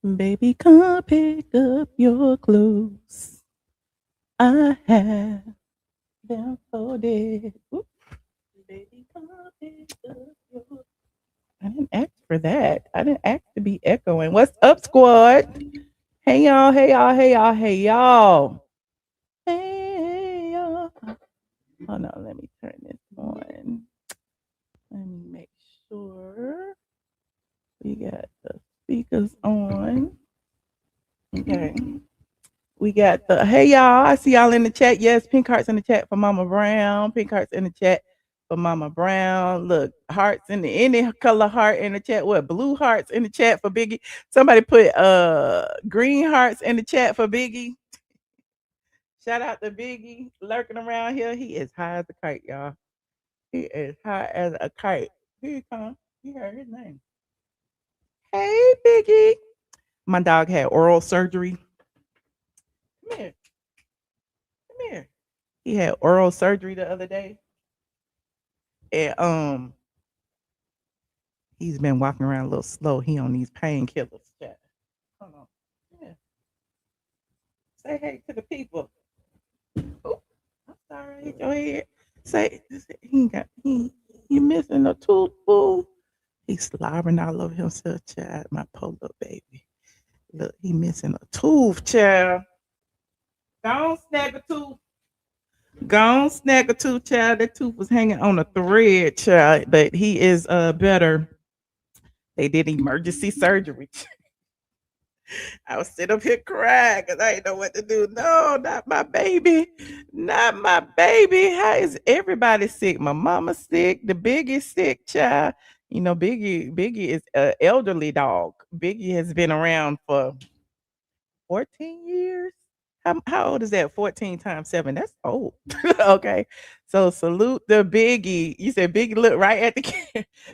Baby, come pick up your clothes. I have them folded. Oop. Baby, come pick up your. I didn't ask for that. I didn't ask to be echoing. What's up, squad? Hey y'all, hey y'all, hey y'all, hey y'all. Hey y'all. Hold on, let me turn this on. Let me make sure we got the speakers on. Okay. We got the hey y'all. I see y'all in the chat. Yes, pink hearts in the chat for Mama Brown. Pink hearts in the chat for Mama Brown. Look, hearts in the any color heart in the chat. What blue hearts in the chat for Biggie? Somebody put green hearts in the chat for Biggie. Shout out to Biggie lurking around here. He is high as a kite, y'all. He is high as a kite. Here he come. You heard his name. Hey Biggie. My dog had oral surgery. Come here. Come here. He had oral surgery the other day. And he's been walking around a little slow. He on these painkillers. Chat. Hold on. Yeah. Say hey to the people. Oh, I'm sorry, I hit your head. Say he got he missing a tooth, boo. He's slobbering all over himself, child. My poor little baby. Look, he missing a tooth, child. Don't snag a tooth. Gone snag a tooth, child. That tooth was hanging on a thread, child. But he is better. They did emergency surgery. I was sitting up here crying because I didn't know what to do. No, not my baby. Not my baby. How is everybody sick? My mama sick. The Biggie sick, child. You know, Biggie is an elderly dog. Biggie has been around for 14 years. How old is that? 14 times 7. That's old. Okay. So salute the Biggie. You said Biggie look right at the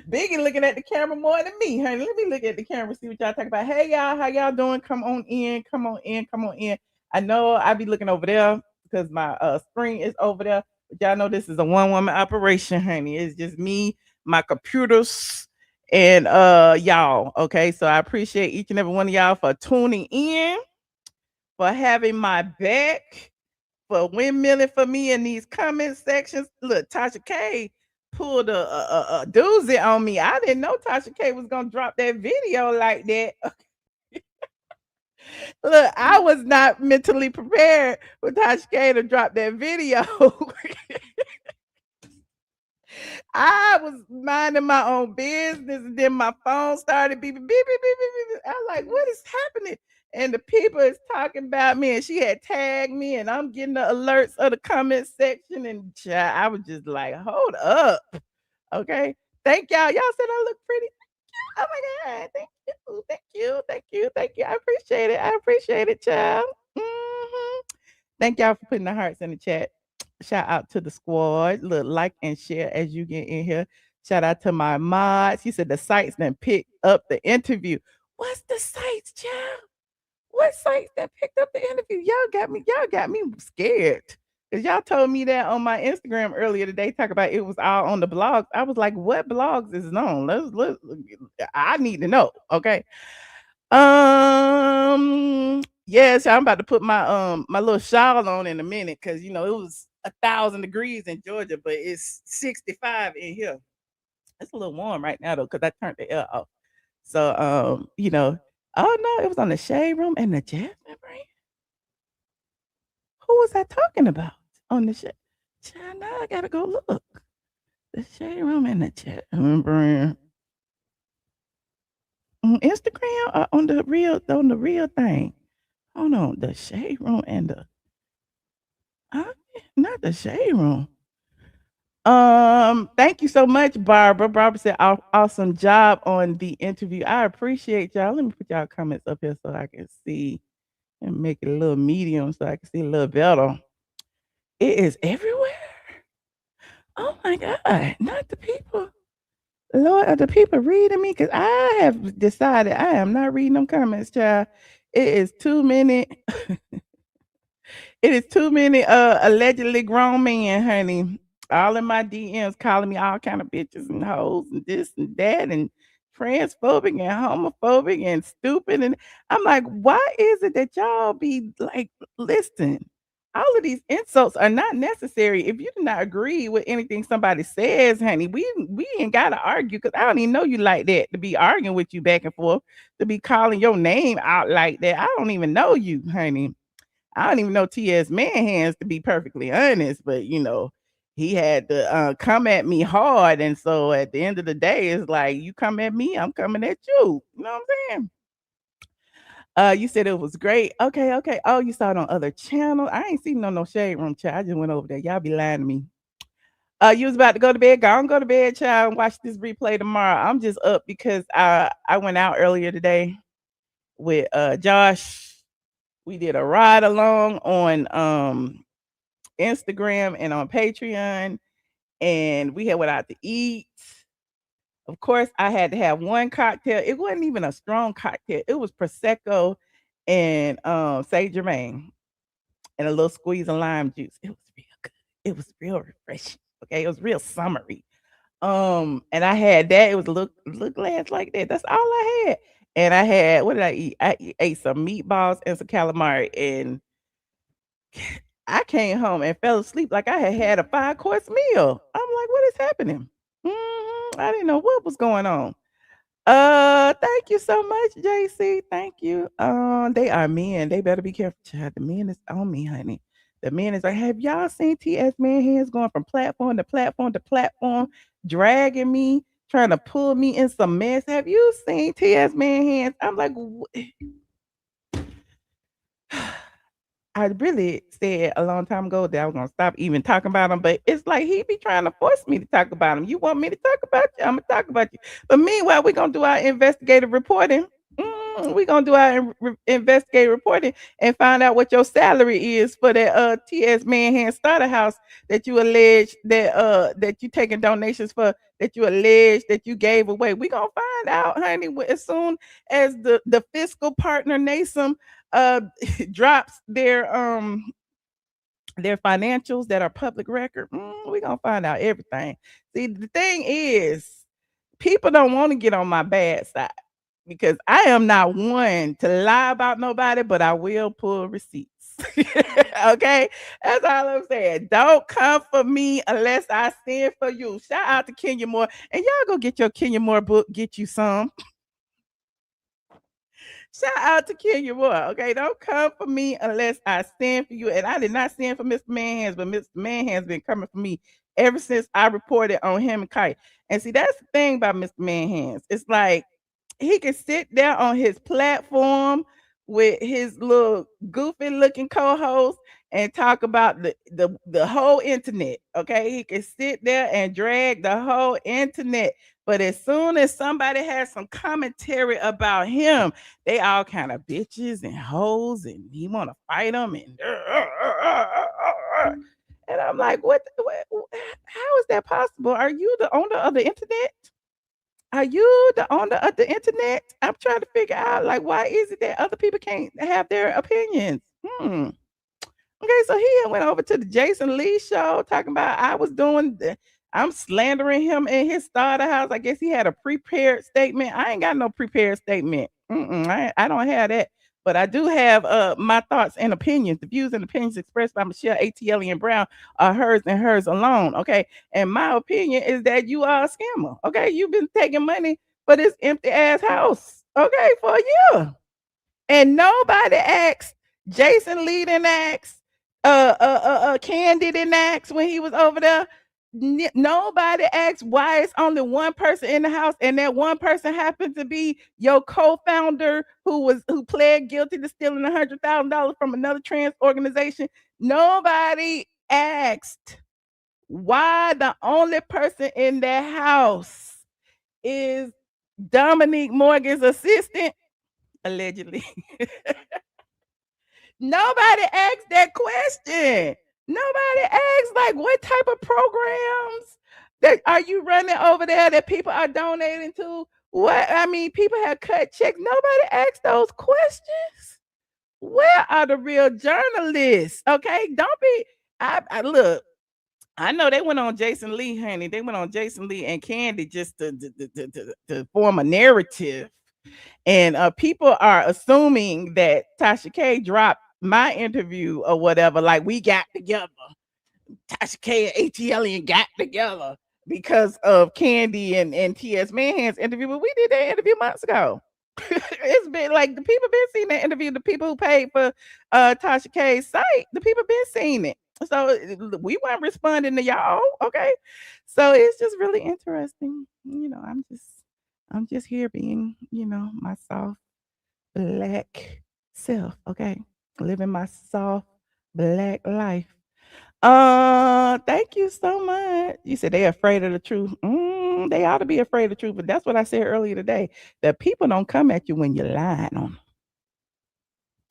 Biggie looking at the camera more than me, honey. Let me look at the camera, see what y'all talking about. Hey y'all, how y'all doing? Come on in, come on in, come on in. I know I be looking over there because my screen is over there. But y'all know this is a one-woman operation, honey. It's just me, my computers, and y'all. Okay. So I appreciate each and every one of y'all for tuning in, for having my back, for windmilling for me in these comment sections. Look, Tasha K pulled a doozy on me. I didn't know Tasha K was gonna drop that video like that. Look, I was not mentally prepared for Tasha K to drop that video. I was minding my own business, and then my phone started beeping, beep, beep, beep, beep, beep. I'm like, what is happening? And the people is talking about me, and she had tagged me, and I'm getting the alerts of the comment section, and I was just like, hold up, okay. Thank y'all. Y'all said I look pretty. Oh my god, thank you, thank you, thank you, thank you. I appreciate it. I appreciate it, child. Mhm. Thank y'all for putting the hearts in the chat. Shout out to the squad. Look, like and share as you get in here. Shout out to my mods. He said the sites then picked up the interview. What's the sites, child? What sites that picked up the interview? Y'all got me scared. Cause y'all told me that on my Instagram earlier today, talk about it was all on the blogs. I was like, what blogs is it on? Let's I need to know. Okay. Yes, I'm about to put my little shawl on in a minute because you know it was 1,000 degrees in Georgia, but it's 65 in here. It's a little warm right now though because I turned the air off. So oh no, it was on the shade room and the Jasmine brand. Who was I talking about on the shade? Child, now I gotta go look. The shade room and the Jasmine brand. On Instagram or on the real thing. Hold on, the shade room and the uh, not the shade room. Thank you so much, Barbara. Barbara said awesome job on the interview. I appreciate y'all. Let me put y'all comments up here so I can see and make it a little medium so I can see a little better. It is everywhere. Oh my God. Not the people. Lord, are the people reading me? Because I have decided I am not reading them comments, child. It is too many. It is too many allegedly grown men, honey. All in my DMs calling me all kind of bitches and hoes and this and that and transphobic and homophobic and stupid. And I'm like, why is it that y'all be like, listen, all of these insults are not necessary. If you do not agree with anything somebody says, honey, we ain't gotta argue because I don't even know you like that to be arguing with you back and forth, to be calling your name out like that. I don't even know you, honey. I don't even know T.S. Manhands to be perfectly honest, but he had to come at me hard. And so at the end of the day, it's like you come at me, I'm coming at you. You know what I'm saying? You said it was great. Okay, okay. Oh, you saw it on other channels. I ain't seen no shade room chat. I just went over there. Y'all be lying to me. You was about to go to bed. Go on, go to bed, child, and watch this replay tomorrow. I'm just up because I went out earlier today with Josh. We did a ride along on Instagram and on Patreon, and we had went out to eat. Of course, I had to have one cocktail. It wasn't even a strong cocktail. It was prosecco and Saint Germain and a little squeeze of lime juice. It was real good. It was real refreshing. Okay, it was real summery. And I had that. It was a little glass like that. That's all I had. And I had, what did I eat? Ate some meatballs and some calamari, and I came home and fell asleep like I had a 5-course meal. I'm like, what is happening? I didn't know what was going on. Thank you so much, JC. Thank you. They are men. They better be careful, child. The men is on me, honey. The men is like, have y'all seen TS Man hands going from platform to platform to platform, dragging me, trying to pull me in some mess? Have you seen TS Man hands? I'm like, I really said a long time ago that I was gonna stop even talking about him, but it's like he be trying to force me to talk about him. You want me to talk about you? I'm gonna talk about you. But meanwhile, we're gonna do our investigative reporting. We're gonna do our investigative reporting and find out what your salary is for that TS Manhand starter house that you allege that you taking donations for, that you allege that you gave away. We're gonna find out, honey, as soon as the fiscal partner NASM uh drops their financials that are public record. We're gonna find out everything. See, the thing is, people don't want to get on my bad side because I am not one to lie about nobody, but I will pull receipts. Okay, that's all I'm saying. Don't come for me unless I stand for you. Shout out to Kenya Moore, and y'all go get your Kenya Moore book. Get you some. Shout out to Kenya Moore. Okay, don't come for me unless I stand for you. And I did not stand for Mr. Manhands, but Mr. Manhand's been coming for me ever since I reported on him and Kite. And see, that's the thing about Mr. Manhands. It's like he can sit there on his platform with his little goofy looking co-host and talk about the whole internet. Okay, he can sit there and drag the whole internet. But as soon as somebody has some commentary about him, they all kind of bitches and hoes, and he want to fight them, and I'm like, how is that possible? Are you the owner of the internet? Are you the owner of the internet? I'm trying to figure out, like, why is it that other people can't have their opinions? Okay, so he went over to the Jason Lee show talking about I'm slandering him in his starter house. I guess he had a prepared statement. I ain't got no prepared statement. I don't have that. But I do have my thoughts and opinions. The views and opinions expressed by Michelle ATLien Brown are hers and hers alone. Okay. And my opinion is that you are a scammer. Okay. You've been taking money for this empty ass house. Okay, for a year. And nobody asked. Jason Lee didn't ask. Candy didn't ask when he was over there. Nobody asked why it's only one person in the house, and that one person happened to be your co-founder who pled guilty to stealing $100,000 from another trans organization. Nobody asked why the only person in that house is Dominique Morgan's assistant, allegedly. Nobody asked that question. Nobody asked, like, what type of programs that are you running over there that people are donating to? What, I mean, people have cut checks. Nobody asked those questions. Where are the real journalists? Okay, don't be. I look. I know they went on Jason Lee, honey. They went on Jason Lee and Candy just to form a narrative. And people are assuming that Tasha K dropped my interview or whatever, like we got together. Tasha K and ATLien got together because of Candy and TS Manhand's interview, but we did that interview months ago. It's been like the people been seeing that interview. The people who paid for Tasha K's site, the people been seeing it. So we weren't responding to y'all, okay? So it's just really interesting. I'm just here being, my soft black self, okay? Living my soft black life. Thank you so much. You said they afraid of the truth. They ought to be afraid of the truth, but that's what I said earlier today. The people don't come at you when you're lying on them.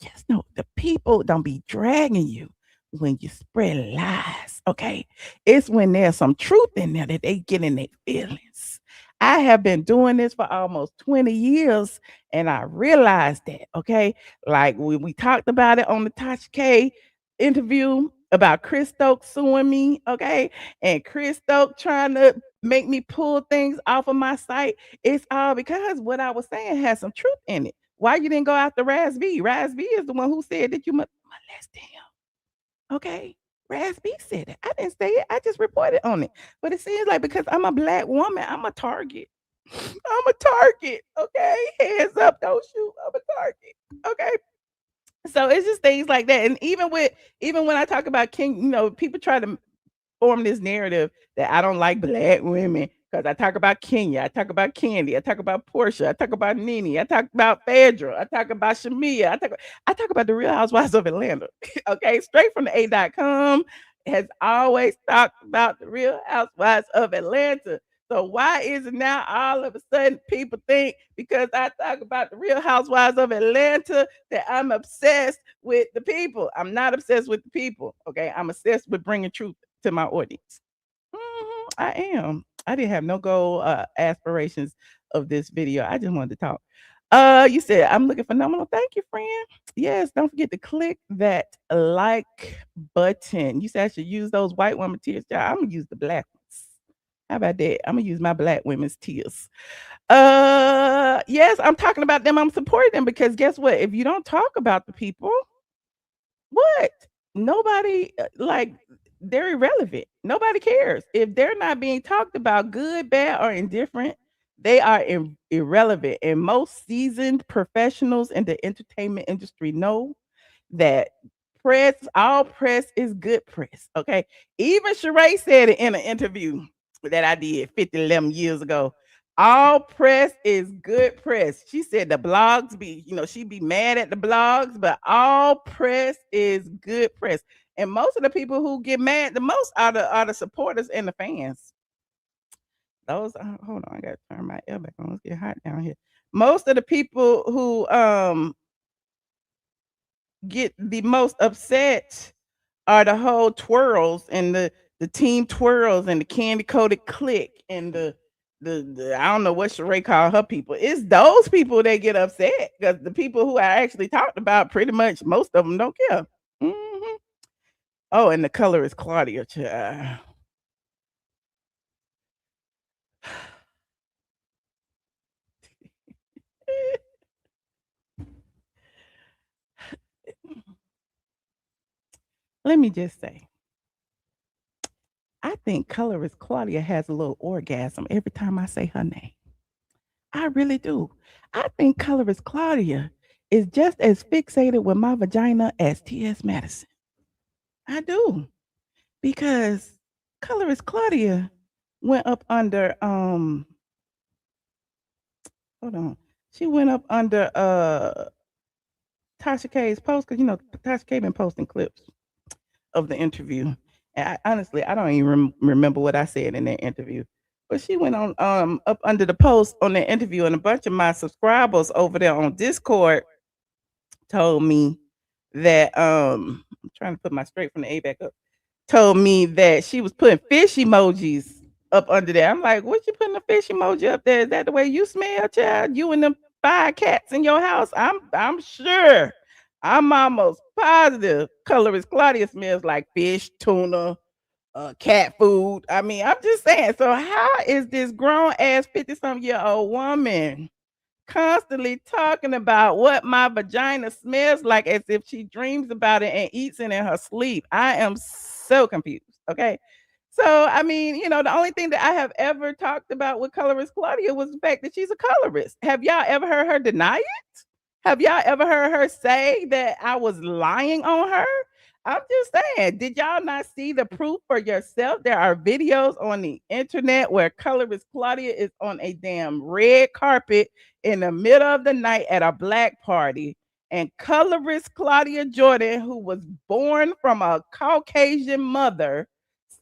Yes, no, the people don't be dragging you when you spread lies. Okay. It's when there's some truth in there that they get in their feelings. I have been doing this for almost 20 years and I realized that. Okay. Like when we talked about it on the Tasha K interview about Chris Stokes suing me. Okay. And Chris Stokes trying to make me pull things off of my site. It's all because what I was saying has some truth in it. Why you didn't go after Raz B? Raz B is the one who said that you molested him. Okay. Raz B said it. I didn't say it. I just reported on it. But it seems like because I'm a black woman, I'm a target. I'm a target. Okay. Hands up, don't shoot. I'm a target. Okay. So it's just things like that. And even when I talk about King, people try to form this narrative that I don't like black women because I talk about Kenya, I talk about Candy, I talk about Porsha, I talk about Nene, I talk about Phaedra, I talk about Shamea, I talk about the Real Housewives of Atlanta. Okay, straight from the A.com has always talked about the Real Housewives of Atlanta. So why is it now all of a sudden people think because I talk about the Real Housewives of Atlanta that I'm obsessed with the people? I'm not obsessed with the people. Okay, I'm obsessed with bringing truth to my audience. I am. I didn't have no goal aspirations of this video. I just wanted to talk. You said I'm looking phenomenal. Thank you, friend. Yes, don't forget to click that like button. You said I should use those white woman tears. I'm gonna use the black ones. How about that? I'm gonna use my black women's tears. Yes, I'm talking about them. I'm supporting them because guess what? If you don't talk about the people, what? Nobody like they're irrelevant. Nobody cares. If they're not being talked about, good, bad, or indifferent, they are irrelevant. And most seasoned professionals in the entertainment industry know that all press is good press. Okay. Even Sheree said it in an interview that I did 11 years ago. All press is good press. She said the blogs she'd be mad at the blogs, but all press is good press. And most of the people who get mad the most are the supporters and the fans. Those hold on, I gotta turn my air back on. Let's get hot down here. Most of the people who get the most upset are the whole twirls and the team twirls and the candy coated click and the I don't know what Sheree call her people. It's those people that get upset because the people who I actually talked about, pretty much most of them don't care. Mhm. Oh, and the color is Claudia. Child. Let me just say, I think colorist Claudia has a little orgasm every time I say her name. I really do. I think colorist Claudia is just as fixated with my vagina as T.S. Madison. I do. Because colorist Claudia went up under hold on. She went up under Tasha K's post because Tasha K been posting clips of the interview. And honestly, I don't even remember what I said in that interview. But she went on up under the post on that interview, and a bunch of my subscribers over there on Discord told me that I'm trying to put my straight from the A back up. Told me that she was putting fish emojis up under there. I'm like, what you putting a fish emoji up there? Is that the way you smell, child? You and them 5 cats in your house? I'm sure. I'm almost positive colorist Claudia smells like fish, tuna, cat food. I mean, I'm just saying. So how is this grown ass 50-some-year-old woman constantly talking about what my vagina smells like as if she dreams about it and eats it in her sleep? I am so confused. Okay. So, I mean, the only thing that I have ever talked about with colorist Claudia was the fact that she's a colorist. Have y'all ever heard her deny it? Have y'all ever heard her say that I was lying on her? I'm just saying, did y'all not see the proof for yourself? There are videos on the internet where colorist Claudia is on a damn red carpet in the middle of the night at a black party. And colorist Claudia Jordan, who was born from a Caucasian mother,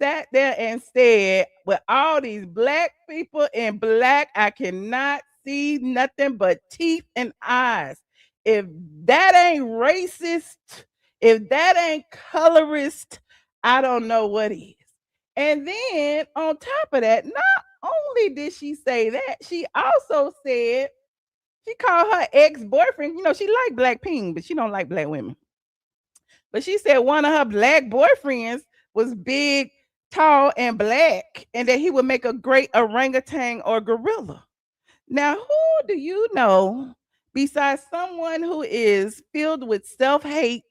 sat there and said, with all these black people in black, I cannot see nothing but teeth and eyes. If that ain't racist, if that ain't colorist, I don't know what is. And then on top of that, not only did she say that, she also said she called her ex-boyfriend. She like black pink, but she don't like black women. But she said one of her black boyfriends was big, tall, and black, and that he would make a great orangutan or gorilla. Now, who do you know besides someone who is filled with self hate,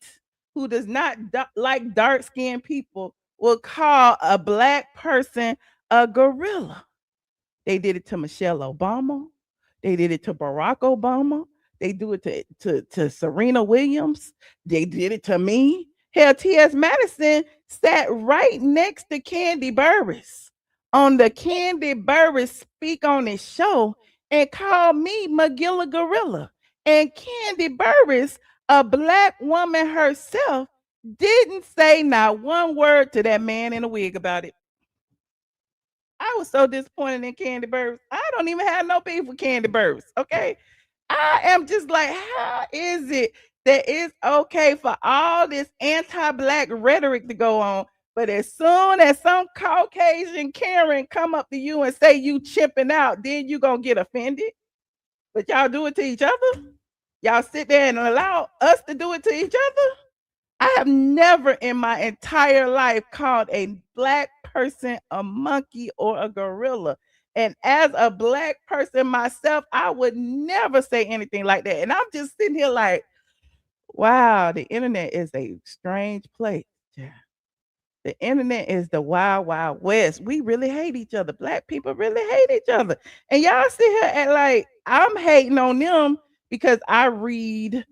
who does not like dark skinned people, will call a black person a gorilla? They did it to Michelle Obama. They did it to Barack Obama. They do it to Serena Williams. They did it to me. Hell, T.S. Madison sat right next to Candy Burris on the Candy Burris Speak on his show and called me Magilla Gorilla. And Candy Burris, a black woman herself, didn't say not one word to that man in a wig about it. I was so disappointed in Candy Burris. I don't even have no beef with Candy Burris. Okay. I am just like, how is it that it's okay for all this anti-black rhetoric to go on, but as soon as some Caucasian Karen come up to you and say you chipping out, then you gonna get offended? But y'all do it to each other? Y'all sit there and allow us to do it to each other? I have never in my entire life called a black person a monkey or a gorilla. And as a black person myself, I would never say anything like that. And I'm just sitting here like, wow, the internet is a strange place. Yeah. The internet is the wild, wild west. We really hate each other. Black people really hate each other. And y'all sit here and like, I'm hating on them because I read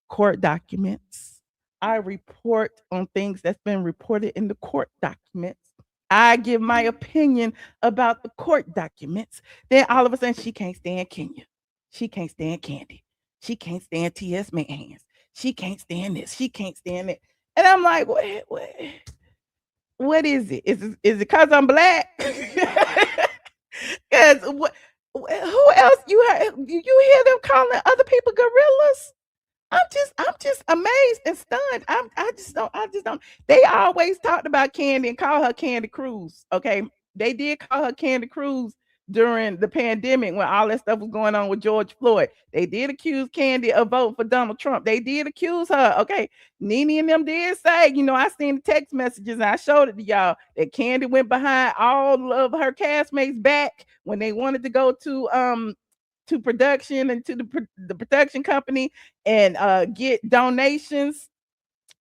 court documents. I report on things that's been reported in the court documents. I give my opinion about the court documents. Then all of a sudden, she can't stand Kenya. She can't stand Candy. She can't stand T.S. Hands. She can't stand this. She can't stand it. And I'm like, what is it? Is it because I'm black? Because who else you heard? You hear them calling other people gorillas? I'm just amazed and stunned. I just don't. They always talked about Candy and call her Candy Cruz. Okay. They did call her Candy Cruz during the pandemic when all that stuff was going on with George Floyd. They did accuse Candy of voting for Donald Trump. They did accuse her. Okay. Nene and them did say, I seen the text messages and I showed it to y'all that Candy went behind all of her castmates back when they wanted to go to production and to the production company and get donations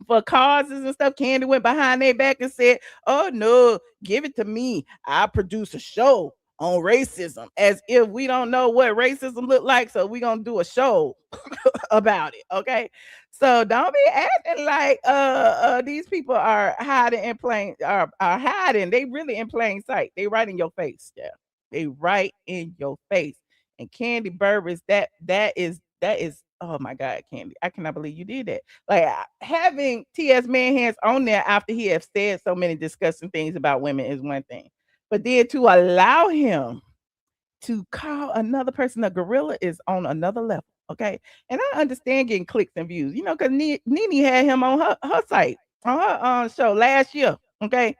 for causes and stuff. Candy went behind their back and said, "Oh no, give it to me. I produce a show on racism," as if we don't know what racism look like, so we gonna do a show about it. Okay. So don't be acting like these people are hiding in plain are hiding. They really in plain sight. They right in your face. Yeah. They right in your face. And Candy Burris, that is oh my God, Candy. I cannot believe you did that. Like having T.S. Manhands on there after he has said so many disgusting things about women is one thing. But then to allow him to call another person a gorilla is on another level. Okay. And I understand getting clicks and views, because Nene had him on her site, on her show last year. Okay.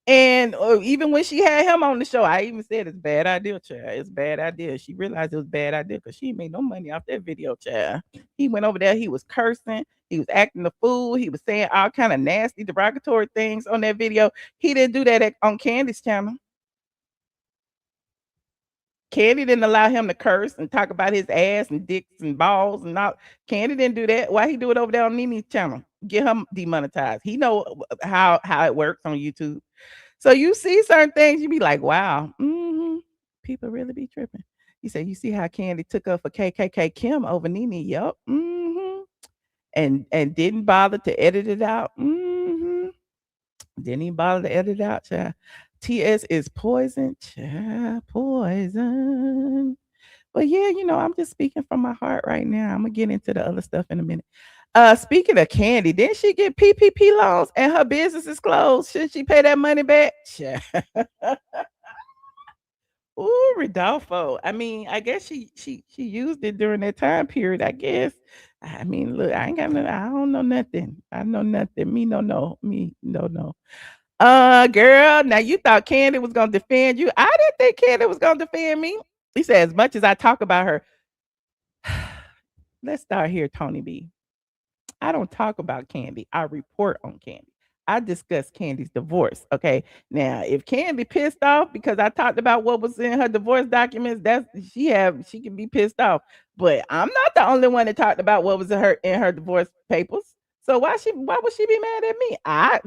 And even when she had him on the show, I even said it's a bad idea, child. It's a bad idea. She realized it was a bad idea because she ain't made no money off that video, child. He went over there, he was cursing, he was acting the fool, he was saying all kind of nasty, derogatory things on that video. He didn't do that on Candy's channel. Candy didn't allow him to curse and talk about his ass and dicks and balls and all. Candy didn't do that. Why he do it over there on Nini's channel? Get him demonetized. He know how it works on YouTube. So you see certain things, you be like, wow, people really be tripping. You say, you see how Candy took up for KKK Kim over Nene? Yup. And didn't bother to edit it out. Didn't even bother to edit it out, child. TS is poison, child, poison. But yeah, I'm just speaking from my heart right now. I'm gonna get into the other stuff in a minute. Speaking of Candy, didn't she get PPP loans and her business is closed? Should she pay that money back? Child. Ooh, Rodolfo. I mean, I guess she used it during that time period, I guess. I mean, look, I don't know nothing. I know nothing. Me no no. Me no no. Girl, now you thought Candy was gonna defend you. I didn't think Candy was gonna defend me. He said, as much as I talk about her, let's start here, Tony B. I don't talk about Candy. I report on Candy. I discuss Candy's divorce. Okay. Now, if Candy pissed off because I talked about what was in her divorce documents, that's she can be pissed off. But I'm not the only one that talked about what was in her divorce papers. So why would she be mad at me?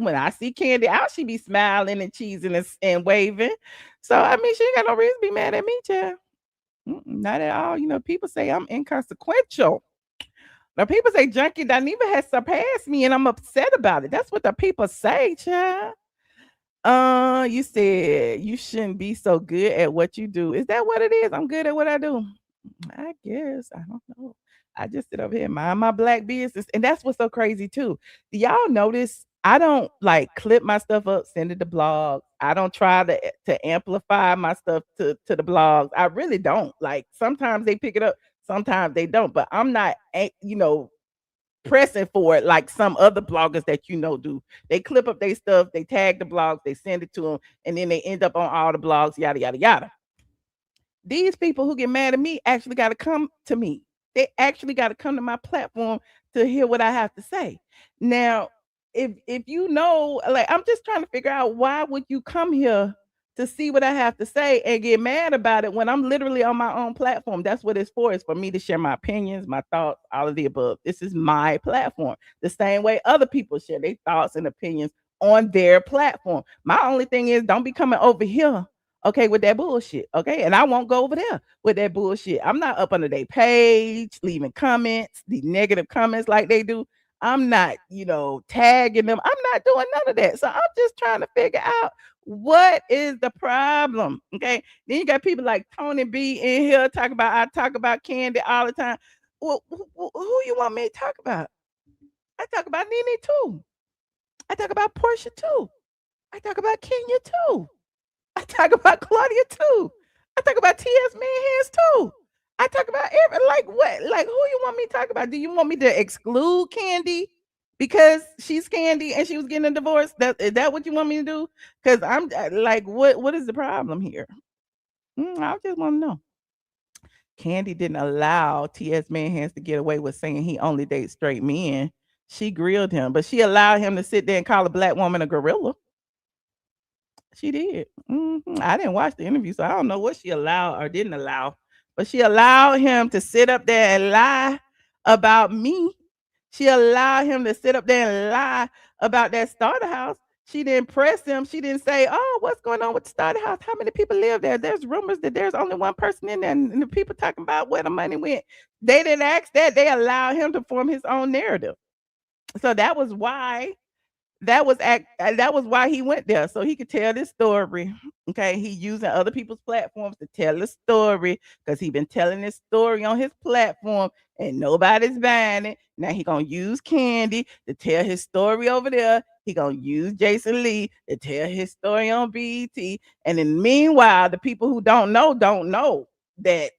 When I see Candy out, she be smiling and cheesing and waving. So I mean, she ain't got no reason to be mad at me, child. Not at all. People say I'm inconsequential. Now people say Junkie Dineva has surpassed me, and I'm upset about it. That's what the people say, child. You said you shouldn't be so good at what you do. Is that what it is? I'm good at what I do. I guess. I don't know. I just sit over here and mind my black business. And that's what's so crazy too. Do y'all notice I don't like clip my stuff up, send it to blogs. I don't try to amplify my stuff to the blogs. I really don't. Like sometimes they pick it up, sometimes they don't. But I'm not pressing for it like some other bloggers that do. They clip up their stuff, they tag the blogs, they send it to them, and then they end up on all the blogs, yada yada yada. These people who get mad at me actually got to come to me. They actually got to come to my platform to hear what I have to say. Now, if like I'm just trying to figure out why would you come here to see what I have to say and get mad about it when I'm literally on my own platform. That's what it's for. It's for me to share my opinions, my thoughts, all of the above. This is my platform. The same way other people share their thoughts and opinions on their platform. My only thing is don't be coming over here, okay, with that bullshit. Okay. And I won't go over there with that bullshit. I'm not up under their page, leaving comments, the negative comments like they do. I'm not, tagging them. I'm not doing none of that. So I'm just trying to figure out what is the problem. Okay. Then you got people like Tony B in here I talk about Candy all the time. Well, who you want me to talk about? I talk about Nene too. I talk about Porsha too. I talk about Kenya too. I talk about Claudia too. I talk about T.S. Manhands too. I talk about like what? Like who you want me to talk about? Do you want me to exclude Candy because she's Candy and she was getting a divorce? Is that what you want me to do? Because I'm like, what is the problem here? I just want to know. Candy didn't allow T.S. Manhands to get away with saying he only dates straight men. She grilled him, but she allowed him to sit there and call a black woman a gorilla. She did. I didn't watch the interview, so I don't know what she allowed or didn't allow, but she allowed him to sit up there and lie about me. She allowed him to sit up there and lie about that starter house. She didn't press him. She didn't say, "Oh, what's going on with the starter house? How many people live there?" There's rumors that there's only one person in there, and the people talking about where the money went. They didn't ask that. They allowed him to form his own narrative. So that was why he went there, so he could tell this story. Okay, he using other people's platforms to tell the story because he been telling this story on his platform and nobody's buying it. Now he gonna use Candy to tell his story over there. He gonna use Jason Lee to tell his story on BET. And then meanwhile, the people who don't know that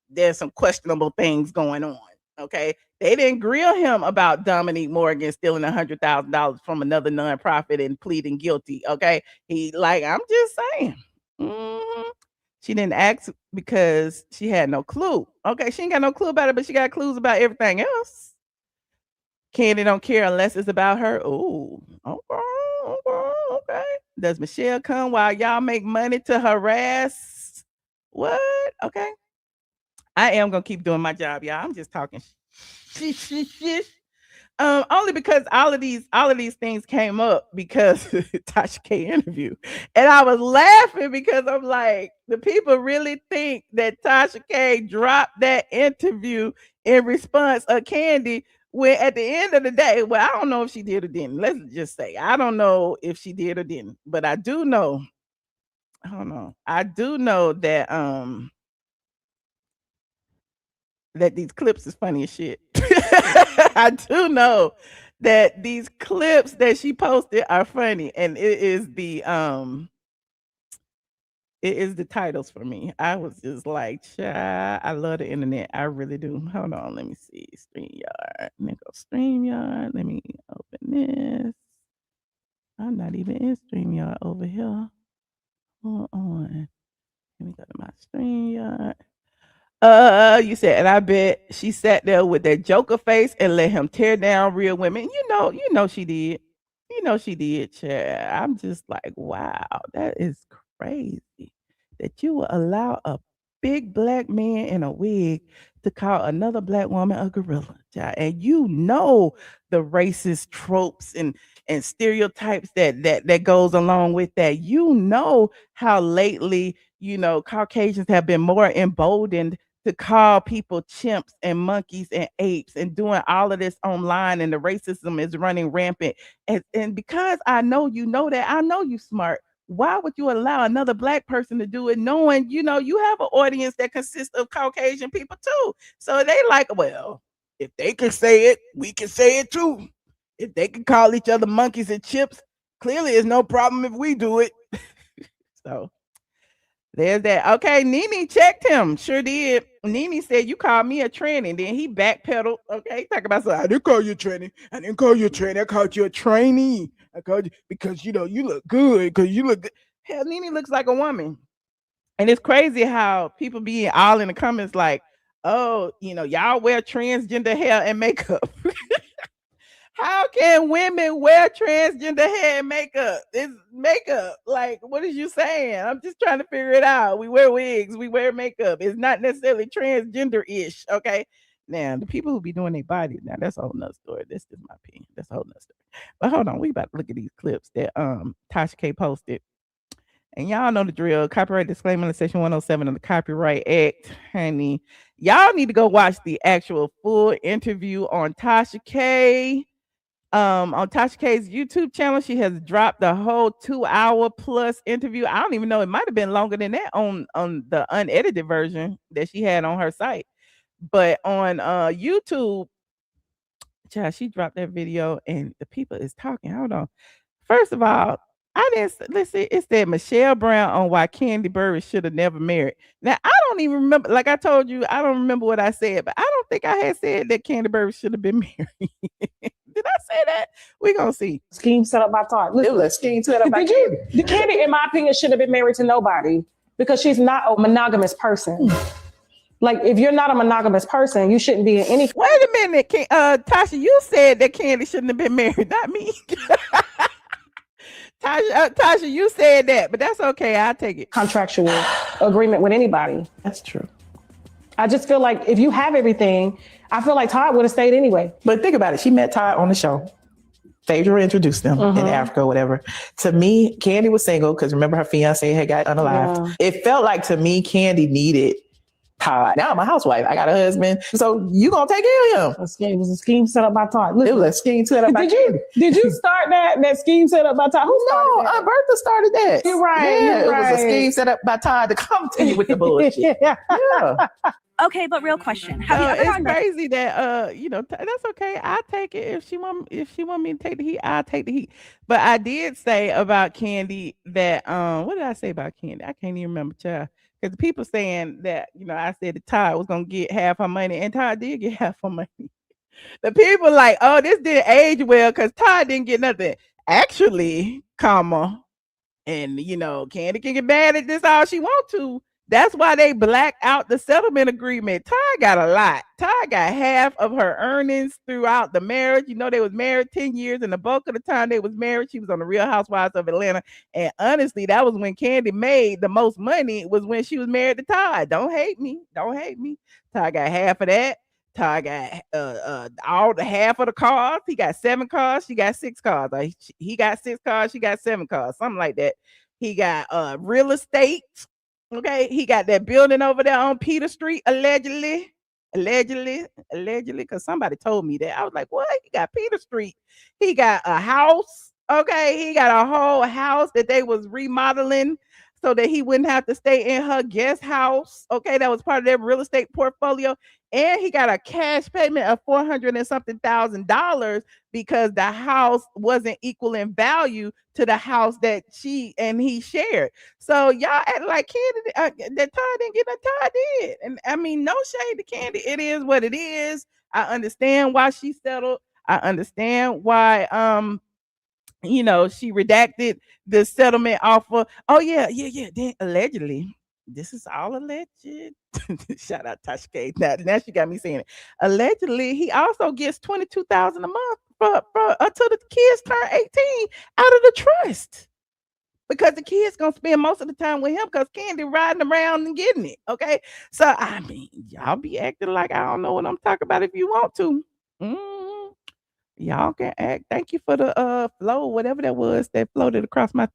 there's some questionable things going on. Okay, they didn't grill him about Dominique Morgan stealing $100,000 from another nonprofit and pleading guilty. Okay, he like I'm just saying. Mhm. She didn't ask because she had no clue. Okay, she ain't got no clue about it, but she got clues about everything else. Candy don't care unless it's about her. Ooh, okay. Does Michelle come while y'all make money to harass? What? Okay. I am gonna keep doing my job, y'all. I'm just talking shit. Only because all of these things came up because Tasha K interview. And I was laughing because I'm like, the people really think that Tasha K dropped that interview in response of Candy when at the end of the day, well, I don't know if she did or didn't. Let's just say I don't know if she did or didn't, but I do know, I don't know. I do know that these clips is funny as shit. I do know that these clips that she posted are funny, and it is the titles for me. I was just like, child, I love the internet. I really do. Hold on, let me see. StreamYard. Let me go StreamYard. Let me open this. I'm not even in StreamYard over here. Hold on. Let me go to my StreamYard. You said, and I bet she sat there with that joker face and let him tear down real women. You know she did. You know she did, child. I'm just like, wow, that is crazy that you will allow a big black man in a wig to call another black woman a gorilla, child. And you know the racist tropes and stereotypes that goes along with that. You know how lately, Caucasians have been more emboldened to call people chimps and monkeys and apes and doing all of this online, and the racism is running rampant. And because I know you know that, I know you smart. Why would you allow another black person to do it, knowing you have an audience that consists of Caucasian people too? So they like, well, if they can say it, we can say it too. If they can call each other monkeys and chips, clearly it's no problem if we do it. So there's that. Okay, Nene checked him. Sure did. Nene said, you called me a tranny. And then he backpedaled. Okay, talk about something. I didn't call you a tranny. I didn't call you a tranny. I called you a trainee. I called you because, you look good. Because you look good. Hell, Nene looks like a woman. And it's crazy how people be all in the comments like, oh, y'all wear transgender hair and makeup. How can women wear transgender hair and makeup? It's makeup. Like, what is you saying? I'm just trying to figure it out. We wear wigs, we wear makeup. It's not necessarily transgender-ish. Okay. Now, the people who be doing their body, now that's a whole nother story. That's just my opinion. That's a whole nother story. But hold on, we about to look at these clips that Tasha K posted. And y'all know the drill. Copyright disclaimer in section 107 of the Copyright Act, honey. Y'all need to go watch the actual full interview on Tasha K. On Tasha K's YouTube channel, she has dropped the whole 2-hour plus interview. I don't even know, it might have been longer than that on the unedited version that she had on her site. But on YouTube, child, she dropped that video and the people is talking. Hold on. First of all, I didn't listen. It said Michelle Brown on why Candy Burris should have never married. Now I don't even remember. Like I told you, I don't remember what I said, but I don't think I had said that Candy Burris should have been married. Did I say that? We gonna see. Scheme set up by Todd. Listen, It was a scheme set up by Candy. The Candy, in my opinion, should have been married to nobody because she's not a monogamous person. Like, if you're not a monogamous person, you shouldn't be in any. Wait a minute, Tasha, you said that Candy shouldn't have been married, not me. Tasha, you said that, but that's okay. I'll take it. Contractual agreement with anybody. That's true. I just feel like if you have everything, I feel like Todd would have stayed anyway. But think about it. She met Todd on the show. Phaedra introduced them in Africa or whatever. To me, Candy was single because remember her fiance had got unalived. Yeah. It felt like to me, Candy needed Todd. Now I'm a housewife. I got a husband. So you gonna take care of him. It was a scheme set up by Todd. Listen, it was a scheme set up by Candy. Did you start that scheme set up by Todd? Who started that? Bertha started that. You're right. Yeah, it was a scheme set up by Todd to come to you with the bullshit. Yeah. Okay, but real question. Have you ever it's crazy that that's okay. I'll take it if she want me to take the heat, I'll take the heat. But I did say about Candy that what did I say about Candy? I can't even remember, child. Because people saying that, I said that Todd was gonna get half her money, and Todd did get half her money. The people like, oh, this didn't age well because Todd didn't get nothing. Actually, and Candy can get mad at this all she want to. That's why they black out the settlement agreement. Ty got a lot. Ty got half of her earnings throughout the marriage. They was married 10 years, and the bulk of the time they was married, she was on the Real Housewives of Atlanta. And honestly, that was when Candy made the most money, was when she was married to Ty. Don't hate me. Ty got half of that. Ty got all the half of the cars. He got 7 cars. She got 6 cars. Like, he got 6 cars. She got 7 cars. Something like that. He got real estate. Okay, he got that building over there on Peter Street, allegedly, because somebody told me that. I was like, what? He got Peter Street. He got a house. Okay, he got a whole house that they was remodeling so that he wouldn't have to stay in her guest house. Okay, that was part of their real estate portfolio. And he got a cash payment of $400 and something thousand because the house wasn't equal in value to the house that she and he shared. So y'all act like Candy that Todd didn't get, that Todd did. And I mean, no shade to Candy. It is what it is. I understand why she settled. I understand why she redacted the settlement offer. Oh yeah. Then allegedly, this is all alleged. Shout out Tasha K. Now she got me saying it. Allegedly, he also gets $22,000 a month for until the kids turn 18 out of the trust, because the kids gonna spend most of the time with him because Candy riding around and getting it. Okay, so I mean, y'all be acting like I don't know what I'm talking about if you want to. Y'all can act. Thank you for the flow, whatever that was that floated across my.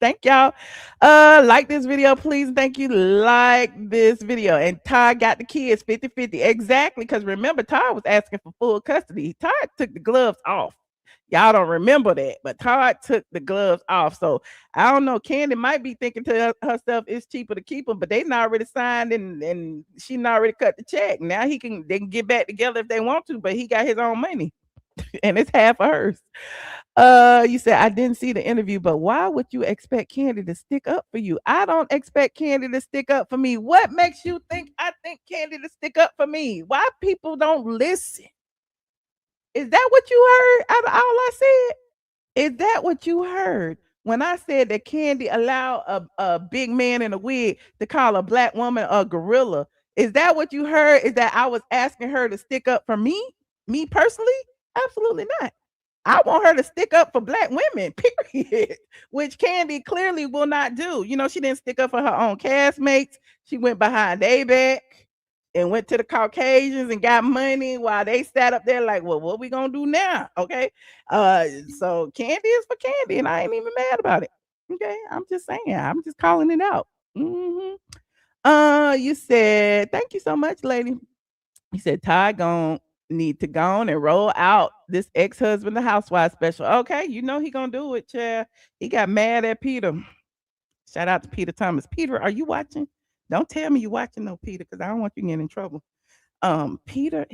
Thank y'all. Like this video, please. Thank you. Like this video. And Ty got the kids 50-50. Exactly. Because remember, Ty was asking for full custody. Ty took the gloves off. Y'all don't remember that, but Todd took the gloves off. So I don't know. Candy might be thinking to herself, it's cheaper to keep them, but they not already signed and she not already cut the check. Now they can get back together if they want to, but he got his own money and it's half of hers. You said I didn't see the interview, but why would you expect Candy to stick up for you? I don't expect Candy to stick up for me. What makes you think I think Candy to stick up for me? Why people don't listen? Is that what you heard out of all I said? Is that what you heard when I said that Candy allowed a big man in a wig to call a black woman a gorilla? Is that what you heard? Is that I was asking her to stick up for me? Me personally? Absolutely not. I want her to stick up for black women, period, which Candy clearly will not do. She didn't stick up for her own castmates. She went behind their back and went to the Caucasians and got money while they sat up there like, well, what we gonna do now? Okay. So Candy is for Candy, and I ain't even mad about it. Okay. I'm just saying, I'm just calling it out. You said, thank you so much, lady. You said Ty gon' need to go on and roll out this ex-husband, the housewife special. Okay, he gonna do it, chair. He got mad at Peter. Shout out to Peter Thomas. Peter, are you watching? Don't tell me you watching, no, Peter, because I don't want you getting in trouble. Peter,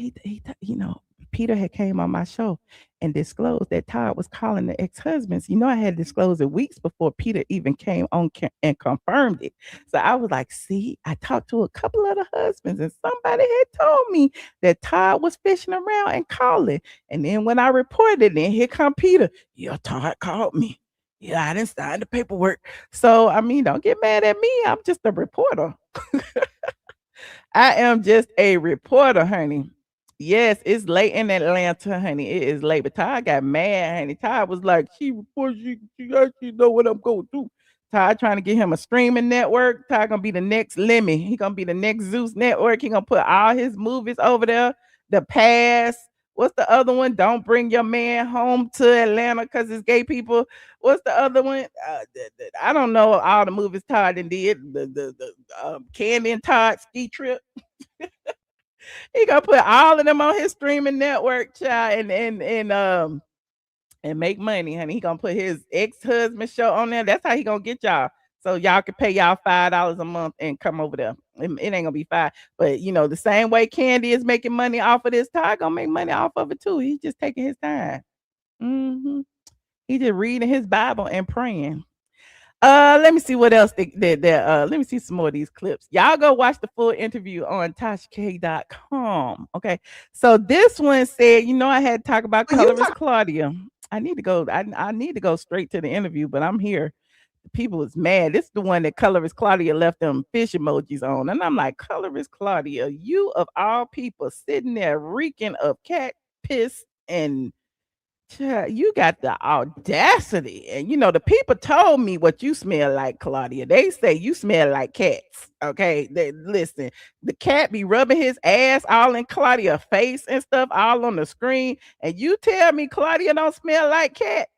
Peter had came on my show and disclosed that Todd was calling the ex-husbands. I had disclosed it weeks before Peter even came on and confirmed it. So I was like, see, I talked to a couple of the husbands and somebody had told me that Todd was fishing around and calling. And then when I reported it, here come Peter. Yeah, Todd called me. Yeah, I didn't sign the paperwork. So, I mean, don't get mad at me. I'm just a reporter. I am just a reporter, honey. Yes, it's late in Atlanta, honey. It is late. But Ty got mad, honey. Ty was like, she actually know what I'm going to do. Ty trying to get him a streaming network. Ty gonna be the next Lemmy. He gonna be the next Zeus network. He gonna put all his movies over there. The Past. What's the other one? Don't bring your man home to Atlanta because it's gay people. What's the other one? I don't know all the movies Todd did. The Candy and Todd ski trip. He gonna put all of them on his streaming network, child, and make money, honey. He gonna put his ex-husband show on there. That's how he gonna get y'all. So y'all can pay y'all $5 a month and come over there. It ain't gonna be $5, but the same way Candy is making money off of this, Ty gonna make money off of it too. He's just taking his time. He just reading his Bible and praying. Let me see what else let me see some more of these clips. Y'all go watch the full interview on TashaK.com. Okay. So this one said, I had to talk about colorist Claudia. I need to go. I need to go straight to the interview, but I'm here. People is mad. This is the one that colorist Claudia left them fish emojis on. And I'm like, colorist Claudia, you of all people sitting there reeking of cat piss and you got the audacity. And the people told me what you smell like, Claudia. They say you smell like cats. Okay. Listen, the cat be rubbing his ass all in Claudia's face and stuff, all on the screen. And you tell me Claudia don't smell like cat.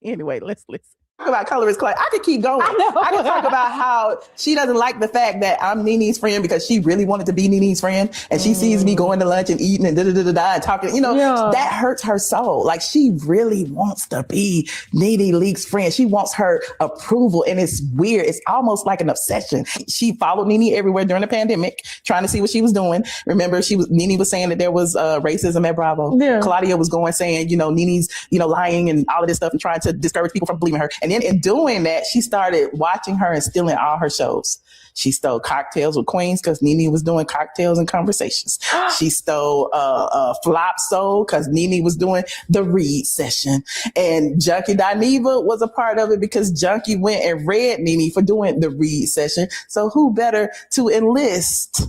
Anyway, let's listen. Talk about colorist Claudia. I could keep going. I could talk about how she doesn't like the fact that I'm Nene's friend because she really wanted to be Nene's friend, and she sees me going to lunch and eating and and talking. That hurts her soul. Like, she really wants to be Nene Leakes' friend. She wants her approval, and it's weird. It's almost like an obsession. She followed Nene everywhere during the pandemic, trying to see what she was doing. Remember, Nene was saying that there was racism at Bravo. Yeah. Claudia was going saying, Nene's lying and all of this stuff and trying to discourage people from believing her. And then in doing that, she started watching her and stealing all her shows. She stole Cocktails with Queens because Nene was doing Cocktails and Conversations. She stole Flop Soul because Nene was doing the read session. And Junkie Dineva was a part of it because Junkie went and read Nene for doing the read session. So who better to enlist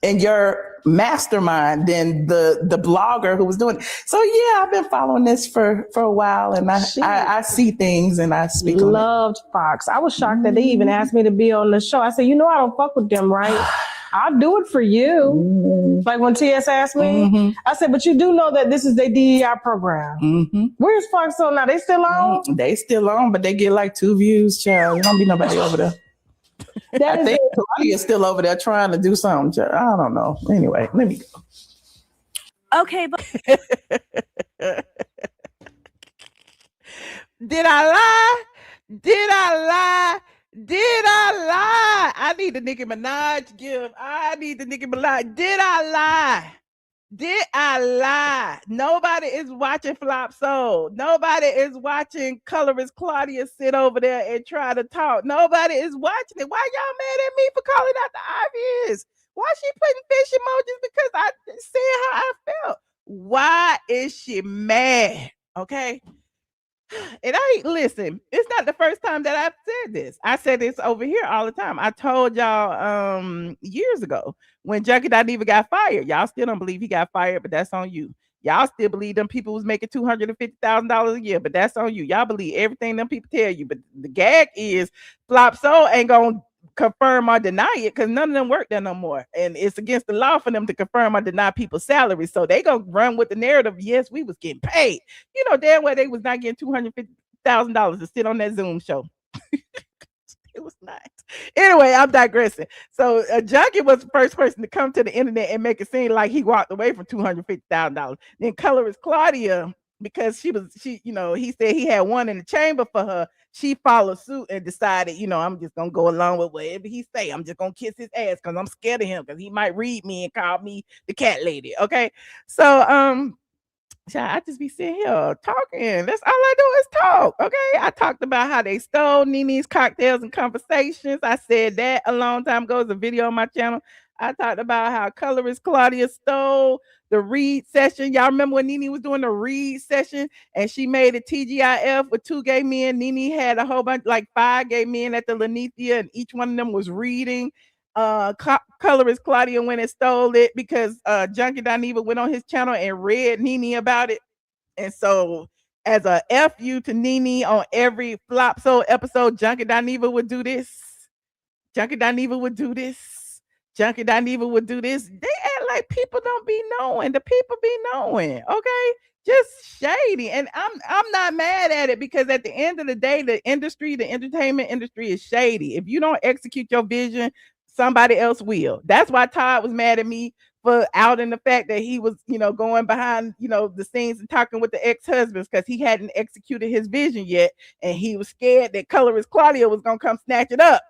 in your mastermind than the blogger who was doing it? So yeah, I've been following this for a while, and I see things and I speak on it. Loved Fox. I was shocked that they even asked me to be on the show. I said, I don't fuck with them, right? I'll do it for you. Like when TS asked me, I said, but you do know that this is their DEI program. Where's Fox on now? They still on? They still on, but they get like 2 views, child. There don't be nobody over there. I think Claudia's still over there trying to do something. I don't know. Anyway, let me go. Okay, but did I lie? Did I lie? Did I lie? I need the Nicki Minaj give. I need the Nicki Minaj. Did I lie? Did I lie? Nobody is watching Flop Soul. Nobody is watching colorist Claudia sit over there and try to talk. Nobody is watching it. Why y'all mad at me for calling out the obvious? Why she putting fish emojis? Because I said how I felt. Why is she mad? Okay. And listen, it's not the first time that I've said this. I said this over here all the time. I told y'all years ago when Junkie Dineva got fired. Y'all still don't believe he got fired, but that's on you. Y'all still believe them people was making $250,000 a year, but that's on you. Y'all believe everything them people tell you. But the gag is Flop Soul ain't gonna confirm or deny it because none of them work there no more. And it's against the law for them to confirm or deny people's salaries. So they gonna run with the narrative, yes, we was getting paid. Damn well they was not getting $250,000 to sit on that Zoom show. It was not. Anyway, I'm digressing. So Junkie was the first person to come to the internet and make it seem like he walked away from $250,000. Then colorist Claudia, because he said he had one in the chamber for her. She followed suit and decided, I'm just gonna go along with whatever he say. I'm just gonna kiss his ass because I'm scared of him because he might read me and call me the cat lady. Okay, so I just be sitting here talking. That's all I do is talk. Okay. I talked about how they stole Nene's Cocktails and Conversations. I said that a long time ago. It's a video on my channel. I talked about how colorist Claudia stole the read session. Y'all remember when Nene was doing the read session and she made a TGIF with 2 gay men? Nene had a whole bunch, like 5 gay men at the Lanithia, and each one of them was reading. Colorist Claudia went and stole it because Junkie Dineva went on his channel and read Nene about it. And so as a FU to Nene on every Flop Soul episode, Junkie Dineva would do this. Junkie Dineva would do this. Junkie Dineva would do this. They act like people don't be knowing. The people be knowing. Okay. Just shady. And I'm not mad at it because at the end of the day, the entertainment industry is shady. If you don't execute your vision, somebody else will. That's why Todd was mad at me for outing the fact that he was, going behind, the scenes and talking with the ex-husbands because he hadn't executed his vision yet. And he was scared that colorist Claudia was going to come snatch it up.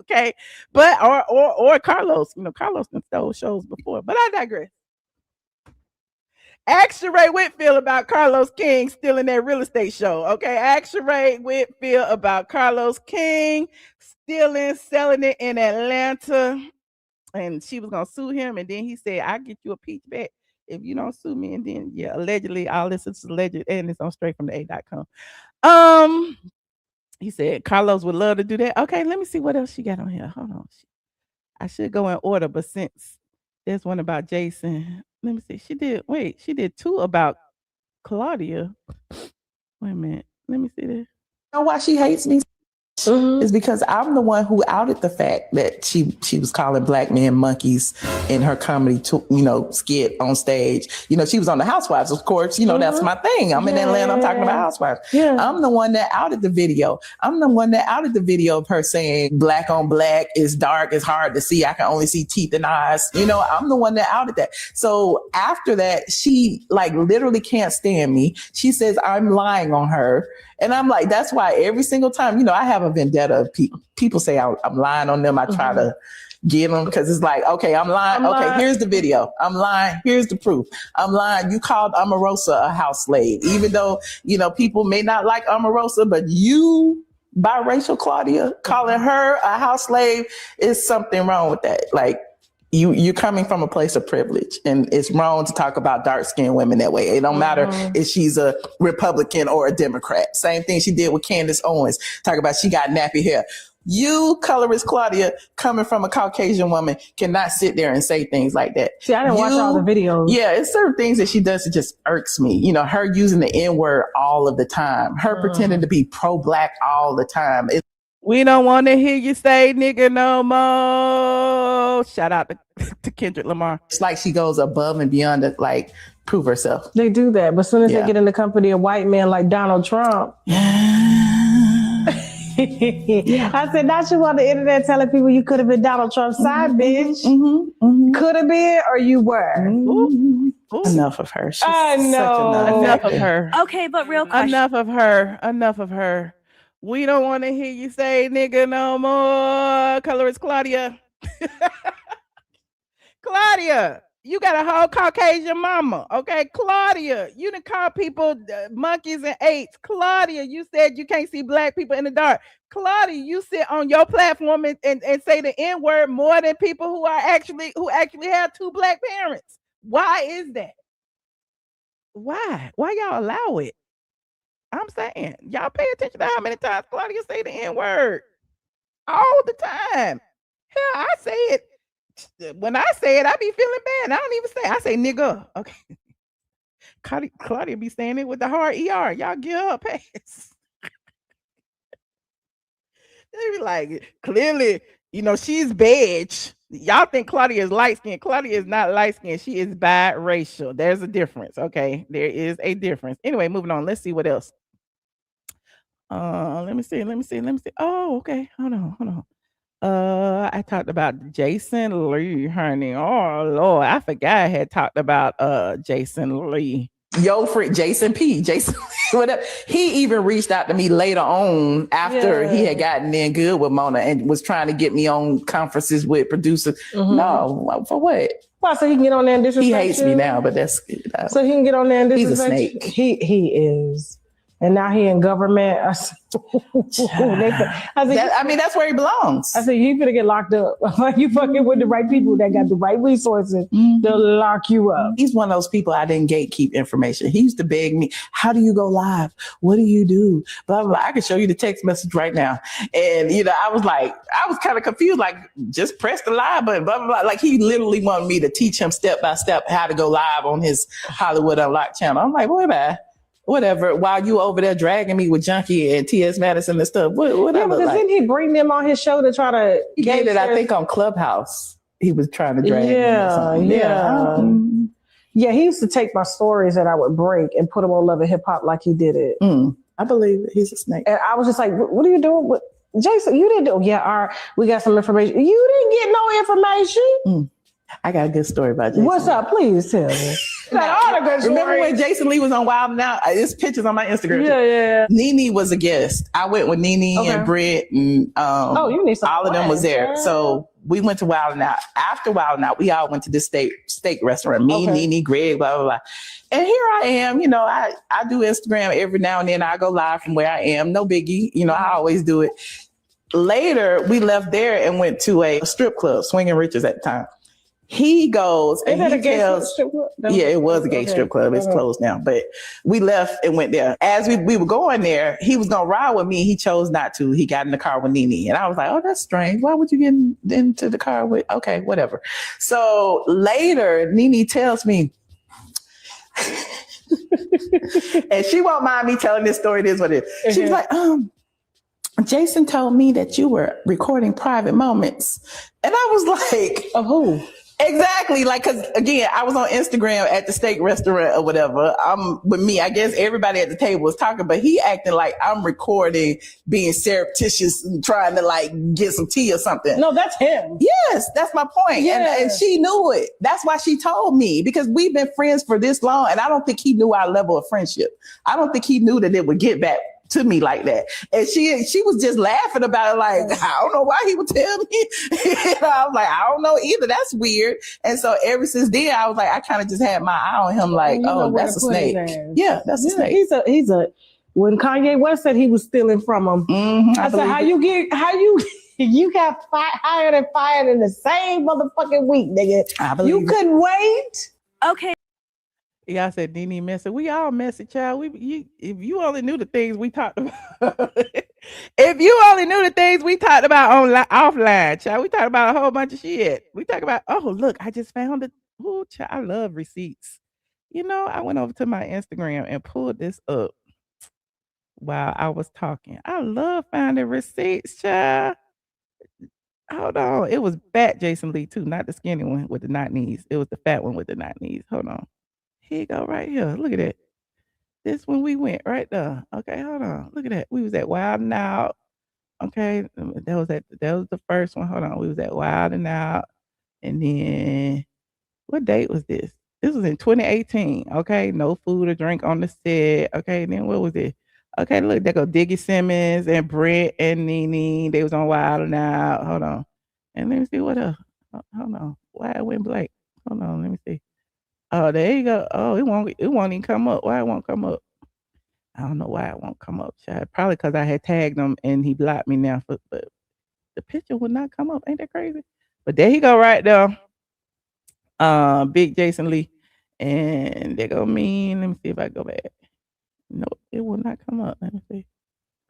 Okay. But, or Carlos, Carlos stole shows before, but I digress. Ask Sheree Whitfield about Carlos King stealing that real estate show. Okay, ask Sheree Whitfield about Carlos King stealing, selling it in Atlanta. And she was gonna sue him, and then he said, "I'll get you a peach back if you don't sue me." And then, yeah, allegedly, all this is alleged, and it's on straight from the A.com. He said Carlos would love to do that. Okay, let me see what else she got on here. Hold on, I should go in order, but since there's one about Jason, let me see. She did two about Claudia. Wait a minute, let me see this. You know why she hates me? Is because I'm the one who outed the fact that she was calling black men monkeys in her comedy skit on stage. She was on the Housewives, of course. That's my thing. I'm in Atlanta. I'm talking about Housewives. Yeah. I'm the one that outed the video. I'm the one that outed the video of her saying black on black is dark, it's hard to see. I can only see teeth and eyes. I'm the one that outed that. So after that, she literally can't stand me. She says I'm lying on her. And I'm like, that's why every single time, I have a vendetta of people say I'm lying on them. I try to get them because it's like, okay, I'm lying. Here's the video. I'm lying. Here's the proof. I'm lying. You called Omarosa a house slave, even though, people may not like Omarosa, but you, biracial Claudia, calling her a house slave is something wrong with that. You're coming from a place of privilege, and it's wrong to talk about dark-skinned women that way. It don't matter if she's a Republican or a Democrat. Same thing she did with Candace Owens. Talk about she got nappy hair. You, colorist Claudia, coming from a Caucasian woman, cannot sit there and say things like that. See, I didn't watch all the videos. Yeah, it's certain things that she does that just irks me. Her using the N-word all of the time. Her pretending to be pro-black all the time. We don't want to hear you say nigga no more. Shout out to Kendrick Lamar. It's like she goes above and beyond to prove herself. They do that, but as soon as they get in the company of white men like Donald Trump. I said, not you on the internet telling people you could have been Donald Trump's side bitch. Could have been, or you were. Ooh. Enough of her. She's I know. Enough of her. Okay, but real question. Enough of her. We don't want to hear you say nigga no more. Colorist Claudia. Claudia, you got a whole Caucasian mama. Okay, Claudia, you done call people monkeys and apes. Claudia, you said you can't see black people in the dark. Claudia, you sit on your platform and say the N-word more than people who actually have two black parents. Why is that? Why y'all allow it? I'm saying, y'all pay attention to how many times Claudia say the N-word. All the time. Hell, I say it. When I say it, I be feeling bad. I don't even say it. I say nigga. Okay. Claudia be saying it with the hard ER. Y'all give her a pass. They be like, clearly, she's beige. Y'all think Claudia is light-skinned. Claudia is not light-skinned. She is biracial. There's a difference. Okay. There is a difference. Anyway, moving on. Let's see what else. Let me see. Oh, okay. Hold on. I talked about Jason Lee, honey. Oh Lord, I forgot I had talked about Jason Lee. Yo, friend, Jason P. Jason, whatever. He even reached out to me later on after he had gotten in good with Mona and was trying to get me on conferences with producers. No, for what? Well, so he can get on there and disrespect He hates me now, but that's so he can get on there and disrespect. He's a snake. He is. And now he in government. That's where he belongs. I said, you finna get locked up. Like you fucking with the right people that got the right resources to lock you up. He's one of those people I didn't gatekeep information. He used to beg me, how do you go live? What do you do? Blah, blah, blah. I can show you the text message right now. And, I was kind of confused, like, just press the live button, blah, blah, blah. Like he literally wanted me to teach him step by step how to go live on his Hollywood Unlocked channel. I'm like, whatever, while you over there dragging me with Junkie and T.S. Madison and stuff. What yeah, because didn't he bring them on his show to try to He did it, I think, on Clubhouse. He was trying to drag me. Yeah, he used to take my stories that I would break and put them on Love and Hip Hop like he did it. I believe it. He's a snake. And I was just like, what are you doing with Jason? You didn't do. Yeah, we got some information. You didn't get no information. I got a good story about Jason. What's up? Please tell me. All the good Remember when stories. Jason Lee was on Wild 'N Out? There's pictures on my Instagram. Yeah. Nene was a guest. I went with Nene and Britt and you need some all of them was there. plans. So we went to Wild 'N Out. After Wild 'N Out, we all went to this steak restaurant. Me, Nene, Greg, blah, blah, blah. And here I am, I do Instagram every now and then. I go live from where I am. No biggie. I always do it. Later, we left there and went to a strip club, Swinging Riches at the time. He goes and he tells, yeah, it was a gay strip club. It's closed now, but we left and went there. As we were going there, he was going to ride with me. He chose not to. He got in the car with Nene. And I was like, oh, that's strange. Why would you get into the car with, okay, whatever. So later, Nene tells me, and she won't mind me telling this story. It is what it is. She was like, Jason told me that you were recording private moments. And I was like, of who? Exactly. Like, cause again, I was on Instagram at the steak restaurant or whatever. With me, I guess everybody at the table was talking, but he acting like I'm recording, being surreptitious and trying to like get some tea or something. No, that's him. Yes, that's my point. Yes. And she knew it. That's why she told me, because we've been friends for this long. And I don't think he knew our level of friendship. I don't think he knew that it would get back to me like that. And she was just laughing about it, like, I don't know why he would tell me. I was like, I don't know either. That's weird. And so ever since then, I was like, I kind of just had my eye on him, like, oh, that's a snake. Yeah, that's a snake. He's a when Kanye West said he was stealing from him. I said, you got hired and fired in the same motherfucking week, nigga. You couldn't wait. Okay. Yeah, I said Nene messy. We all messy, child. If you only knew the things we talked about. If you only knew the things we talked about offline, child. We talked about a whole bunch of shit. We talk about, oh, look, I just found it. Oh, child, I love receipts. I went over to my Instagram and pulled this up while I was talking. I love finding receipts, child. Hold on. It was fat Jason Lee, too, not the skinny one with the not knees. It was the fat one with the not knees. Hold on. Here you go, right here. Look at that. This when we went right there. Okay, hold on. Look at that. We was at Wild 'N Out. Okay, that was the first one. Hold on. We was at Wild 'N Out, and then what date was this? This was in 2018. Okay, no food or drink on the set. Okay, and then what was it? Okay, look, there go Diggy Simmons and Brett and Nene. They was on Wild 'N Out. Hold on, and let me see what else. Hold on. Why it went blank? Hold on. Let me see. Oh, there you go. Oh, it won't even come up. Why it won't come up? I don't know why it won't come up, child. Probably because I had tagged him and he blocked me now. But the picture would not come up. Ain't that crazy? But there he go right there. Big Jason Lee. And there go me. Let me see if I go back. No, it will not come up. Let me see.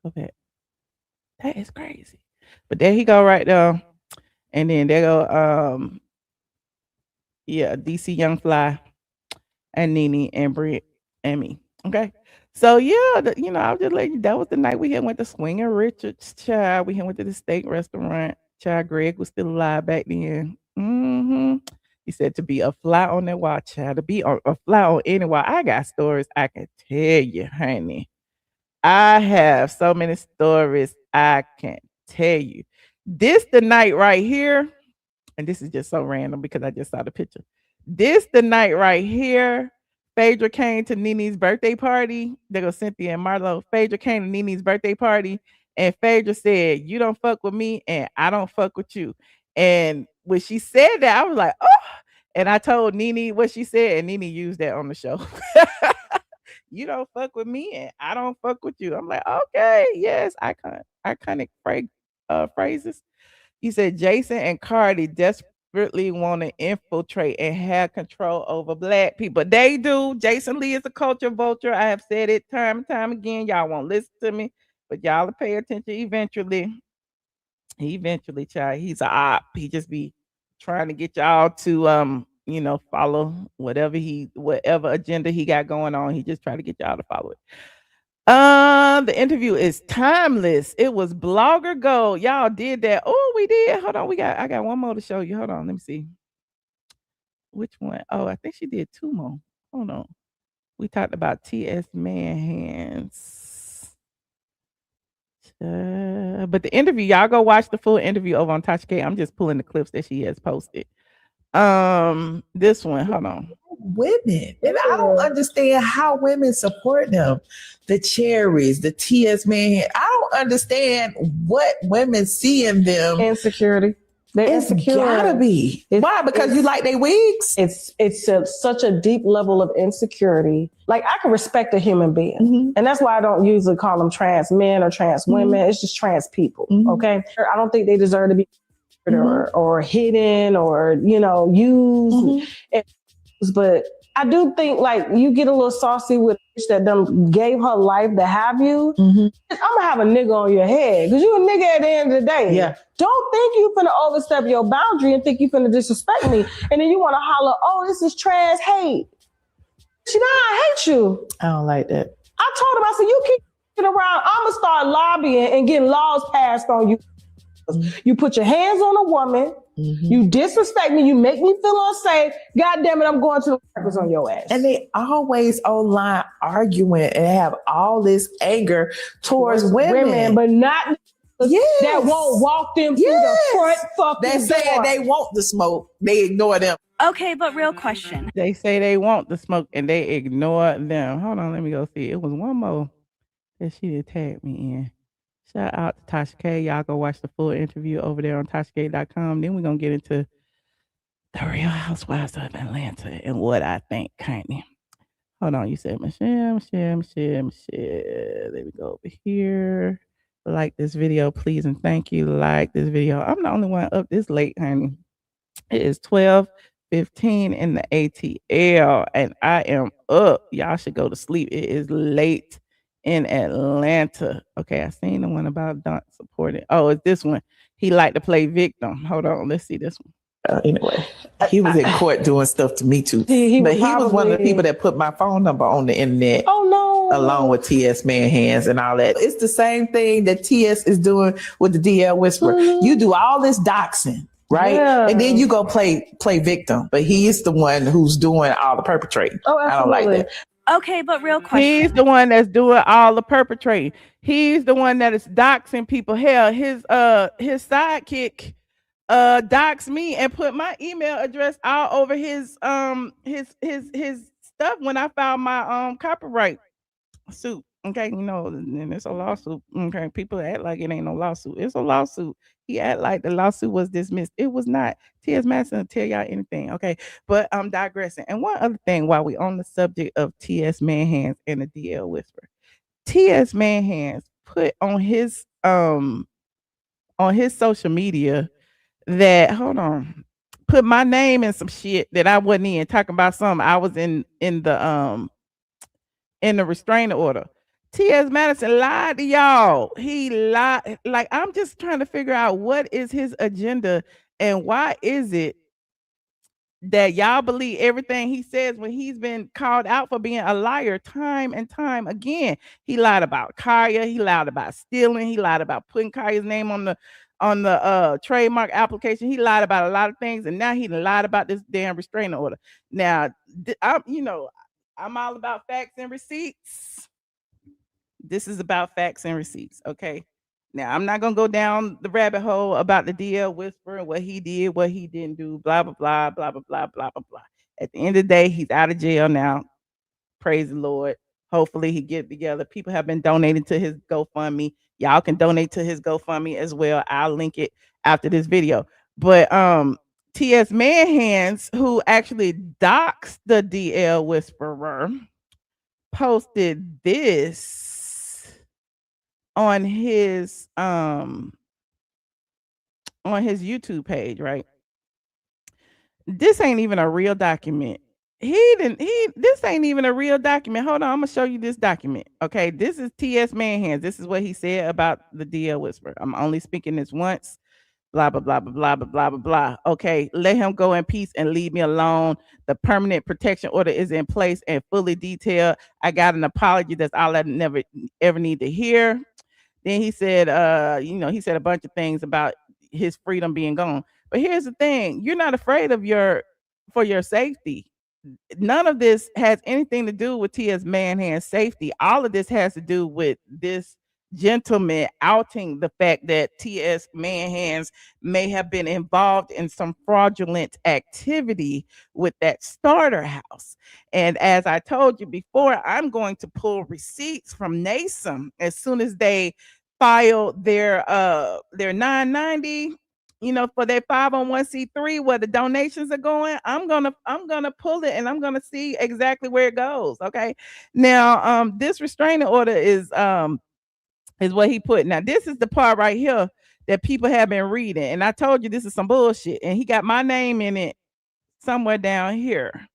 Go back. That is crazy. But there he go right there. And then there go DC Young Fly and Nene and Britt and me. Okay. So yeah, I was just letting you, that was the night we had went to Swinging Richards, child. We had went to the steak restaurant. Child, Greg was still alive back then. He said to be a fly on that wall, child, to be a fly on any wall. I got stories I can tell you, honey. I have so many stories I can tell you. This the night right here, and this is just so random because I just saw the picture. This the night right here. Phaedra came to Nene's birthday party. There go Cynthia and Marlo. Phaedra came to Nene's birthday party, and Phaedra said, "You don't fuck with me, and I don't fuck with you." And when she said that, I was like, "Oh!" And I told Nene what she said, and Nene used that on the show. You don't fuck with me, and I don't fuck with you. I'm like, okay, yes, iconic phrases. He said Jason and Cardi desperately want to infiltrate and have control over Black people. They do. Jason Lee is a culture vulture. I have said it time and time again. Y'all won't listen to me, but y'all will pay attention eventually. Eventually, child. He's a op. He just be trying to get y'all to follow whatever agenda he got going on. He just try to get y'all to follow it. The interview is timeless. It was blogger gold. Y'all did that. Oh, we did. Hold on. I got one more to show you. Hold on. Let me see. Which one? Oh, I think she did two more. Hold on. We talked about T.S. Manhands. But the interview, y'all go watch the full interview over on Tasha K. I'm just pulling the clips that she has posted. This one, hold on. Women, and I don't understand how women support them. The Cherries, the TS Man. I don't understand what women see in them. Insecurity. They're It's insecure. gotta be. Why? Because you like their wigs? It's such a deep level of insecurity. Like, I can respect a human being. And that's why I don't usually call them trans men or trans women. It's just trans people. Okay. I don't think they deserve to be or hidden or, used. But I do think, like, you get a little saucy with a bitch that done gave her life to have you. I'm gonna have a nigga on your head because you a nigga at the end of the day. Yeah. Don't think you finna overstep your boundary and think you finna disrespect me. And then you want to holler, oh, this is trans hate. I hate you. I don't like that. I told him, I said, you keep around, I'm gonna start lobbying and getting laws passed on you. You put your hands on a woman. You disrespect me. You make me feel unsafe. God damn it, I'm going to the workers on your ass. And they always online arguing and have all this anger towards women. But not that won't walk them through the front fucking They're saying they want the smoke. They ignore them. Okay, but real question. They say they want the smoke and they ignore them. Hold on, let me go see. It was one more that she did tag me in. Shout out to Tasha K. Y'all go watch the full interview over there on TashaK.com. Then we're going to get into the Real Housewives of Atlanta and what I think, kind of. Hold on. You said Michelle. There we go over here. Like this video, please, and thank you. Like this video. I'm the only one up this late, honey. It is 12:15 in the ATL, and I am up. Y'all should go to sleep. It is late in Atlanta. Okay, I seen the one about don't support it. Oh, it's this one. He liked to play victim. Hold on, let's see this one. Anyway, he was in court doing stuff to me too. He was one of the people that put my phone number on the internet. Oh no! Along with TS Man Hands and all that. It's the same thing that TS is doing with the DL Whisperer. You do all this doxing, right? Yeah. And then you go play victim, but he is the one who's doing all the perpetrating. Oh, absolutely. I don't like that. Okay, but real question. He's the one that's doing all the perpetrating. He's the one that is doxing people. Hell, his sidekick doxed me and put my email address all over his stuff when I filed my copyright suit. Okay, and it's a lawsuit. Okay, people act like it ain't no lawsuit. It's a lawsuit. He act like the lawsuit was dismissed. It was not. T.S. Madison will tell y'all anything. Okay, but I'm digressing. And one other thing, while we on the subject of T.S. Manhands and the DL Whisper, T.S. Manhands put on his social media that put my name in some shit that I wasn't in, talking about something I was in the restraining order. T.S. Madison lied to y'all. He lied. Like, I'm just trying to figure out what is his agenda and why is it that y'all believe everything he says when he's been called out for being a liar time and time again. He lied about Kaya. He lied about stealing. He lied about putting Kaya's name on the trademark application. He lied about a lot of things, and now he lied about this damn restraining order. Now, I'm all about facts and receipts. This is about facts and receipts, okay? Now, I'm not going to go down the rabbit hole about the DL Whisperer and what he did, what he didn't do, blah, blah, blah, blah, blah, blah, blah, blah, blah. At the end of the day, he's out of jail now. Praise the Lord. Hopefully he get together. People have been donating to his GoFundMe. Y'all can donate to his GoFundMe as well. I'll link it after this video. But T.S. Manhands, who actually doxed the DL Whisperer, posted this on his YouTube page, right? This ain't even a real document. This ain't even a real document. Hold on, I'm gonna show you this document. Okay, this is T.S. Manhands. This is what he said about the DL Whisperer. I'm only speaking this once. Blah, blah, blah, blah, blah, blah, blah, blah, blah. Okay, let him go in peace and leave me alone. The permanent protection order is in place and fully detailed. I got an apology. That's all I never ever need to hear. Then he said, he said a bunch of things about his freedom being gone. But here's the thing: you're not afraid of for your safety. None of this has anything to do with T.S. Manhand's safety. All of this has to do with this gentleman outing the fact that T.S. Manhands may have been involved in some fraudulent activity with that starter house. And as I told you before, I'm going to pull receipts from NASM as soon as they file their 990, for their 501c3 where the donations are going. I'm gonna pull it and I'm gonna see exactly where it goes. Okay. Now, this restraining order is what he put. Now, this is the part right here that people have been reading. And I told you this is some bullshit. And he got my name in it somewhere down here.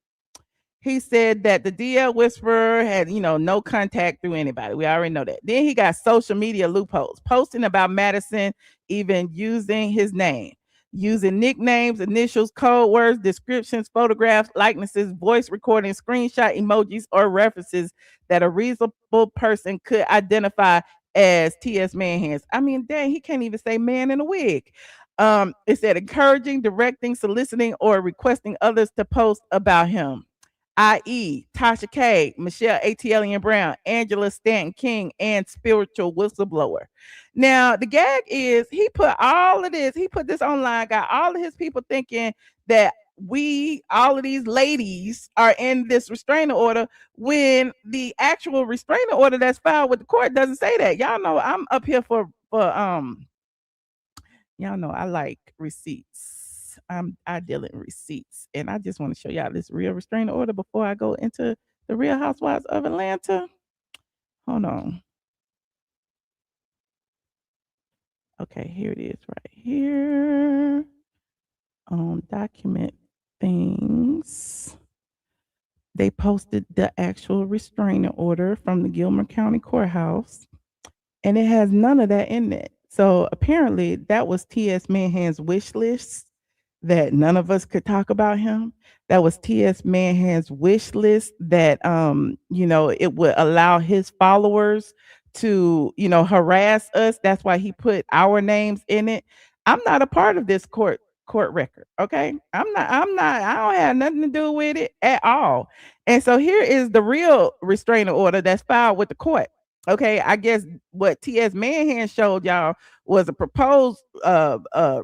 He said that the DL whisperer had, no contact through anybody. We already know that. Then he got social media loopholes, posting about Madison, even using his name, using nicknames, initials, code words, descriptions, photographs, likenesses, voice recording, screenshot emojis, or references that a reasonable person could identify as T.S. Manhands. I mean, dang, he can't even say man in a wig. It said encouraging, directing, soliciting, or requesting others to post about him, i.e., Tasha K, Michelle ATLien Brown, Angela Stanton King, and spiritual whistleblower. Now, the gag is he put this online, got all of his people thinking that all of these ladies are in this restraining order when the actual restraining order that's filed with the court doesn't say that. Y'all know I'm up here for y'all know I like receipts. I deal in receipts. And I just want to show y'all this real restraining order before I go into the Real Housewives of Atlanta. Hold on. Okay, here it is right here. On document things. They posted the actual restraining order from the Gilmer County Courthouse. And it has none of that in it. So apparently that was T.S. Manhand's wish list, that none of us could talk about him. That was T.S. Manhand's wish list that it would allow his followers to, harass us. That's why he put our names in it. I'm not a part of this court record. Okay. I don't have nothing to do with it at all. And so here is the real restraining order that's filed with the court. Okay, I guess what T.S. Manhan showed y'all was a proposed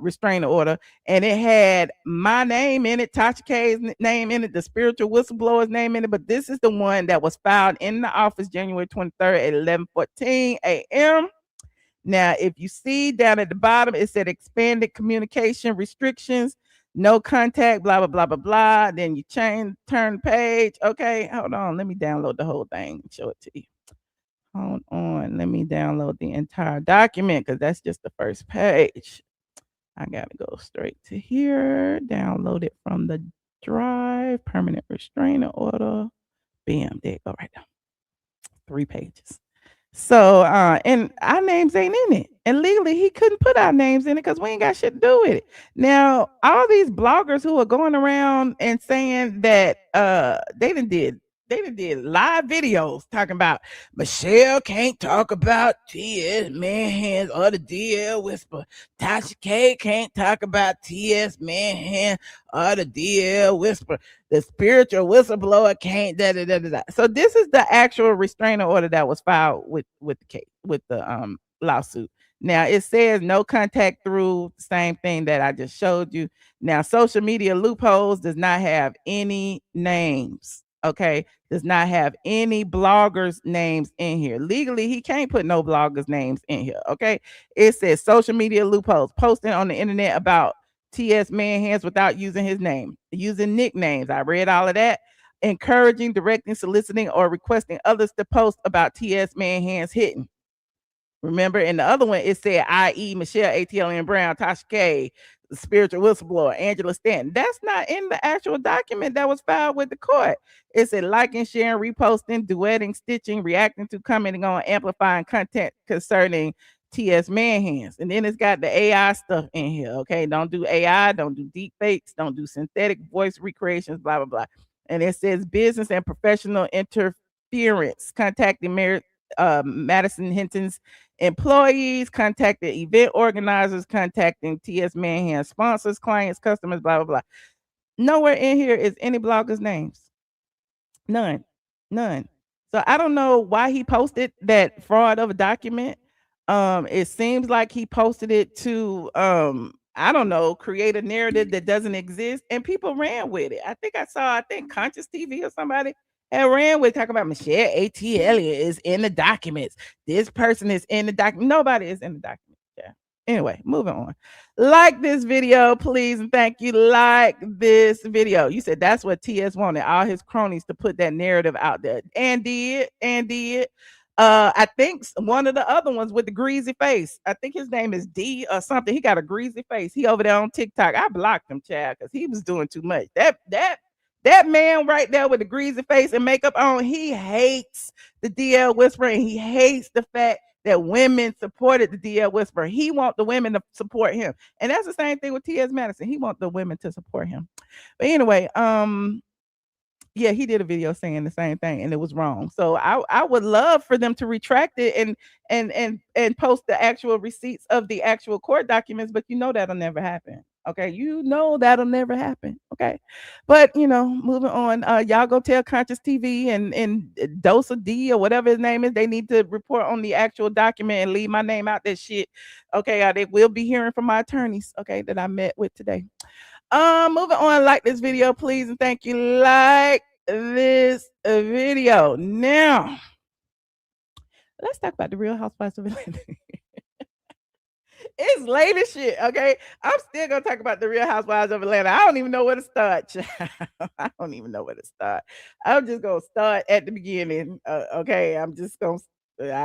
restraining order, and it had my name in it, Tasha K's name in it, the spiritual whistleblower's name in it. But this is the one that was filed in the office January 23rd at 11:14 a.m. Now, if you see down at the bottom, it said expanded communication restrictions, no contact, blah, blah, blah, blah, blah. Then you turn the page. Okay, hold on. Let me download the whole thing and show it to you. Hold on. Let me download the entire document because that's just the first page. I got to go straight to here. Download it from the drive. Permanent restraining order. Bam. There you go right now. 3 pages. So, and our names ain't in it. And legally, he couldn't put our names in it because we ain't got shit to do with it. Now, all these bloggers who are going around and saying that they done did live videos talking about Michelle can't talk about T.S. Manhands or the DL Whisper. Tasha K can't talk about T.S. Manhands or the DL Whisper. The spiritual whistleblower can't da da da da da. So this is the actual restraining order that was filed with the case, with the lawsuit. Now it says no contact through, same thing that I just showed you. Now social media loopholes does not have any names. Okay, does not have any bloggers' names in here. Legally, he can't put no bloggers' names in here. Okay, it says social media loopholes, posting on the internet about T.S. Manhands without using his name, using nicknames. I read all of that. Encouraging, directing, soliciting, or requesting others to post about T.S. Manhands hitting. Remember, in the other one, it said, i.e., Michelle ATLien Brown, Tasha K, the spiritual whistleblower, Angela Stanton. That's not in the actual document that was filed with the court. It said liking, sharing, reposting, duetting, stitching, reacting to, commenting on, amplifying content concerning T.S. Manhands. And then it's got the AI stuff in here. Okay, don't do AI, don't do deep fakes, don't do synthetic voice recreations, blah, blah, blah. And it says business and professional interference, contacting Madison Hinton's employees, contacting event organizers, contacting T.S. Manhands sponsors, clients, customers, blah, blah, blah. Nowhere in here is any bloggers' names. None. So I don't know why he posted that fraud of a document. It seems like he posted it to I don't know, create a narrative that doesn't exist, and people ran with it. I think Conscious TV or somebody had ran with talking about Michelle ATLien is in the documents. This person is in the document. Nobody is in the document. Yeah. Anyway, moving on. Like this video, please, and thank you. Like this video. You said that's what TS wanted, all his cronies to put that narrative out there. And did. I think one of the other ones with the greasy face. I think his name is D or something. He got a greasy face. He over there on TikTok. I blocked him, Chad, because he was doing too much. That man right there with the greasy face and makeup on, he hates the DL Whisperer, and he hates the fact that women supported the DL Whisperer. He wants the women to support him. And that's the same thing with T.S. Madison. He wants the women to support him. But anyway, yeah, he did a video saying the same thing, and it was wrong. So I would love for them to retract it and post the actual receipts of the actual court documents, but that'll never happen. Okay, that'll never happen. Okay, but moving on. Y'all go tell Conscious TV and Dosa D or whatever his name is, they need to report on the actual document and leave my name out that shit. Okay, they will be hearing from my attorneys. Okay, that I met with today. Moving on. Like this video, please, and thank you. Like this video. Now, let's talk about the Real Housewives of Atlanta. It's late as shit, okay? I'm still gonna talk about the Real Housewives of Atlanta. I don't even know where to start. I don't even know where to start. I'm just gonna start at the beginning. Okay, I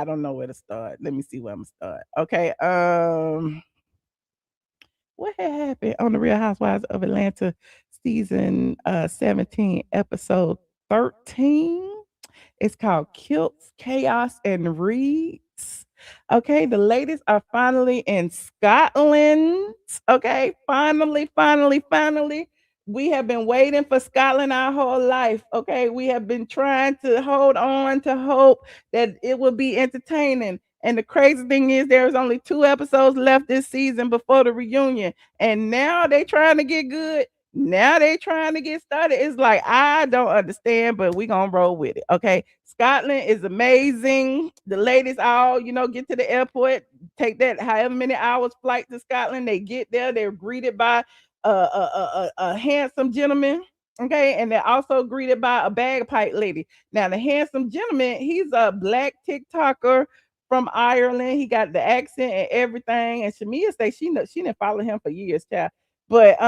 don't know where to start. Let me see where I'm gonna start. Okay. What had happened on the Real Housewives of Atlanta season 17, episode 13? It's called Kilts, Chaos, and Reeds. Okay, the ladies are finally in Scotland. Okay, finally. We have been waiting for Scotland our whole life. Okay, we have been trying to hold on to hope that it will be entertaining. And the crazy thing is, there's only 2 episodes left this season before the reunion. And now they trying to get good. Now they trying to get started. It's like, I don't understand, but we gonna roll with it. Okay. Scotland is amazing. The ladies all, get to the airport, take that however many hours flight to Scotland. They get there, they're greeted by a handsome gentleman. Okay, and they're also greeted by a bagpipe lady. Now, the handsome gentleman, he's a black TikToker from Ireland. He got the accent and everything. And Shamea say she didn't follow him for years, child. But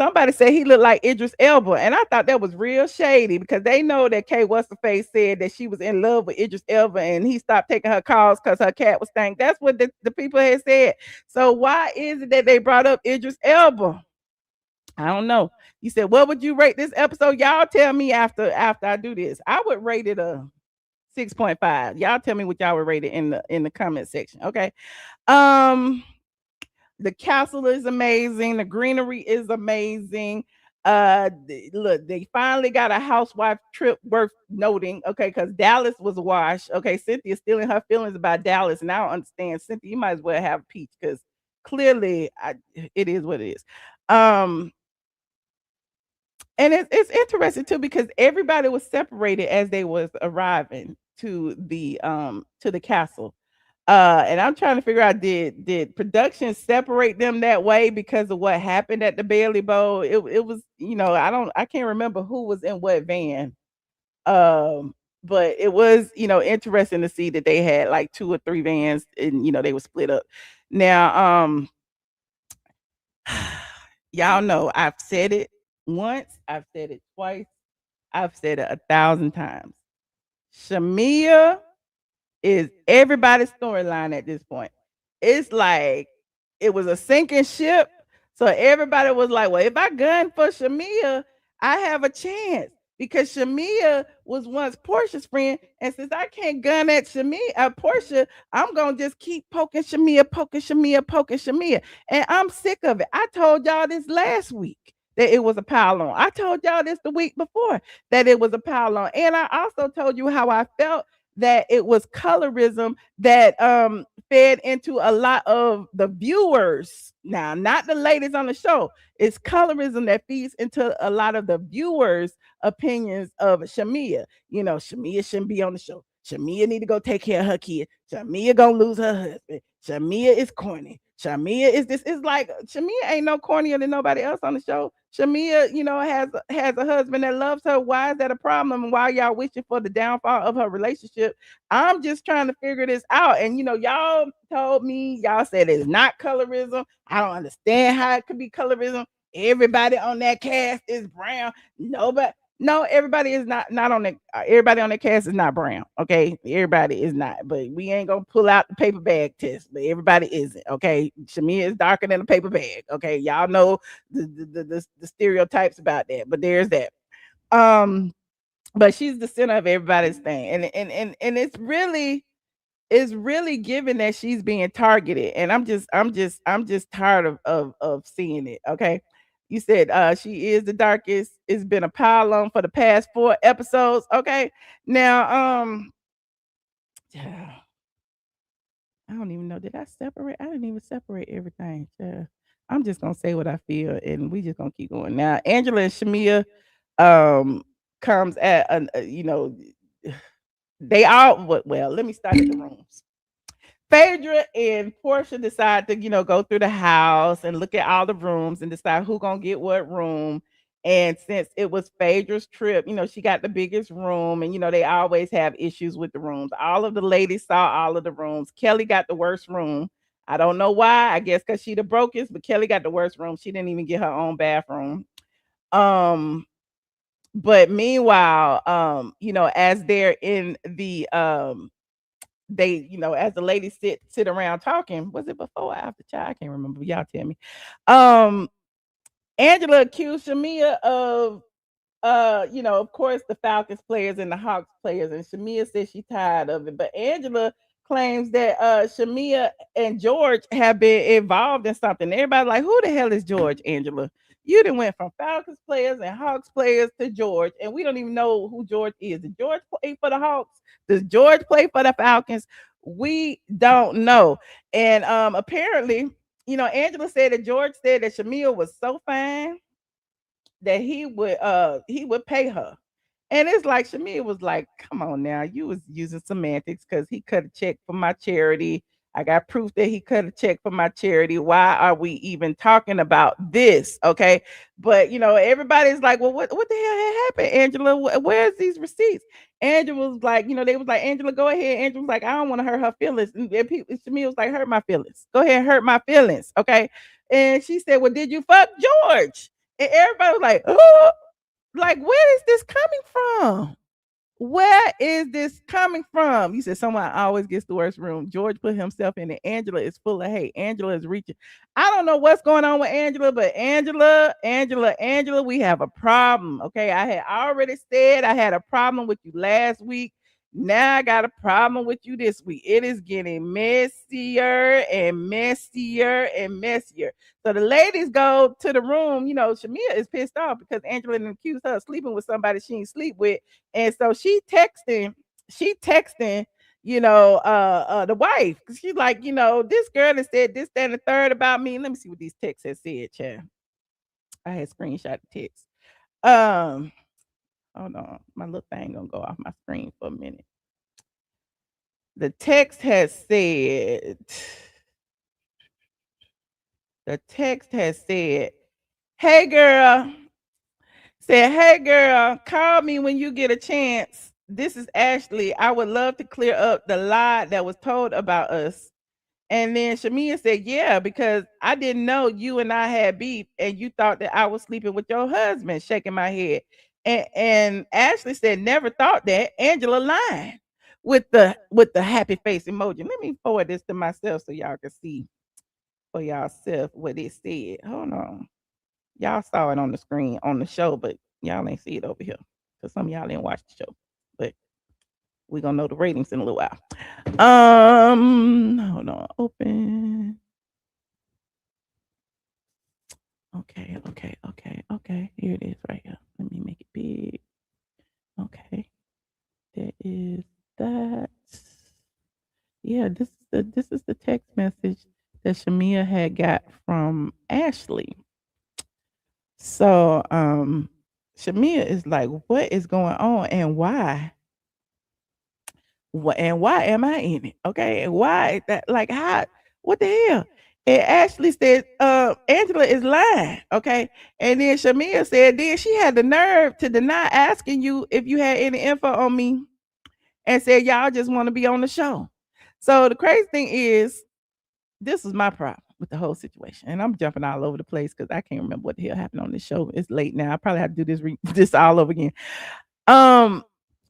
somebody said he looked like Idris Elba, and I thought that was real shady because they know that Kay What's the Face said that she was in love with Idris Elba, and he stopped taking her calls because her cat was stank. That's what the people had said. So why is it that they brought up Idris Elba? I don't know. You said, what would you rate this episode? Y'all tell me after I do this. I would rate it a 6.5. Y'all tell me what y'all would rate it in the comment section. Okay. The castle is amazing. The greenery is amazing. Look, they finally got a housewife trip worth noting. Okay, because Dallas was a wash. Okay, Cynthia's still in her feelings about Dallas, and I don't understand. Cynthia, you might as well have a peach because clearly it is what it is. And it's interesting too because everybody was separated as they was arriving to the castle. And I'm trying to figure out, did production separate them that way because of what happened at the Bailey Bowl? It was, I can't remember who was in what van. But it was, interesting to see that they had like 2 or 3 vans and they were split up. Now, y'all know I've said it once, I've said it twice, I've said it 1,000 times. Shamea is everybody's storyline at this point. It's like it was a sinking ship. So everybody was like, well, if I gun for Shamea, I have a chance because Shamea was once Porsha's friend. And since I can't gun at Porsha, I'm going to just keep poking Shamea. And I'm sick of it. I told y'all this last week that it was a pile on. I told y'all this the week before that it was a pile on. And I also told you how I felt that it was colorism that fed into a lot of the viewers. Now, not the ladies on the show. It's colorism that feeds into a lot of the viewers' opinions of Shamea. Shamea shouldn't be on the show. Shamea need to go take care of her kid. Shamea gonna lose her husband. Shamea is corny. Shamea is this. It's like Shamea ain't no cornier than nobody else on the show. Shamea, has a husband that loves her. Why is that a problem? And why y'all wishing for the downfall of her relationship? I'm just trying to figure this out. And y'all told me, y'all said it's not colorism. I don't understand how it could be colorism. Everybody on that cast is brown. Nobody. No, everybody is not on the. Everybody on the cast is not brown. Okay, everybody is not. But we ain't gonna pull out the paper bag test. But everybody isn't. Okay, Shamea is darker than a paper bag. Okay, y'all know the stereotypes about that. But there's that. But she's the center of everybody's thing, and it's really given that she's being targeted, and I'm just tired of seeing it. Okay. You said she is the darkest. It's been a pile on for the past 4 episodes. Okay. Now, yeah, I don't even know. Did I separate? I didn't even separate everything. Yeah. I'm just gonna say what I feel, and we just gonna keep going. Now, Angela and Shamea um comes at they all well, let me start at the rooms. Phaedra and Porsha decide to, go through the house and look at all the rooms and decide who gonna get what room. And since it was Phaedra's trip, she got the biggest room, and they always have issues with the rooms. All of the ladies saw all of the rooms. Kelly got the worst room. I don't know why. I guess because she the brokest, but Kelly got the worst room. She didn't even get her own bathroom. But meanwhile, as they're in the they, as the ladies sit around talking, was it before or after child? I can't remember. Y'all tell me. Angela accused Shamea of of course, the Falcons players and the Hawks players, and Shamea says she's tired of it. But Angela claims that Shamea and George have been involved in something. Everybody like, who the hell is George, Angela? You done went from Falcons players and Hawks players to George, and we don't even know who George is. Did George play for the Hawks? Does George play for the Falcons? We don't know. And apparently, Angela said that George said that Shamea was so fine that he would pay her. And it's like Shamia was like, come on now, you was using semantics because he cut a check for my charity. I got proof that he cut a check for my charity. Why are we even talking about this? Okay. But everybody's like, well, what the hell had happened, Angela? Where's these receipts? Angela was like, they was like, Angela, go ahead. Angela was like, I don't want to hurt her feelings. And Shamia was like, hurt my feelings. Go ahead, hurt my feelings. Okay. And she said, well, did you fuck George? And everybody was like, oh, like, where is this coming from? Where is this coming from? You said someone always gets the worst room. George put himself in it. Angela is full of hate. Angela is reaching. I don't know what's going on with Angela, but Angela, we have a problem. Okay. I had already said I had a problem with you last week. Now I got a problem with you this week. It is getting messier and messier and messier. So the ladies go to the room. Shamea is pissed off because Angela accused her of sleeping with somebody she didn't sleep with. And so she texting, the wife. She's like, this girl has said this, that, and the third about me. Let me see what these texts have said, child. I had screenshot the text. Hold on. My little thing gonna go off my screen for a minute. The text has said, hey girl, call me when you get a chance. This is Ashley. I would love to clear up the lie that was told about us. And then Shamea said, yeah, because I didn't know you and I had beef and you thought that I was sleeping with your husband, shaking my head. And Ashley said, never thought that. Angela lying with the happy face emoji. Let me forward this to myself so y'all can see for yourself what it said. Hold on. Y'all saw it on the screen on the show, but y'all ain't see it over here because some of y'all didn't watch the show. But we're gonna know the ratings in a little while. Hold on, open. Okay. Here it is right here. Let me make it big. Okay. There is that. Yeah, this is the text message that Shamea had got from Ashley. So Shamea is like, what is going on and why? And why am I in it? Okay. And why that like how what the hell? And Ashley said, Angela is lying. Okay. And then Shamea said, then she had the nerve to deny asking you if you had any info on me and said, y'all just want to be on the show. So the crazy thing is, this is my problem with the whole situation. And I'm jumping all over the place because I can't remember what the hell happened on this show. It's late now. I probably have to do this all over again. Um,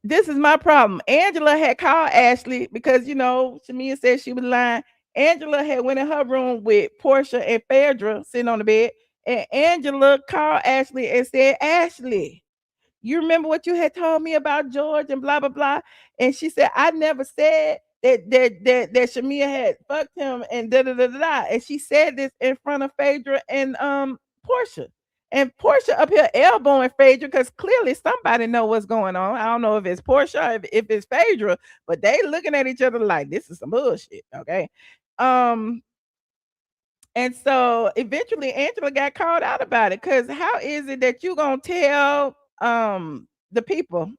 this is my problem. Angela had called Ashley because Shamea said she was lying. Angela had went in her room with Porsha and Phaedra sitting on the bed, and Angela called Ashley and said, Ashley, you remember what you had told me about George and blah blah blah? And she said, I never said that Shamea had fucked him and da da da da da. And she said this in front of Phaedra and Porsha. And Porsha up here elbowing Phaedra because clearly somebody know what's going on. I don't know if it's Porsha, if it's Phaedra, but they looking at each other like this is some bullshit. Okay. Um, and so eventually Angela got called out about it. Cause how is it that you gonna tell the people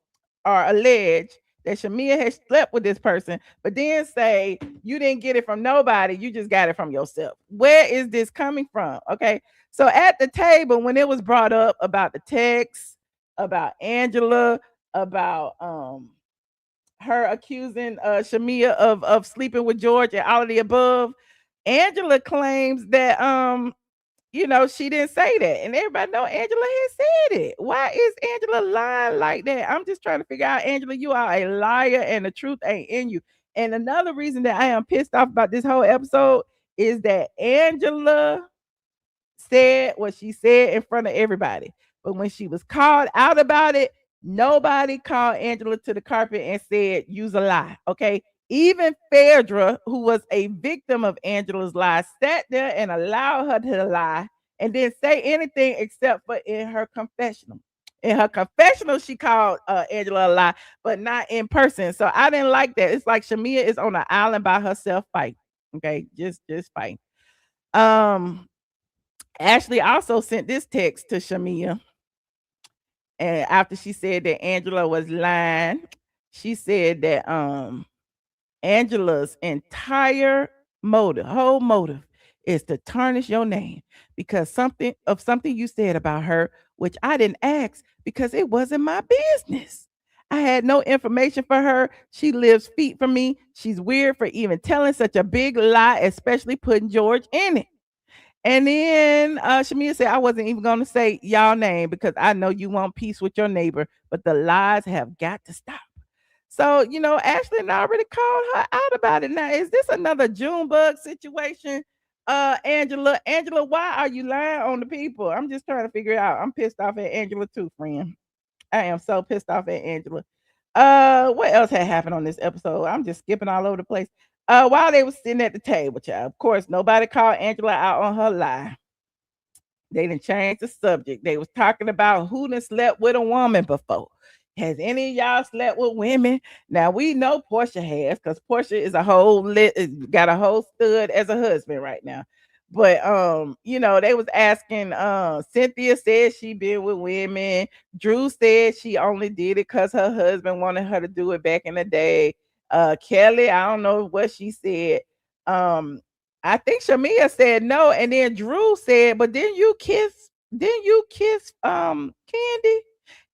or allege that Shamea has slept with this person, but then say you didn't get it from nobody, you just got it from yourself? Where is this coming from? Okay. So at the table, when it was brought up about the text, about Angela, about her accusing Shamea of sleeping with George and all of the above, Angela claims that she didn't say that. And everybody know Angela had said it. Why is Angela lying like that? I'm just trying to figure out, Angela, you are a liar and the truth ain't in you. And another reason that I am pissed off about this whole episode is that Angela said what she said in front of everybody. But when she was called out about it, nobody called Angela to the carpet and said, use a lie. Okay. Even Phaedra, who was a victim of Angela's lie, sat there and allowed her to lie and didn't say anything except for in her confessional. In her confessional, she called Angela a lie, but not in person. So I didn't like that. It's like Shamea is on an island by herself fighting. Okay, just fighting. Ashley also sent this text to Shamea. And after she said that Angela was lying, she said that Angela's entire whole motive is to tarnish your name because something you said about her, which I didn't ask because it wasn't my business. I had no information for her. She lives feet from me. She's weird for even telling such a big lie, especially putting George in it. And then Shamea said, I wasn't even going to say y'all name because I know you want peace with your neighbor, but the lies have got to stop. So, Ashley and I already called her out about it. Now, is this another Junebug situation? Angela, why are you lying on the people? I'm just trying to figure it out. I'm pissed off at Angela too, friend. I am so pissed off at Angela. What else had happened on this episode? I'm just skipping all over the place. While they were sitting at the table, child, of course, nobody called Angela out on her lie. They didn't change the subject. They was talking about who done slept with a woman before. Has any of y'all slept with women? Now we know Porsha has, because Porsha is got a whole stud as a husband right now. But they was asking. Cynthia said she been with women. Drew said she only did it because her husband wanted her to do it back in the day. Kelly, I don't know what she said. I think Shamea said no, and then Drew said, "But didn't you kiss Candy?"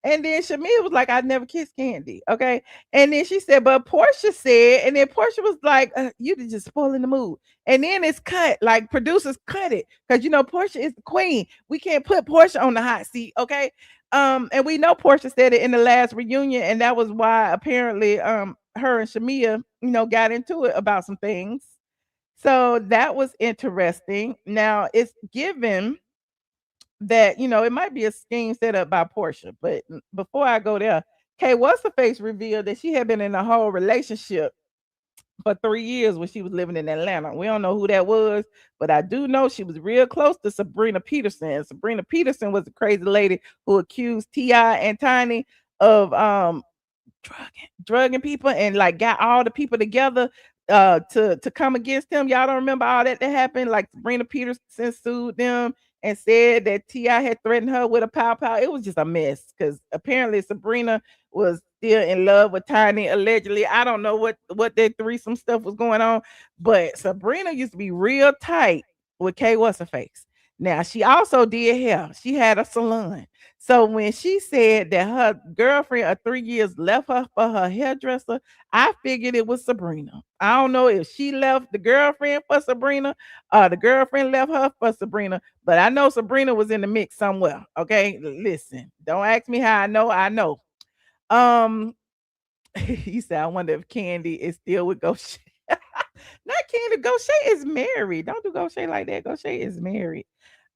And then Shamea was like, "I never kissed Candy." Okay. And then she said, but Porsha said, and then Porsha was like, you just spoiling the mood. And then it's cut, like producers cut it. Because Porsha is the queen. We can't put Porsha on the hot seat. Okay. And we know Porsha said it in the last reunion, and that was why apparently her and Shamea, got into it about some things. So that was interesting. Now it's given that it might be a scheme set up by Porsha, but before I go there, Kay, what's the face revealed that she had been in a whole relationship for 3 years when she was living in Atlanta. We don't know who that was, but I do know she was real close to Sabrina Peterson. Sabrina Peterson was the crazy lady who accused T.I. and Tiny of drugging people and like got all the people together to come against him. Y'all don't remember all that happened? Like Sabrina Peterson sued them and said that T.I. had threatened her with a pow. It was just a mess because apparently Sabrina was still in love with Tiny allegedly. I don't know what that threesome stuff was going on, but Sabrina used to be real tight with Kay What's her face. Now she also did hair. She had a salon. So when she said that her girlfriend of 3 years left her for her hairdresser, I figured it was Sabrina. I don't know if she left the girlfriend for Sabrina or the girlfriend left her for Sabrina, but I know Sabrina was in the mix somewhere. Okay, listen, don't ask me how I know. I know. He said, I wonder if Candy is still with Goshay. Not Candy. Goshay is married. Don't do Goshay like that. Goshay is married.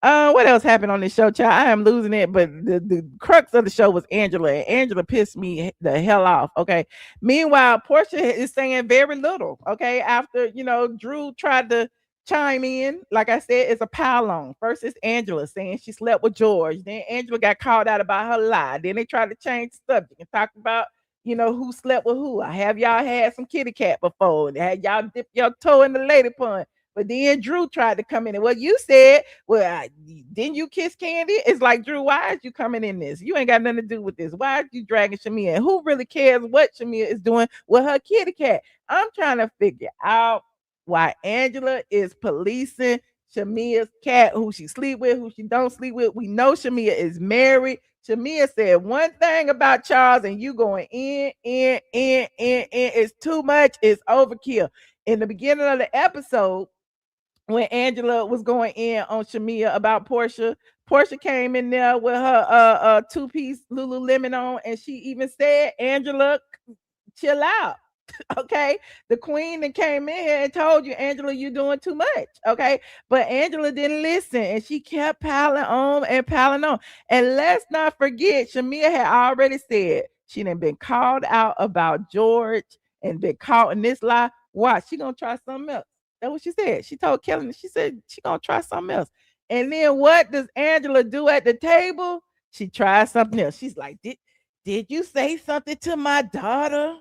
What else happened on this show, child? I am losing it, but the crux of the show was Angela, and Angela pissed me the hell off. Okay. Meanwhile, Porsha is saying very little. Okay, after Drew tried to chime in, like I said, it's a pile on. First, it's Angela saying she slept with George. Then Angela got called out about her lie. Then they tried to change the subject and talk about who slept with who. I have y'all had some kitty cat before? Had y'all dipped your toe in the lady pond? But then Drew tried to come in and you said, didn't you kiss Candy? It's like, Drew, why is you coming in this? You ain't got nothing to do with this. Why are you dragging Shamea? And who really cares what Shamea is doing with her kitty cat? I'm trying to figure out why Angela is policing Shamea's cat, who she sleep with, who she don't sleep with. We know Shamea is married. Shamea said one thing about Charles, and you going in. It's too much. It's overkill. In the beginning of the episode, when Angela was going in on Shamea about Porsha came in there with her two-piece Lululemon on, and she even said, Angela, chill out. Okay, the queen that came in here and told you, Angela, you're doing too much. Okay, but Angela didn't listen, and she kept piling on and piling on. And let's not forget, Shamea had already said she done been called out about George and been caught in this lie. Why? She gonna try something else. That's what she said. She told Kelly, she said she gonna try something else. And then what does Angela do at the table? She tries something else. She's like, did you say something to my daughter?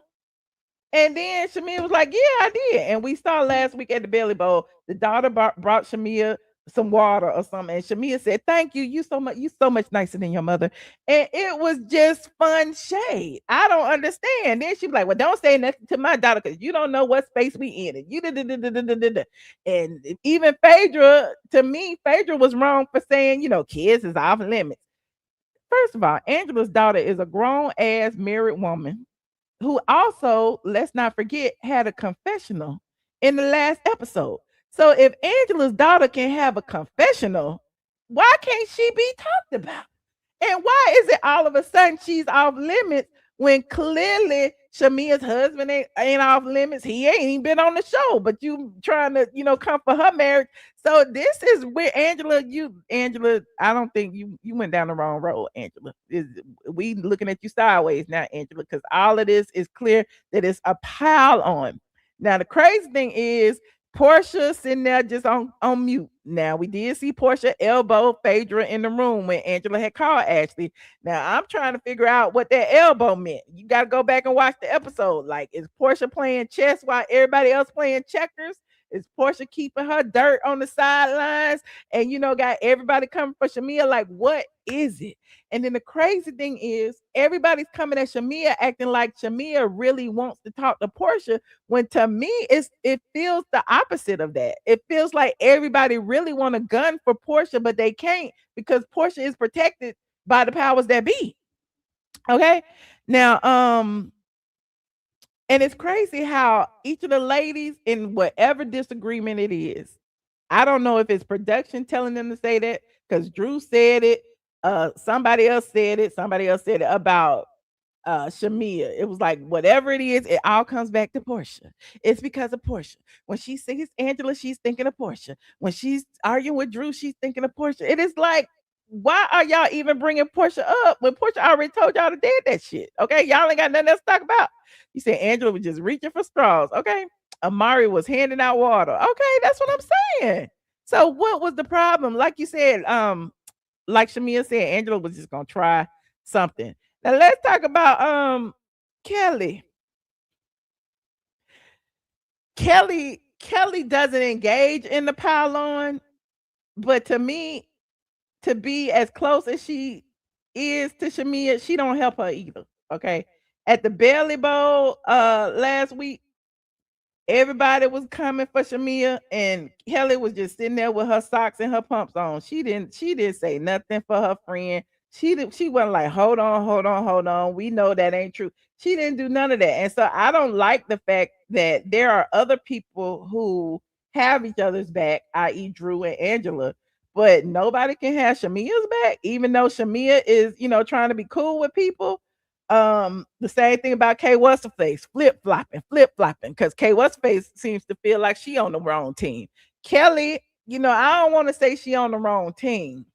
And then Shamea was like, yeah, I did. And we saw last week at the Belly Bowl, the daughter brought Shamea some water or something. And Shamea said, thank you. You so much nicer than your mother. And it was just fun shade. I don't understand. Then she was like, well, don't say nothing to my daughter because you don't know what space we in. And you and even Phaedra, to me, Phaedra was wrong for saying, kids is off limits. First of all, Angela's daughter is a grown ass married woman who also, let's not forget, had a confessional in the last episode. So if Angela's daughter can have a confessional, why can't she be talked about? And why is it all of a sudden she's off limits when clearly Shamea's husband ain't off limits? He ain't even been on the show, but you trying to, come for her marriage. So this is where Angela, I don't think you went down the wrong road, Angela. We looking at you sideways now, Angela, because all of this is clear that it's a pile on. Now, the crazy thing is Porsha sitting there just on mute. Now, we did see Porsha elbow Phaedra in the room when Angela had called Ashley. Now, I'm trying to figure out what that elbow meant. You got to go back and watch the episode. Like, is Porsha playing chess while everybody else playing checkers? Is Porsha keeping her dirt on the sidelines and, got everybody coming for Shamea? Like, what is it? And then the crazy thing is everybody's coming at Shamea acting like Shamea really wants to talk to Porsha, when to me it feels the opposite of that. It feels like everybody really want a gun for Porsha, but they can't because Porsha is protected by the powers that be. Okay. Now, and it's crazy how each of the ladies, in whatever disagreement it is, I don't know if it's production telling them to say that because Drew said it. Somebody else said it about Shamea. It was like, whatever it is, it all comes back to Porsha. It's because of Porsha. When she sees Angela, she's thinking of Porsha. When she's arguing with Drew, she's thinking of Porsha. It is like, why are y'all even bringing Porsha up when Porsha already told y'all to did that shit? Okay, y'all ain't got nothing else to talk about. You said Angela was just reaching for straws. Okay, Amari was handing out water. Okay, that's what I'm saying. So what was the problem? Like you said, like Shamea said, Angela was just gonna try something. Now let's talk about Kelly. Kelly doesn't engage in the pile on, but to me, to be as close as she is to Shamea, she don't help her either. Okay. at the Belly Bowl last week, everybody was coming for Shamea, and Kelly was just sitting there with her socks and her pumps on. She didn't say nothing for her friend. She wasn't like, hold on. We know that ain't true. She didn't do none of that. And so I don't like the fact that there are other people who have each other's back, i.e. Drew and Angela, but nobody can have Shamea's back, even though Shamea is, trying to be cool with people. The same thing about K What's her face, flip flopping, because K What's her face seems to feel like she on the wrong team. Kelly, I don't want to say she on the wrong team,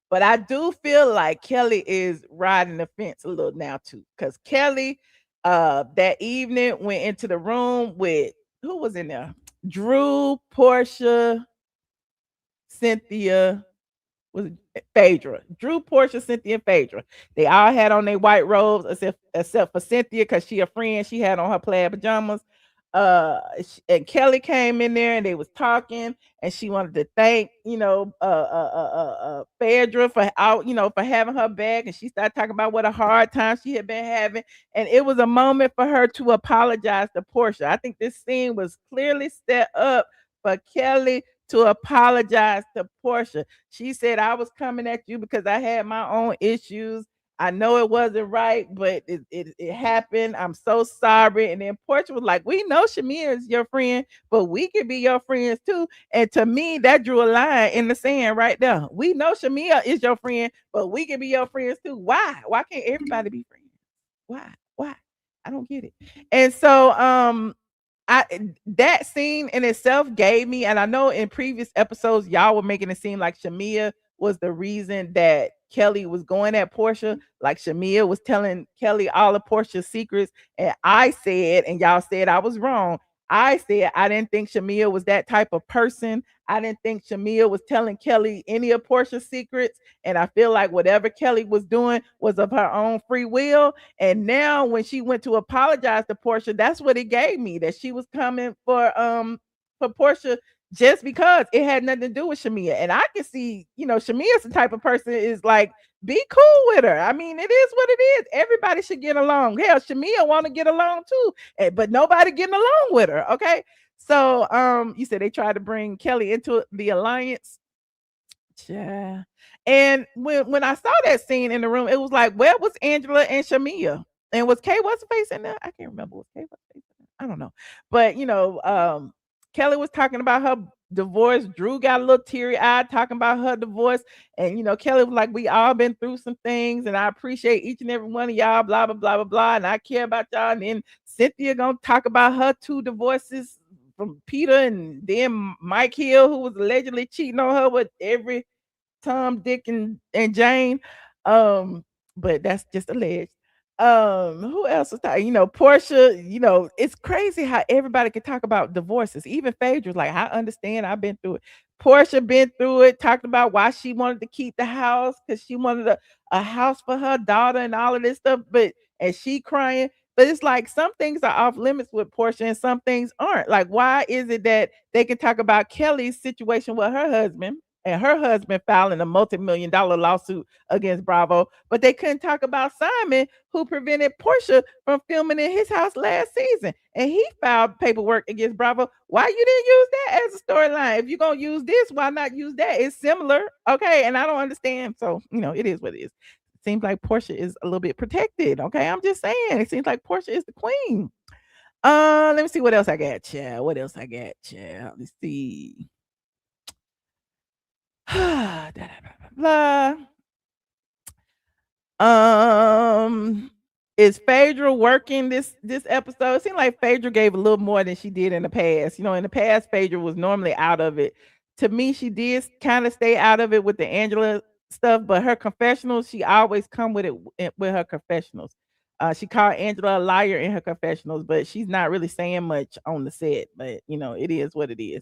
but I do feel like Kelly is riding the fence a little now too, because Kelly that evening went into the room with, who was in there? Drew, Porsha, Cynthia, was Phaedra. Drew, Porsha, Cynthia, and Phaedra. They all had on their white robes, except for Cynthia, because she a friend. She had on her plaid pajamas. And Kelly came in there and they was talking, and she wanted to thank, Phaedra for out, for having her back. And she started talking about what a hard time she had been having. And it was a moment for her to apologize to Porsha. I think this scene was clearly set up for Kelly to apologize to Porsha. She said, I was coming at you because I had my own issues. I know it wasn't right, but it happened. I'm so sorry. And then Porsha was like, we know Shamea is your friend, but we can be your friends too. And to me, that drew a line in the sand right there. We know Shamea is your friend, but we can be your friends too. Why? Why can't everybody be friends? Why? I don't get it. And so that scene in itself gave me, and I know in previous episodes y'all were making it seem like Shamea was the reason that Kelly was going at Porsha, like Shamea was telling Kelly all of Porsha's secrets. And I said, and y'all said I was wrong. I said I didn't think Shamea was that type of person. I didn't think Shamea was telling Kelly any of Porsha's secrets. And I feel like whatever Kelly was doing was of her own free will. And now when she went to apologize to Porsha, that's what it gave me, that she was coming for Porsha just because it had nothing to do with Shamea. And I can see, Shamea's the type of person is like, be cool with her. I mean, it is what it is. Everybody should get along. Hell, Shamea want to get along too, but nobody getting along with her. Okay. So you said they tried to bring Kelly into the alliance. Yeah. And when I saw that scene in the room, it was like, where was Angela and Shamea? And was Kay what's face in there? I can't remember. Was Kay what's face in there? I don't know. But Kelly was talking about her divorce. Drew got a little teary-eyed talking about her divorce. And Kelly was like, we all been through some things, and I appreciate each and every one of y'all, blah, blah, blah, blah, blah. And I care about y'all. And then Cynthia gonna talk about her 2 divorces from Peter, and then Mike Hill, who was allegedly cheating on her with every Tom, Dick, and Jane. But that's just alleged. Who else was talking? Porsha, it's crazy how everybody can talk about divorces. Even Phaedra's like, I understand, I've been through it. Porsha been through it, talked about why she wanted to keep the house because she wanted a house for her daughter and all of this stuff, and she crying. But it's like some things are off limits with Porsha and some things aren't. Like, why is it that they can talk about Kelly's situation with her husband and her husband filing a multi-million-dollar lawsuit against Bravo, but they couldn't talk about Simon, who prevented Porsha from filming in his house last season, and he filed paperwork against Bravo? Why you didn't use that as a storyline? If you're gonna use this, why not use that? It's similar, okay? And I don't understand. So it is what it is. It seems like Porsha is a little bit protected. Okay, I'm just saying. It seems like Porsha is the queen. Let me see what else I got, child. What else I got, child? Let's see. Blah, blah, blah. Is Phaedra working this episode? It seemed like Phaedra gave a little more than she did in the past. In the past, Phaedra was normally out of it. To me, she did kind of stay out of it with the Angela stuff, but her confessionals, she always come with it with her confessionals. She called Angela a liar in her confessionals, but she's not really saying much on the set. But it is what it is.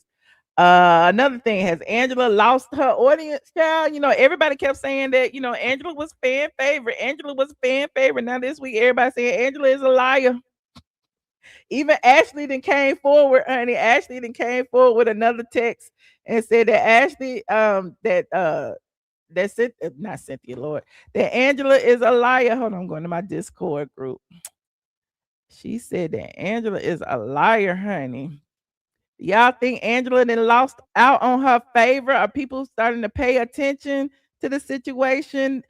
Another thing, has Angela lost her audience, child? Everybody kept saying that, Angela was fan favorite. Angela was fan favorite. Now this week, everybody saying Angela is a liar. Even Ashley then came forward, honey. Ashley then came forward with another text and said that Ashley, That's it. Not Cynthia, Lord. That Angela is a liar. Hold on, I'm going to my Discord group. She said that Angela is a liar, honey. Y'all think Angela then lost out on her favor? Are people starting to pay attention to the situation?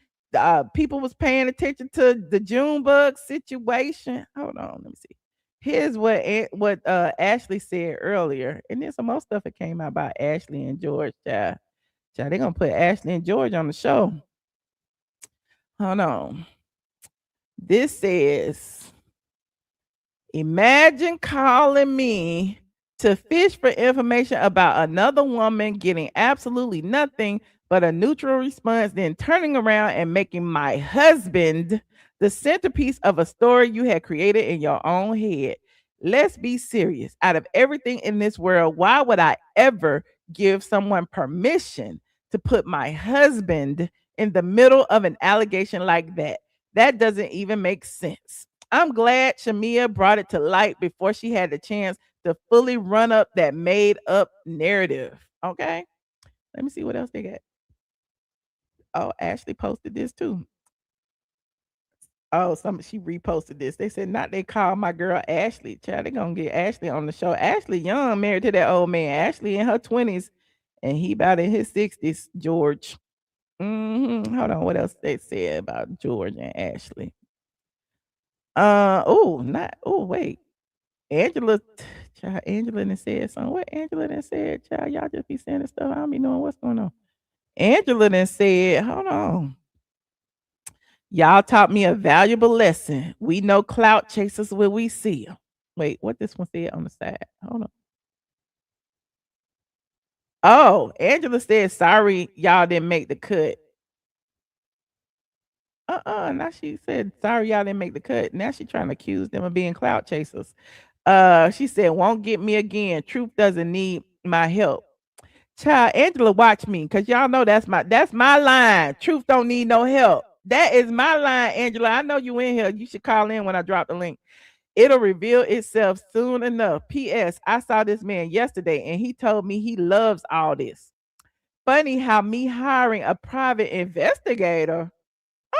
People was paying attention to the Junebug situation. Hold on, let me see. Here's what Ashley said earlier, and then some more stuff that came out about Ashley and George. They're gonna put Ashley and George on the show. Hold on. This says, imagine calling me to fish for information about another woman getting absolutely nothing but a neutral response, then turning around and making my husband the centerpiece of a story you had created in your own head. Let's be serious. Out of everything in this world, why would I ever give someone permission to put my husband in the middle of an allegation like that? That doesn't even make sense. I'm glad Shamea brought it to light before she had the chance to fully run up that made up narrative. Okay. Let me see what else they got. Oh, Ashley posted this too. Oh, she reposted this. They said, not they call my girl Ashley. Child, they gonna get Ashley on the show. Ashley young, married to that old man. Ashley in her 20s, and he about in his 60s, George. Hold on, what else they said about George and Ashley? Wait. Angela done said something. What Angela done said, child? Y'all just be saying this stuff. I don't be knowing what's going on. Angela done said, hold on. Y'all taught me a valuable lesson. We know clout chasers when we see them. Wait, what this one said on the side? Hold on. Oh, Angela said, sorry, y'all didn't make the cut. Now she said, sorry, y'all didn't make the cut. Now she trying to accuse them of being clout chasers. She said, won't get me again. Truth doesn't need my help. Child, Angela, watch me, because y'all know that's my line. Truth don't need no help. That is my line, Angela. I know you in here. You should call in when I drop the link. It'll reveal itself soon enough. P.S. I saw this man yesterday, and he told me he loves all this. Funny how me hiring a private investigator,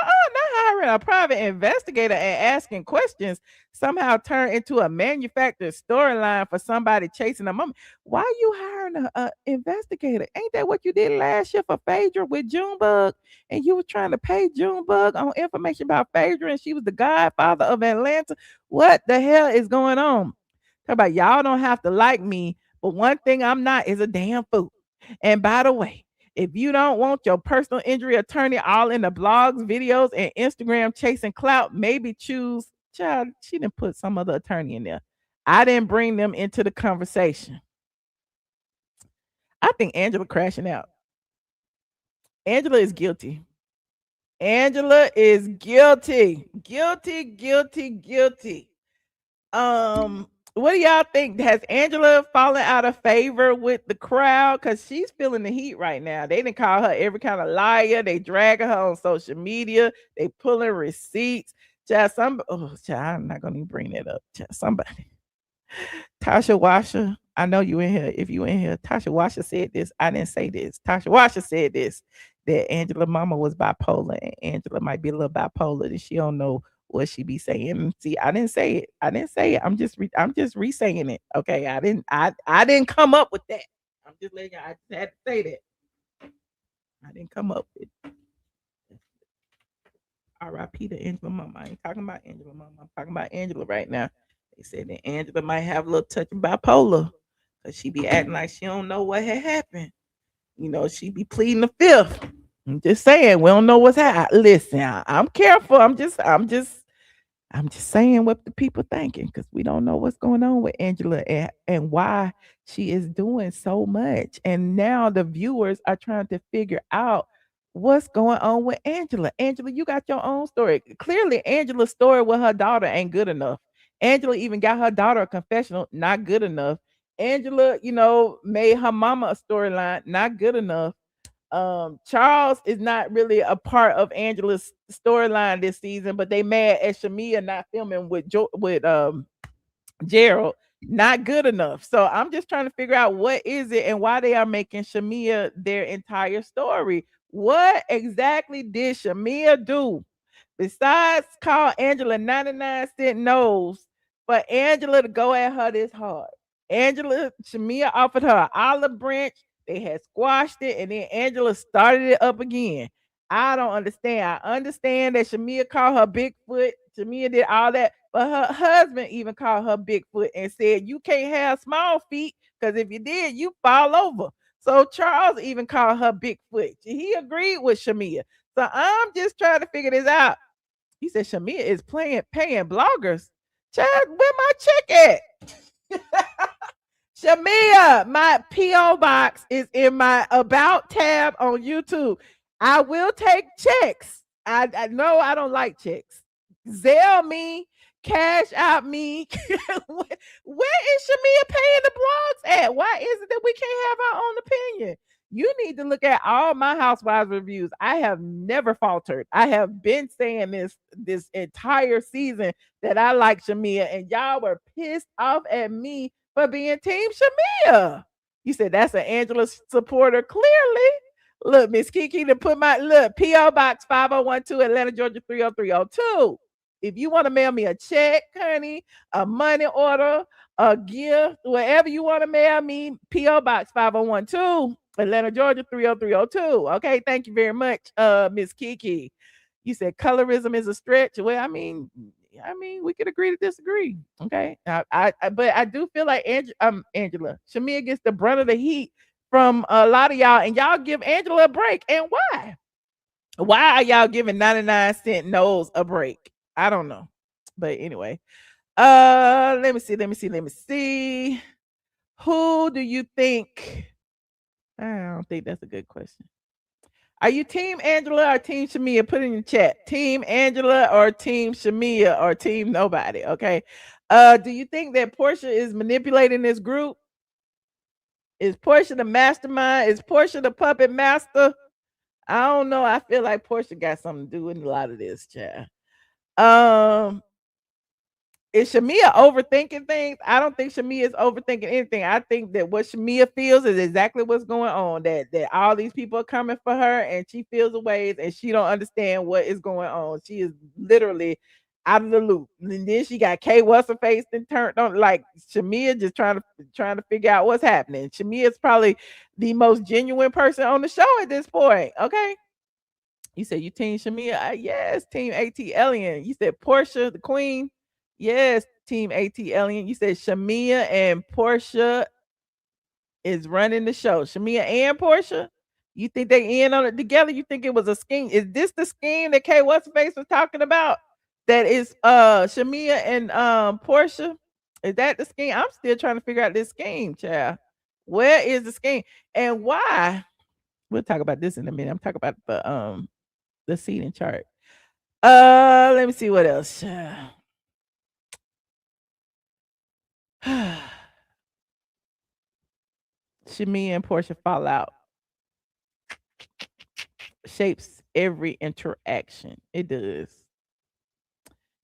not hiring a private investigator and asking questions somehow turned into a manufactured storyline for somebody chasing a moment. Why are you hiring a investigator? Ain't that what you did last year for Phaedra with Junebug? And you were trying to pay Junebug on information about Phaedra, and she was the godfather of Atlanta. What the hell is going on? Talk about y'all don't have to like me, but one thing I'm not is a damn fool. And by the way, if you don't want your personal injury attorney all in the blogs, videos, and Instagram chasing clout, maybe choose, child, she didn't put some other attorney in there. I didn't bring them into the conversation. I think Angela crashing out. Angela is guilty. Angela is guilty. Guilty. What do y'all think? Has Angela fallen out of favor with the crowd? Because she's feeling the heat right now. They didn't call her every kind of liar. They dragging her on social media. They pulling receipts. Child, I'm not gonna even bring that up. Child, somebody. Tasha Washer, I know you in here. If you in here, Tasha Washer said this. I didn't say this. Tasha Washer said this, that Angela mama was bipolar, and Angela might be a little bipolar, and she don't know what she be saying. See, I didn't say it. I'm just re-saying it. Okay. I didn't come up with that. I'm just letting you, I just had to say that. I didn't come up with it. R.I.P. to Angela mama. I ain't talking about Angela mama. I'm talking about Angela right now. They said that Angela might have a little touch of bipolar, because she be acting like she don't know what had happened. You know, she be pleading the fifth. I'm just saying, we don't know what's happening. Listen, I'm careful. I'm just saying what the people thinking, because we don't know what's going on with Angela and why she is doing so much. And now the viewers are trying to figure out what's going on with Angela. Angela, you got your own story. Clearly, Angela's story with her daughter ain't good enough. Angela even got her daughter a confessional, not good enough. Angela, made her mama a storyline, not good enough. Charles is not really a part of Angela's storyline this season, but they mad at Shamea not filming with Gerald. Not good enough. So I'm just trying to figure out what is it and why they are making Shamea their entire story. What exactly did Shamea do besides call Angela 99-cent nose for Angela to go at her this hard? Shamea offered her an olive branch. They had squashed it, and then Angela started it up again. I don't understand. I understand that Shamea called her Bigfoot. Shamea did all that, but her husband even called her Bigfoot and said, "You can't have small feet because if you did, you fall over." So Charles even called her Bigfoot. He agreed with Shamea. So I'm just trying to figure this out. He said Shamea is paying bloggers. Child, where my check at? Shamea, my P.O. box is in my About tab on YouTube. I will take checks. I know I don't like checks. Zelle me, cash out me. Where is Shamea paying the blogs at? Why is it that we can't have our own opinion? You need to look at all my Housewives reviews. I have never faltered. I have been saying this entire season that I like Shamea, and y'all were pissed off at me for being Team Shamea. You said that's an Angela supporter. Clearly. Look, Miss Kiki, to put my P.O. Box 5012, Atlanta, Georgia 30302. If you want to mail me a check, honey, a money order, a gift, whatever you want to mail me, P.O. Box 5012, Atlanta, Georgia 30302. Okay, thank you very much, Miss Kiki. You said colorism is a stretch. Well, I mean, we could agree to disagree. Okay. But I do feel like Angela, Shamea gets the brunt of the heat from a lot of y'all, and y'all give Angela a break. And why? Why are y'all giving 99-cent nose a break? I don't know. But anyway, let me see. Who do you think? I don't think that's a good question. Are you Team Angela or Team Shamea? Put it in the chat. Team Angela or Team Shamea or Team nobody. Okay. Do you think that Porsha is manipulating this group? Is Porsha the mastermind? Is Porsha the puppet master? I don't know. I feel like Porsha got something to do with a lot of this, child. Is Shamea overthinking things? I don't think Shamea is overthinking anything. I think that what Shamea feels is exactly what's going on. That all these people are coming for her, and she feels the ways, and she don't understand what is going on. She is literally out of the loop. And then she got Kay what's her face and turned on, like Shamea just trying to figure out what's happening. Shamea is probably the most genuine person on the show at this point. Okay. You said you Team Shamea? Yes, Team ATLien. You said Porsha, the queen. Yes, Team ATLien. You said Shamea and Porsha is running the show. Shamea and Porsha? You think they in on it together? You think it was a scheme? Is this the scheme that Kay What's Face was talking about? That is Shamea and Porsha? Is that the scheme? I'm still trying to figure out this scheme, child. Where is the scheme? And why? We'll talk about this in a minute. I'm talking about the seating chart. Let me see what else. Shamea and Porsha fall out. Shapes every interaction. It does.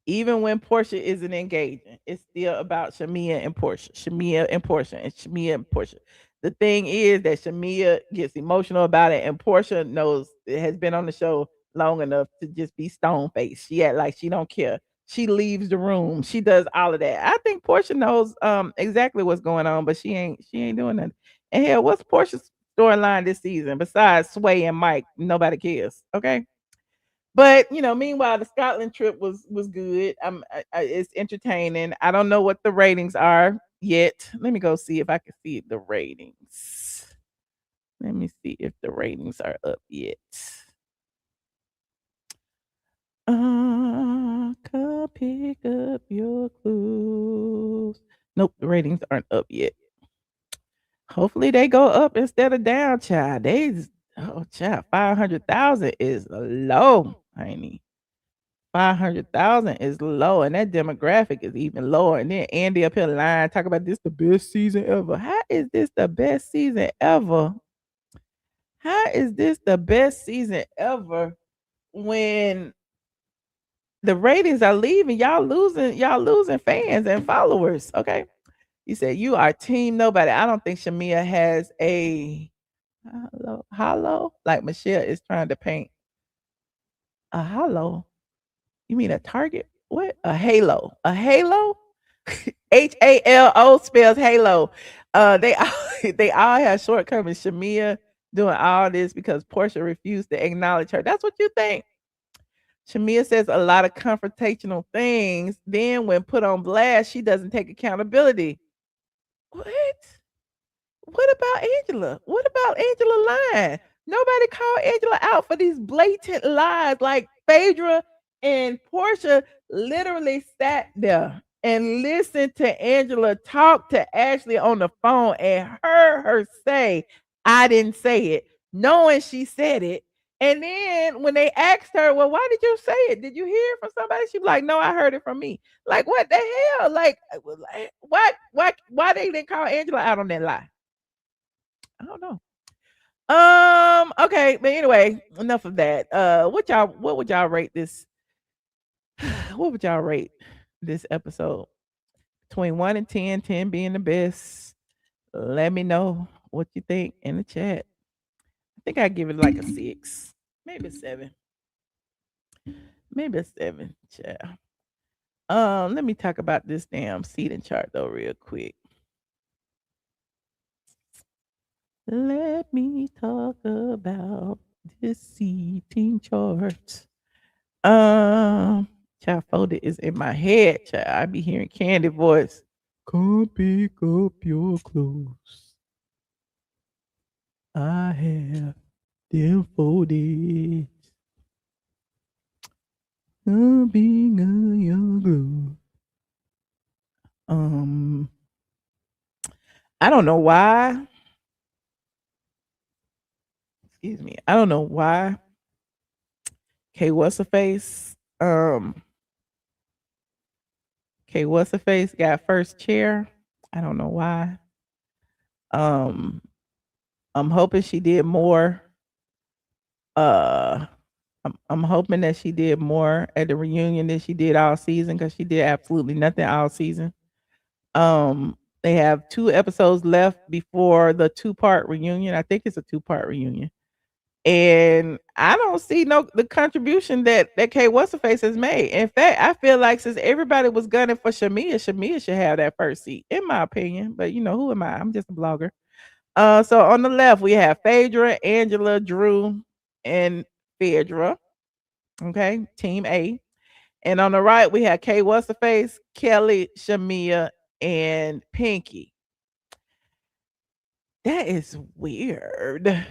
Even when Porsha isn't engaging, it's still about Shamea and Porsha. Shamea and Porsha and Shamea and Porsha. The thing is that Shamea gets emotional about it, and Porsha knows it has been on the show long enough to just be stone faced. She act like she don't care. She leaves the room. She does all of that. I think Porsha knows exactly what's going on, but she ain't doing nothing. And hell, what's Porsha's storyline this season besides Sway and Mike? Nobody cares. Okay. But meanwhile, the Scotland trip was good. It's entertaining. I don't know what the ratings are yet. Let me go see if I can see the ratings. Let me see if the ratings are up yet. Come pick up your clothes. Nope, the ratings aren't up yet. Hopefully they go up instead of down, child. Child, 500,000 is low, honey. 500,000 is low, and that demographic is even lower. And then Andy up here lying, talk about this the best season ever. How is this the best season ever? How is this the best season ever when the ratings are leaving? Y'all losing fans and followers. Okay. You said you are Team Nobody. I don't think Shamea has a Hollow. Like Michelle is trying to paint a hollow. You mean a target? What? A halo? A halo? HALO spells halo. They all, they all have shortcomings. Shamea doing all this because Porsha refused to acknowledge her. That's what you think. Shamea says a lot of confrontational things. Then, when put on blast, she doesn't take accountability. What? What about Angela? What about Angela lying? Nobody called Angela out for these blatant lies. Like Phaedra and Portia literally sat there and listened to Angela talk to Ashley on the phone and heard her say, I didn't say it, knowing she said it. And then when they asked her, well, why did you say it? Did you hear it from somebody? She was like, no, I heard it from me. Like, what the hell? Like why they didn't call Angela out on that lie? I don't know. Okay, but anyway, enough of that. What would y'all rate this? What would y'all rate this episode? Between 1 and 10, 10 being the best. Let me know what you think in the chat. I think I give it like a 6. Maybe a 7. Maybe a 7. Chat. Let me talk about this damn seating chart though, real quick. Let me talk about this seating chart. Child folder is in my head. Child, I be hearing Candy voice. Come pick up your clothes. I have them folded. Come pick up your clothes. I don't know why. Excuse me. I don't know why. K what's her face? K what's her face got first chair. I don't know why. I'm hoping she did more. I'm hoping that she did more at the reunion than she did all season because she did absolutely nothing all season. They have 2 episodes left before the 2-part reunion. I think it's a 2-part reunion. And I don't see the contribution that K what's her face has made. In fact, I feel like since everybody was gunning for Shamea should have that first seat, in my opinion. But who am I? I'm just a blogger. So on the left we have Phaedra, Angela, Drew, and Phaedra. Okay, Team A. And on the right we have K what's her face, Kelly, Shamea, and Pinky. That is weird.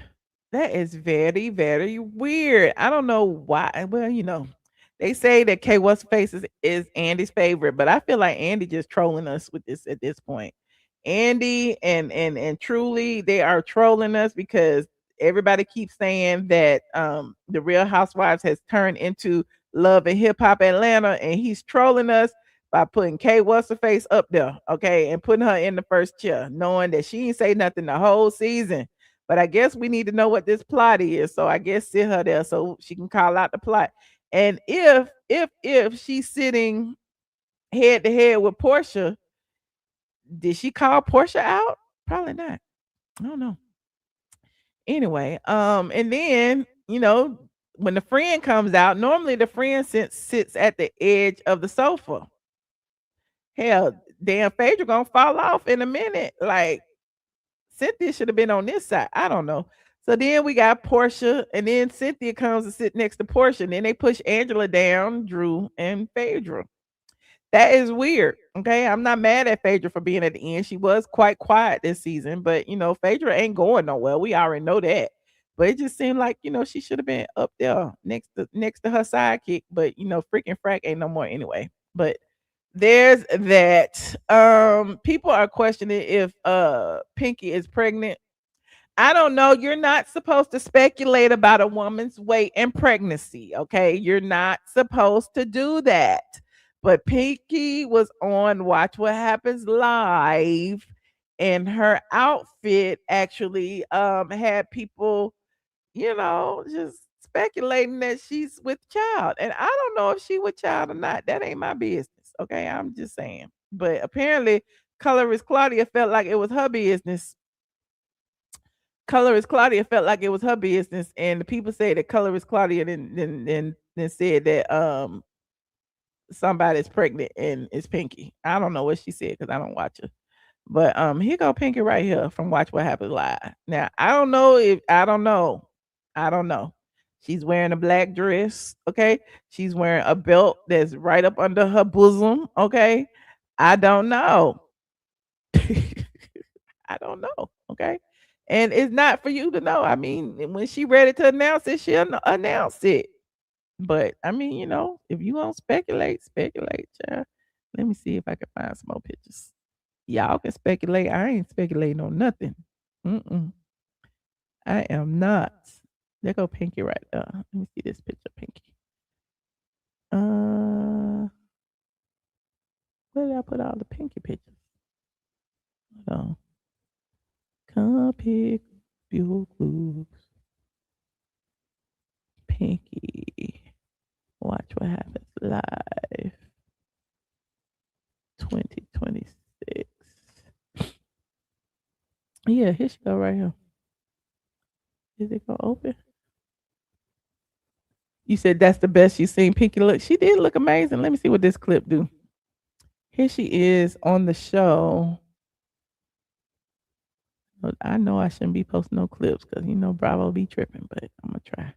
That is very, very weird. I don't know why. Well, they say that K what's face is Andy's favorite, but I feel like Andy just trolling us with this at this point. Andy and Truly, they are trolling us because everybody keeps saying that the Real Housewives has turned into Love and Hip Hop Atlanta, and he's trolling us by putting K what's her face up there, okay, and putting her in the first chair, knowing that she ain't say nothing the whole season. But I guess we need to know what this plot is. So I guess sit her there so she can call out the plot. And if she's sitting head to head with Porsha, did she call Porsha out? Probably not. I don't know. Anyway, and then when the friend comes out, normally the friend sits at the edge of the sofa. Hell, damn Phaedra gonna fall off in a minute. Like Cynthia should have been on this side. I don't know. So then we got Porsha, and then Cynthia comes to sit next to Porsha, and then they push Angela down, Drew, and Phaedra. That is weird. Okay, I'm not mad at Phaedra for being at the end. She was quite quiet this season, but Phaedra ain't going nowhere. We already know that. But it just seemed like she should have been up there next to her sidekick. But freaking frack ain't no more anyway. But there's that. People are questioning if Pinky is pregnant. I don't know. You're not supposed to speculate about a woman's weight and pregnancy. Okay, you're not supposed to do that. But Pinky was on Watch What Happens Live, and her outfit actually had people, just speculating that she's with child. And I don't know if she with child or not. That ain't my business. Okay, I'm just saying. But apparently, colorist Claudia felt like it was her business Colorist Claudia felt like it was her business, and the people say that Colorist Claudia then said that somebody's pregnant and it's Pinky. I don't know what she said because I don't watch her. But here go Pinky right here from Watch What Happens Live. Now I don't know. She's wearing a black dress, okay? She's wearing a belt that's right up under her bosom, okay? I don't know. I don't know, okay? And it's not for you to know. I mean, when she ready to announce it, she'll announce it. But I mean, if you want to speculate, child. Let me see if I can find some more pictures. Y'all can speculate. I ain't speculating on nothing. I am not. There go Pinky right there. Let me see this picture, Pinky. Where did I put all the Pinky pictures? Hold on. Come pick your clues. Pinky. Watch What Happens Live. 2026. Yeah, here she go right here. Is it gonna open? You said that's the best you've seen Pinky look. She did look amazing. Let me see what this clip do. Here she is on the show. I know I shouldn't be posting no clips because Bravo be tripping, but I'm gonna try.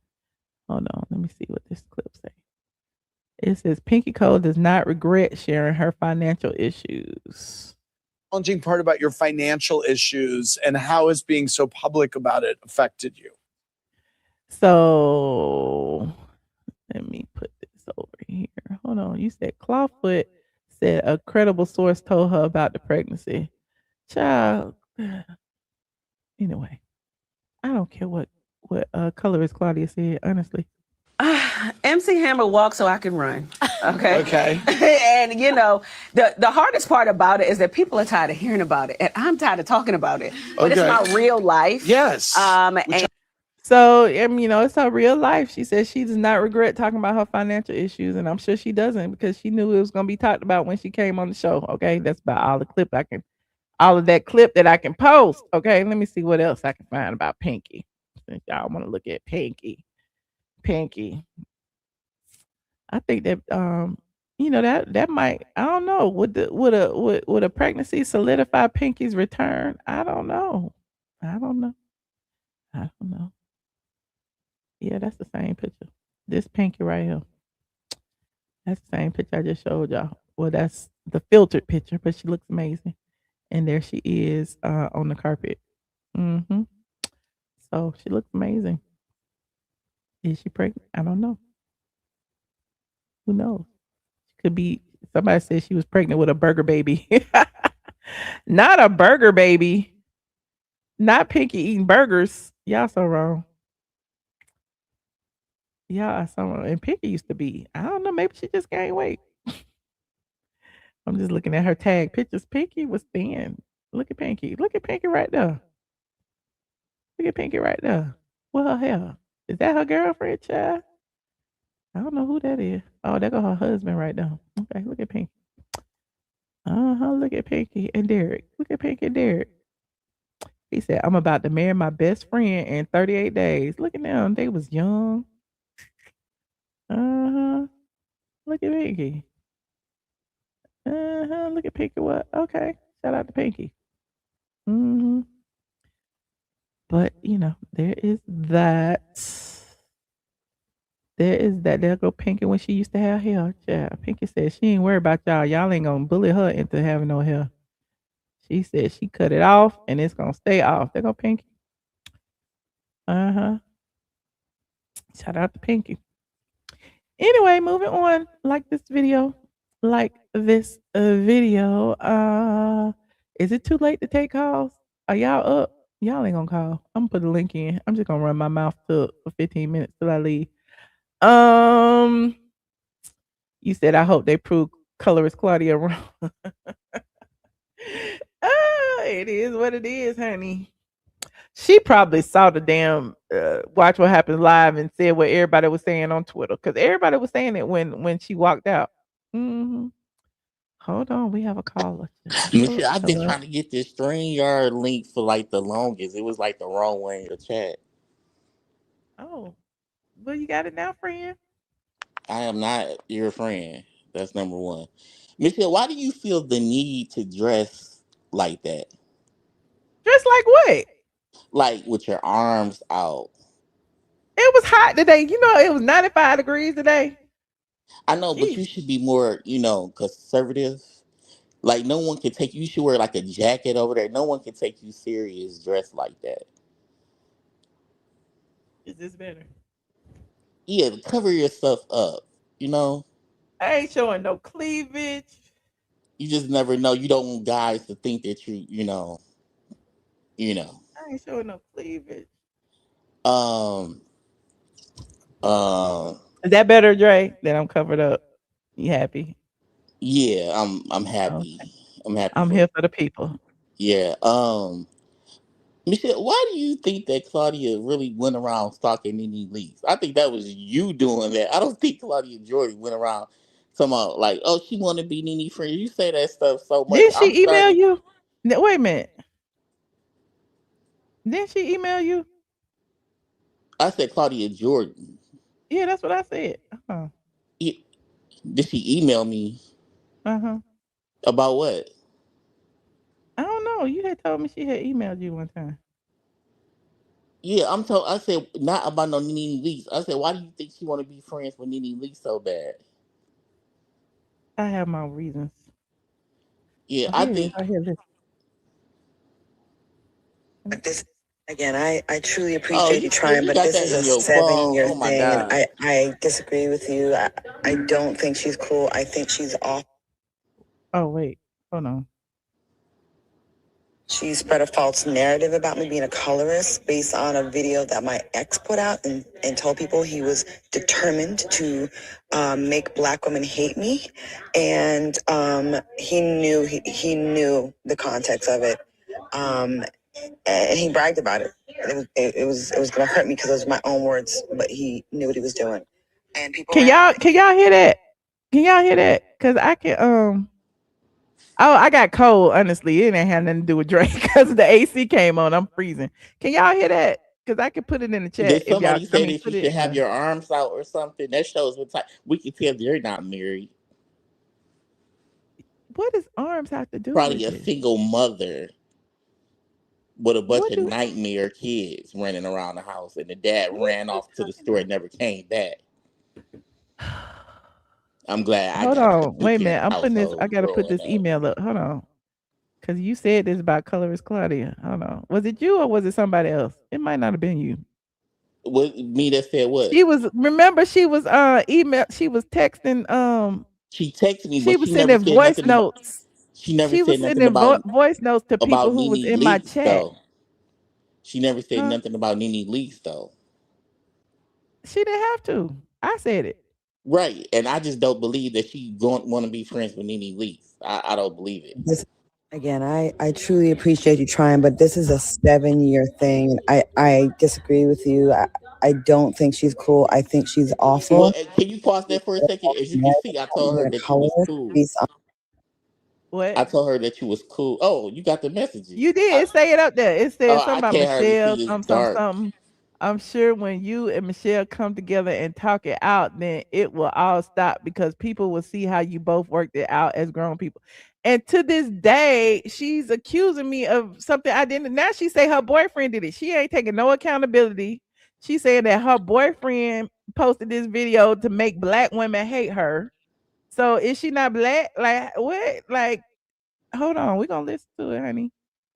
Hold on, let me see what this clip say. It says Pinky Cole does not regret sharing her financial issues. Challenging part about your financial issues and how has being so public about it affected you? So let me put this over here. Hold on. You said Clawfoot said a credible source told her about the pregnancy. Child. Anyway, I don't care what colorist Claudia said, honestly. MC Hammer walks so I can run. Okay. Okay. And the hardest part about it is that people are tired of hearing about it, and I'm tired of talking about it. But it's my real life. Yes. So, it's her real life. She says she does not regret talking about her financial issues, and I'm sure she doesn't because she knew it was going to be talked about when she came on the show. Okay, that's about all of that clip that I can post. Okay, let me see what else I can find about Pinky. Since y'all want to look at Pinky. I think that that might, I don't know, would a pregnancy solidify Pinky's return? I don't know. Yeah, that's the same picture. This Pinky right here. That's the same picture I just showed y'all. Well, that's the filtered picture, but she looks amazing. And there she is on the carpet. So she looks amazing. Is she pregnant? I don't know. Who knows? She could be. Somebody said she was pregnant with a burger baby. Not a burger baby. Not Pinky eating burgers. Y'all so wrong. Y'all are so wrong. And Pinky used to be. I don't know. Maybe she just gained weight. I'm just looking at her tag pictures. Pinky was thin. Look at Pinky. Look at Pinky right there. Look at Pinky right there. What her hair? Is that her girlfriend, child? I don't know who that is. Oh, there go her husband right there. Okay, look at Pinky. Look at Pinky and Derek. Look at Pinky and Derek. He said, I'm about to marry my best friend in 38 days. Look at them. They was young. Look at Pinky. Look at Pinky. What? Okay. Shout out to Pinky. But, there is that. There go Pinky when she used to have hair. Yeah, Pinky said she ain't worried about y'all. Y'all ain't gonna bully her into having no hair. She said she cut it off and it's gonna stay off. There go Pinky. Shout out to Pinky. Anyway, moving on. Like this video. Is it too late to take calls? Are y'all up? Y'all ain't gonna call. I'm gonna put a link in. I'm just gonna run my mouth for 15 minutes till I leave. You said I hope they prove colorist Claudia wrong. It is what it is, honey. She probably saw the damn Watch What Happens Live and said what everybody was saying on Twitter because everybody was saying it when she walked out. Hold on, we have a caller. Michelle, I've been Hello. trying to get this StreamYard link for like the longest. It was like the wrong way in the chat. Oh, well, you got it now, friend. I am not your friend. That's number one. Michelle, why do you feel the need to dress like that? Just like what? Like with your arms out. It was hot today. You know, it was 95 degrees today. I know, but Jeez. you should be more, conservative. Like no one can take you should wear like a jacket over there. No one can take you serious dressed like that. Is this better? Yeah, cover yourself up, you know? I ain't showing no cleavage. You just never know. You don't want guys to think that you know. I ain't showing no cleavage. Um Is that better, Dre? That I'm covered up. You happy? yeah, I'm happy. Okay. I'm happy I'm for here you. for the people. Yeah. Michelle, why do you think that Claudia really went around stalking Nene Leakes? I think that was you doing that. I don't think Claudia Jordan went around talking about like, oh, she want to be Nene friend. You say that stuff so much. Did she email you? Wait a minute. Didn't she email you? I said Claudia Jordan. Yeah, that's what I said. Uh-huh. Did she email me Uh-huh. about what? I don't know. You had told me she had emailed you one time. Yeah, I said not about no Nene Leakes. I said, why do you think she want to be friends with Nene Leakes so bad? I have my reasons. Yeah, Oh, I here it is. think. Right here. Listen. But this again, I truly Oh, appreciate you trying, you but got this that is in a your phone. 7-year Oh my thing, and god. I disagree with you. I don't think she's cool. I think she's off. Oh wait, hold on. She spread a false narrative about me being a colorist based on a video that my ex put out and told people he was determined to make black women hate me, and he knew the context of it. And he bragged about it. It was gonna hurt me because it was my own words, but he knew what he was doing. And people Can y'all hear that? Can y'all hear that? Cause I can Oh, I got cold. Honestly, it ain't had nothing to do with Drake because the AC came on. I'm freezing. Can y'all hear that? Cause I can put it in the chat Did if y'all. somebody I say mean, that you put it should in have the. your arms out or something? That shows what type. We can tell they're not married. What does arms have to do Probably with a it? single mother with a bunch What of do? nightmare kids running around the house, and the dad What ran you off to the store and never came back. talking? I'm glad I Hold got a on. two Wait a parent minute. I'm putting this. I household gotta put growing this up. email up. Hold on. Cause you said this about colorist Claudia. Hold on. Was it you or was it somebody else? It might not have been you. What me that said what? She was. Remember, she was email. She was texting. She texted me, She but was she never sending said voice nothing about. notes. She never She was said nothing sending voice notes to people about who was Nene in my Leakes chat. though. She never said Huh? nothing about Nene Leakes though. She didn't have to. I said it. Right, and I just don't believe that she don't want to be friends with Nene Leakes. I don't believe it. This again, I truly appreciate you trying, but this is a 7-year thing. I disagree with you. I don't think she's cool. I think she's Well, awful. can you pause that for a second? As you can see, I told her Being a that you was colorist cool. based on What? I told her that you was cool. Oh, you got the messages. You did say it up there. It said something I about can't hardly Michelle, see. It's dark. something. I'm sure when you and Michelle come together and talk it out, then it will all stop because people will see how you both worked it out as grown people. And to this day, she's accusing me of something I didn't. Now she say her boyfriend did it. She ain't taking no accountability. She said that her boyfriend posted this video to make black women hate her. So is she not black? Like what? Like hold on, we're gonna listen to it, honey.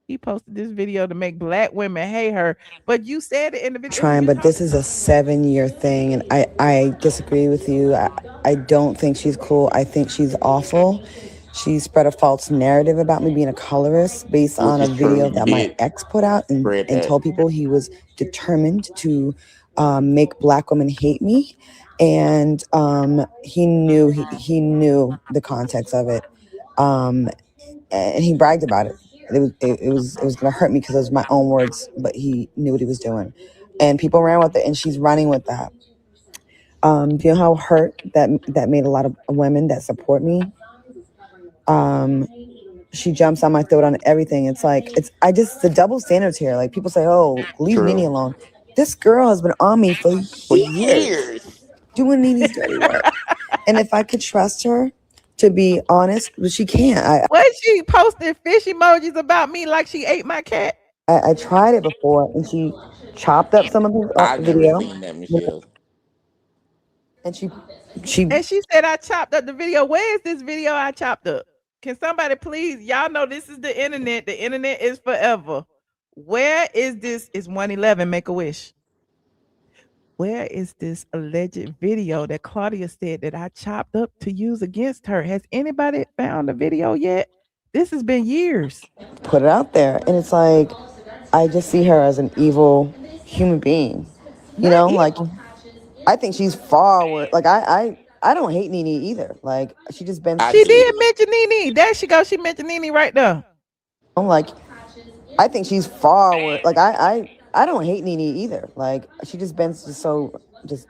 He posted this video to make black women hate her, but you said it in the video. trying, but this is a 7-year thing, and I disagree with you. I don't think she's cool. I think she's awful. She spread a false narrative about me being a colorist based Which on a is true. video You that my did ex put out spread and that. told people he was determined to make black women hate me. And he knew the context of it. And he bragged about it. It was gonna hurt me because it was my own words, but he knew what he was doing, and people ran with it, and she's running with that. Do you know how hurt that made a lot of women that support me? She jumps on my throat on everything. It's like the double standards here. Like people say, "Oh, leave True. Nene alone." This girl has been on me for For years years. doing Nene's dirty work. And if I could trust her to be honest, but she can't. What she posting fish emojis about me like she ate my cat? I tried it before, and she chopped up some of the I've never video, seen that, Michelle. and she And she said I chopped up the video. Where is this video I chopped up? Can somebody please? Y'all know this is the internet. The internet is forever. Where is this? Is 111 Make a Wish? Where is this alleged video that Claudia said that I chopped up to use against her? Has anybody found the video yet? This has been years. put it out there, and it's like I just see her as an evil human being. You know, like I think she's far worse. Like I don't hate Nene either. Like she just been. She did mention Nene. There she goes. She mentioned Nene right there. I'm like, I think she's far worse. Like I don't hate Nene either. Like she just been so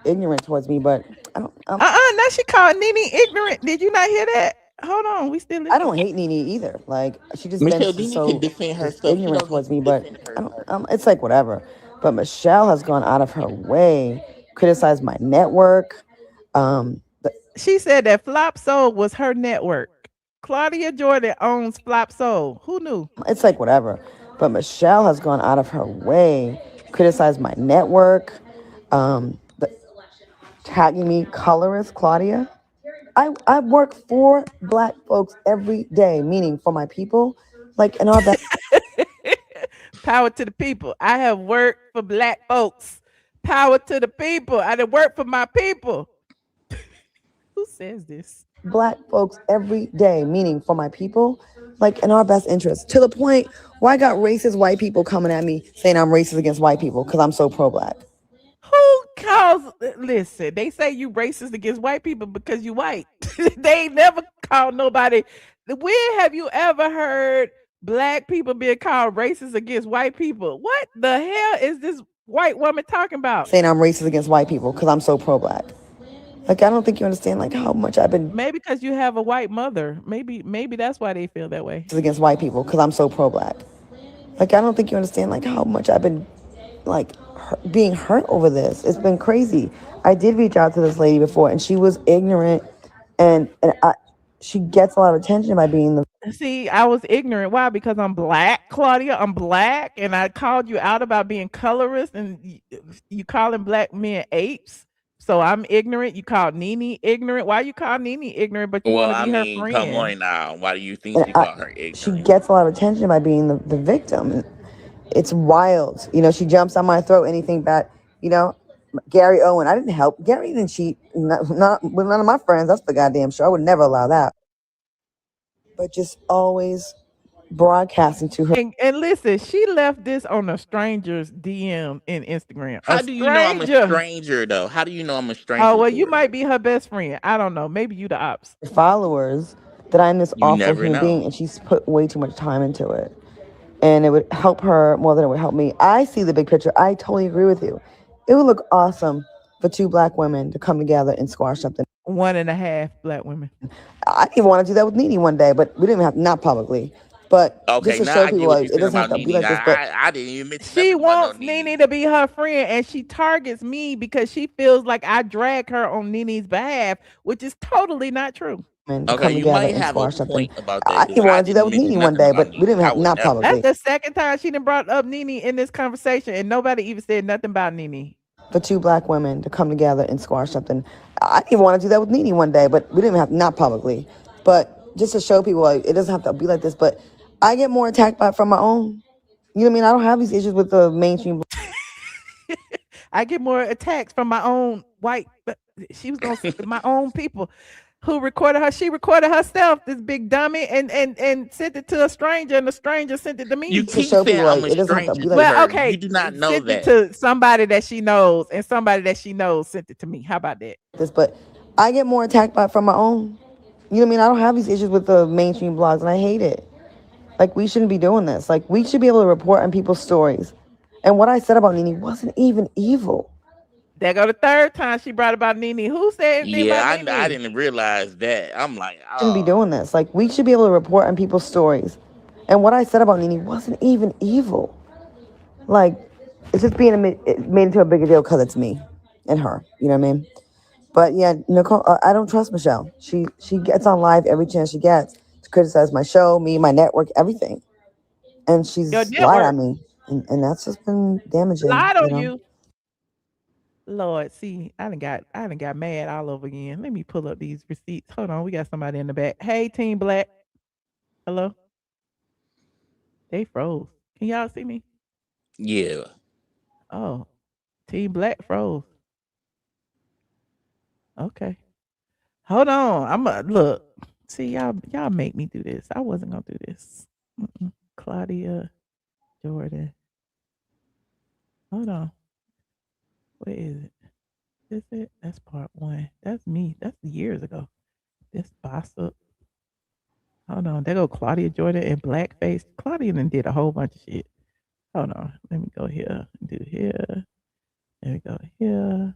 ignorant towards me. But I don't. Now she called Nene ignorant. Did you not hear that? Hold on, we still. I don't hate Nene either. Like she just Michelle, been Nene so can defend herself. ignorant towards me. But I don't. It's like whatever. But Michelle has gone out of her way, criticized my network. She said that Flop Soul was her network. Claudia Jordan owns Flop Soul. Who knew? It's like whatever. But Michelle has gone out of her way, criticized my network, tagging me colorist Claudia. I work for Black folks every day, meaning for my people. Like in our best Power to the people. I have worked for Black folks. Power to the people. I done work for my people. Who says this? Black folks every day, meaning for my people, like in our best interest. To the point where I got racist white people coming at me saying I'm racist against white people because I'm so pro-Black. Who calls? Listen, they say you racist against white people because you white. They ain't never called nobody. When have you ever heard Black people being called racist against white people? What the hell is this white woman talking about? Saying I'm racist against white people because I'm so pro-Black. Like I don't think you understand like how much I've been. Maybe because you have a white mother. Maybe that's why they feel that way. Against white people because I'm so pro-Black. Like I don't think you understand like how much I've been like being hurt over this. It's been crazy. I did reach out to this lady before, and she was ignorant, and she gets a lot of attention by being the. See, I was ignorant. Why? Because I'm Black, Claudia. I'm Black, and I called you out about being colorist, and you calling Black men apes. So I'm ignorant. You called Nene ignorant. Why you call Nene ignorant? But you want to be her friend? Come on now. Why do you think she called her ignorant? She gets a lot of attention by being the victim. It's wild. You know, she jumps on my throat. Anything bad. You know, Gary Owen. I didn't help. Gary didn't cheat. Not with none of my friends. That's for goddamn sure. I would never allow that. But just always broadcasting to her. And listen, she left this on a stranger's DM in Instagram. How do you know I'm a stranger though? How do you know I'm a stranger? Oh well, you might be her best friend. I don't know. Maybe you the ops. Followers that I'm this awful human being, and she's put way too much time into it. And it would help her more than it would help me. I see the big picture. I totally agree with you. It would look awesome for two Black women to come together and squash something. 1.5 Black women. I didn't even want to do that with Nene one day, but we didn't even have, not publicly. But okay, just to now show I people, like, it doesn't have to be like this. But I didn't even mention she wants Nene to be her friend, and she targets me because she feels like I drag her on Nene's behalf, which is totally not true. Okay, you might have a point about that. I didn't want to do that with Nene one day, but we didn't have, not publicly. That's the second time she done brought up Nene in this conversation, and nobody even said nothing about Nene. For two Black women to come together and squash something. I didn't even want to do that with Nene one day, but we didn't have, not publicly. But just to show people, like, it doesn't have to be like this. But I get more attacked from my own. You know what I mean? I don't have these issues with the mainstream. I get more attacks from my own white. She was going to my own people who recorded her. She recorded herself, this big dummy, and sent it to a stranger, and the stranger sent it to me. You keep saying I'm a stranger. Well, okay, you do not know sent that. it to somebody that she knows, and somebody that she knows sent it to me. How about that? But I get more attacked from my own. You know what I mean? I don't have these issues with the mainstream blogs, and I hate it. Like, we shouldn't be doing this. Like, we should be able to report on people's stories. And what I said about Nene wasn't even evil. There go the third time she brought about Nene. Who said anything Yeah, about Nene? I didn't realize that. I'm like, Shouldn't be doing this. Like, we should be able to report on people's stories. And what I said about Nene wasn't even evil. Like, it's just being it made into a bigger deal because it's me and her. You know what I mean? But yeah, Nicole, I don't trust Michelle. She gets on live every chance she gets to criticize my show, me, my network, everything. And she's Your lied network on me. And that's just been damaging. lied on know? you. Lord, see, I done got mad all over again. Let me pull up these receipts. Hold on, we got somebody in the back. Hey, Team Black. Hello. They froze. Can y'all see me? yeah. Oh, Team Black froze. Okay. Hold on. I'm a look. See, y'all make me do this. I wasn't gonna do this. Claudia Jordan. Hold on. Where is it? Is it? That's part one. That's me. That's years ago. This boss up. Hold on. There go Claudia Jordan in blackface. Claudia then did a whole bunch of shit. Hold on. Let me go here. Do here. There we go here.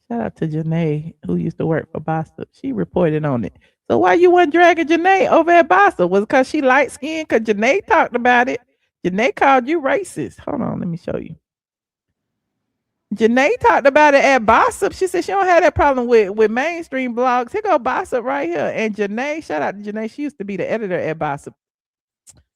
Shout out to Janae, who used to work for Bossa. She reported on it. So why you wasn't dragging Janae over at Bossa? Was it because she light skinned? Because Janae talked about it. Janae called you racist. Hold on, let me show you. Janae talked about it at Bossa. She said she don't have that problem with mainstream blogs. Here go Bossa right here. And Janae, shout out to Janae. She used to be the editor at Bossa.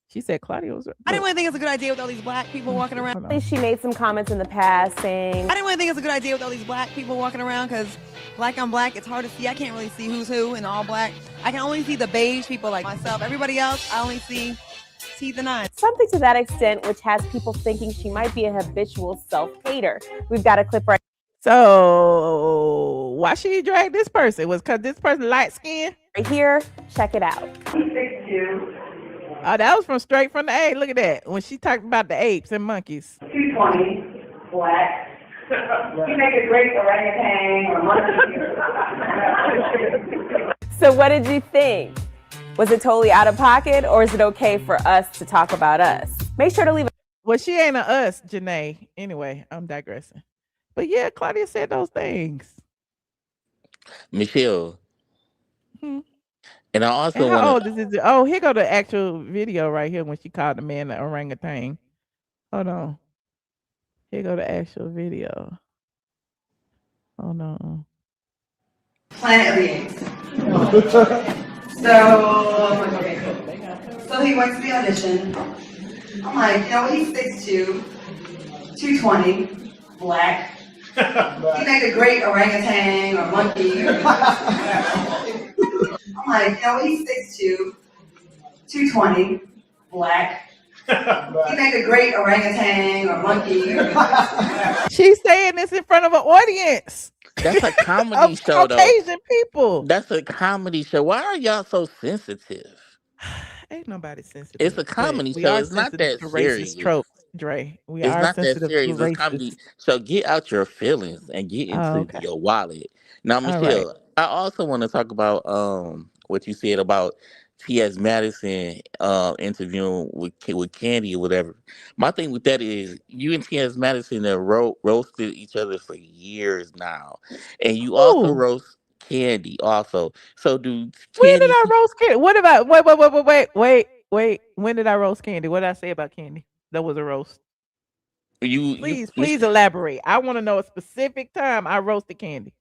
She said Claudia was. I didn't really think it's a good idea with all these black people walking around. She made some comments in the past saying, I didn't really think it's a good idea with all these black people walking around because black on black, it's hard to see. I can't really see who's who in all black. I can only see the beige people like myself. Everybody else, I only see teeth and eyes. something to that extent, which has people thinking she might be a habitual self-hater. We've got a clip right So why she drag this person? Was because this person light skinned? here. Check it out. Oh, that was straight from the A. Look at that. When she talked about the apes and monkeys. 220, black. You make a great orangutan or monkey. So what did you think? Was it totally out of pocket, or is it okay for us to talk about us? Make sure to leave Well, she ain't a us, Janae. Anyway, I'm digressing. But yeah, Claudia said those things. Michelle. And I also And how want old is this? Oh, here go the actual video right here when she called the man the orangutan. Hold on. Here go the actual video. Hold on. Planet of the Apes. So he went to the audition. I'm like, he's 6'2", 220, black. He make a great orangutan or monkey. I'm like, he's 6'2", 220, black. He make a great orangutan or monkey. She's saying this in front of an audience. That's a comedy show, though. Caucasian people. That's a comedy show. Why are y'all so sensitive? Ain't nobody sensitive. It's a comedy show. It's not that serious. Racist tropes, Dre. It's not that serious. It's comedy. So get out your feelings and get into your wallet. Now, Michelle, right. I also want to talk about what you said about T.S. Madison interviewing with Candy or whatever. My thing with that is you and T.S. Madison have roasted each other for years now, and you also roast Candy also. So do when did I roast Candy? What about wait? When did I roast Candy? What did I say about Candy? That was a roast. Please elaborate. I want to know a specific time I roasted Candy.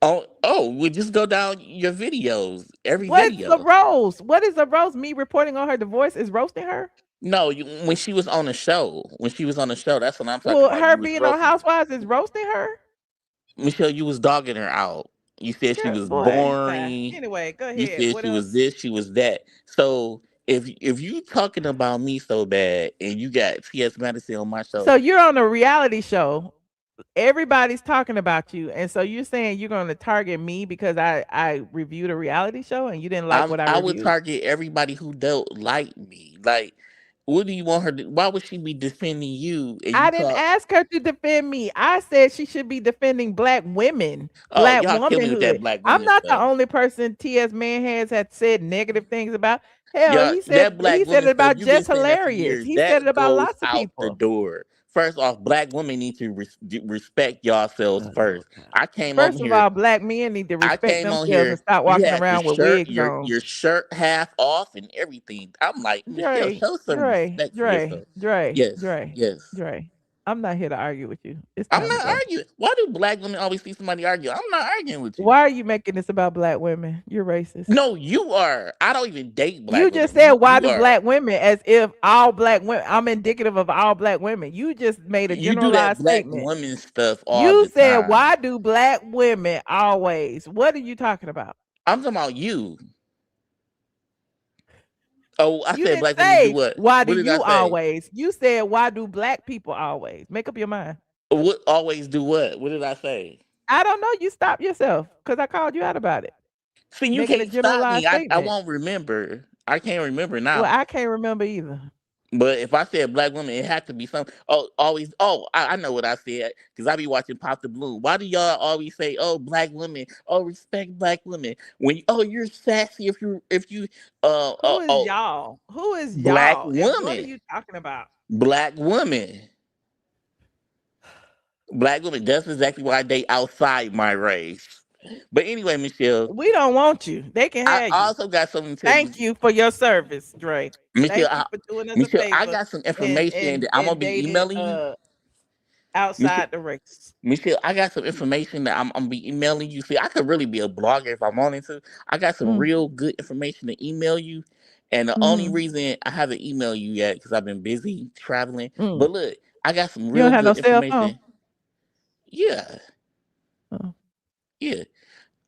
We just go down your videos. Video. What's the roast? What is a roast? Me reporting on her divorce is roasting her? No, when she was on the show. That's what I'm talking about. Her being on Housewives is roasting her? Michelle, you was dogging her out. You said she was boring. Anyway, go ahead. You said she was this, she was that. So if you talking about me so bad and you got T.S. Madison on my show. So you're on a reality show. Everybody's talking about you, and so you're saying you're going to target me because I reviewed a reality show and you didn't like what I reviewed? I would target everybody who don't like me. Like, what do you want her to? Why would she be defending you? I didn't ask her to defend me. I said she should be defending black women. Black womanhood. I'm not the only person T.S. Man has said negative things about. Hell, he said it about Just Hilarious. He said it about lots of people. The door first off, black women need to respect yourselves first. I came over First of here. all, black men need to I respect came on themselves and here. stop You walking had around with wigs on. your shirt half off and everything. I'm like, Michelle, Dre, show some Dre, respect for Dre, yourself. Dre, Yes, Dre, yes. Dre. I'm not here to argue with you. It's I'm time to not go. arguing. Why do black women always see somebody argue? I'm not arguing with you. Why are you making this about black women? You're racist. No, you are. I don't even date black You women. just said why You do are. black women as if all black women I'm indicative of all black women. You just made a You do that generalized black statement. woman stuff all You the said time. why do black women always? What are you talking about? I'm talking about you. Oh, I You said didn't black women do say what? why do What did I you say? always. You said why do black people always? Make up your mind. What always do what? What did I say? I don't know. You stop yourself because I called you out about it. See, you Making a can't stop me. generalized I statement. won't remember. I can't remember Well, now. I can't remember either. But if I said black women, it had to be some. Oh, always. Oh, I know what I said because I be watching Pop the Bloom. Why do y'all always say, "Oh, black women"? Oh, respect black women. When you're sassy if you Who is y'all? Who is black y'all? And what are woman, you talking about? black woman, black women. That's exactly why I date outside my race. But anyway, Michelle, We don't want you. They can I have you. also got something to tell you. Thank you for your service, Dre. Michelle, Thank you for doing us a Michelle, I favor got some information that I'm gonna and be dating emailing you. Michelle, outside the race. Michelle, I got some information that I'm gonna be emailing you. See, I could really be a blogger if I wanted to. I got some Mm, real good information to email you. And the only mhm, reason I haven't emailed you yet because I've been busy traveling. mm. But look, I got some You real don't have no good cell phone? information. Yeah, Oh. yeah.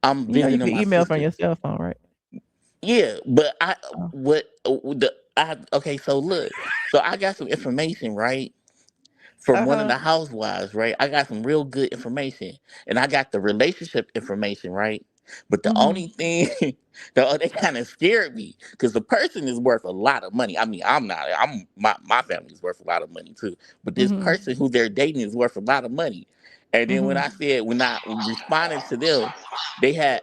I'm You know you visiting can my email from sister. your cell phone, right? Yeah, but Oh. okay, so look. So I got some information, right? From one of Uh-huh. the housewives, right? I got some real good information, and I got the relationship information, right? But the Mm-hmm. only thing, they kind of scared me because the person is worth a lot of money. I mean, I'm not. My family's worth a lot of money too. But this Mm-hmm. person who they're dating is worth a lot of money. And then Mm-hmm. when I responded to them, they had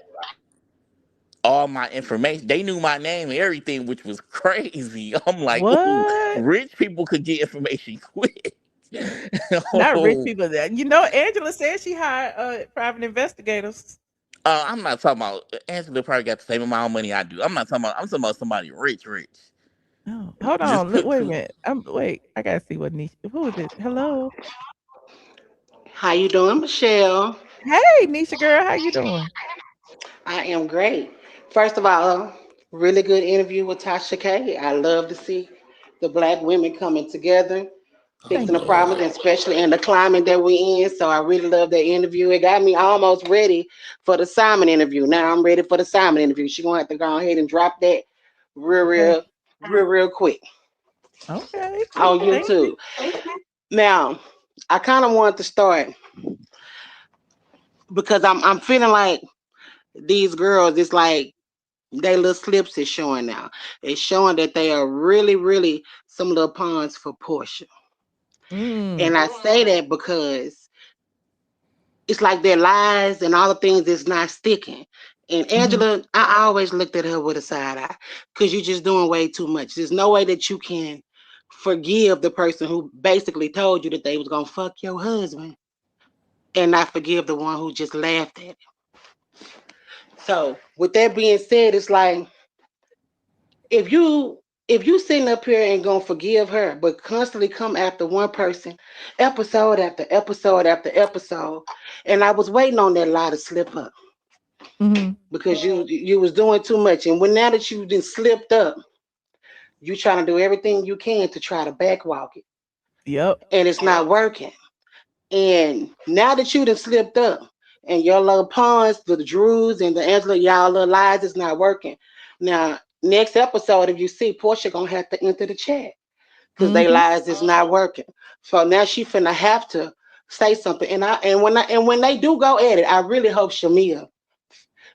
all my information. They knew my name and everything, which was crazy. I'm like, ooh, What? rich people could get information quick. Not rich Oh, people. That you know, Angela said she hired private investigators. I'm not talking about Angela probably got the same amount of money I do. I'm talking about somebody rich. Oh, hold Just on. put Wait a two. minute. Wait. I gotta see what Nisha. Who is this? Hello. How you doing, Michelle? Hey, Nisha girl. How you doing? I am great. First of all, really good interview with Tasha K. I love to see the black women coming together, fixing Thank the you. problems, and especially in the climate that we're in. So I really love that interview. It got me almost ready for the Simon interview. Now I'm ready for the Simon interview. She's gonna have to go ahead and drop that real, Okay. real, real quick Okay. on Thank you. YouTube. Now, I kind of want to start because I'm feeling like these girls, it's like they little slips is showing now. It's showing that they are really, really some little pawns for Porsche. Mm. And I say that because it's like their lies and all the things is not sticking. And Mm-hmm. Angela, I always looked at her with a side eye because you're just doing way too much. There's no way that you can forgive the person who basically told you that they was gonna fuck your husband and not forgive the one who just laughed at it. So with that being said, it's like if you sitting up here and gonna forgive her, but constantly come after one person, episode after episode after episode, and I was waiting on that lie to slip up Mm-hmm. because you was doing too much, and when now that you done slipped up, you trying to do everything you can to try to backwalk it, Yep. and it's not working. And now that you done slipped up, and your little pawns, the Drews and the Angela, y'all little lies is not working. Now, next episode, if you see Porsha gonna have to enter the chat because they Mm-hmm. lies is not working. So now she finna have to say something. And when they do go at it, I really hope Shamea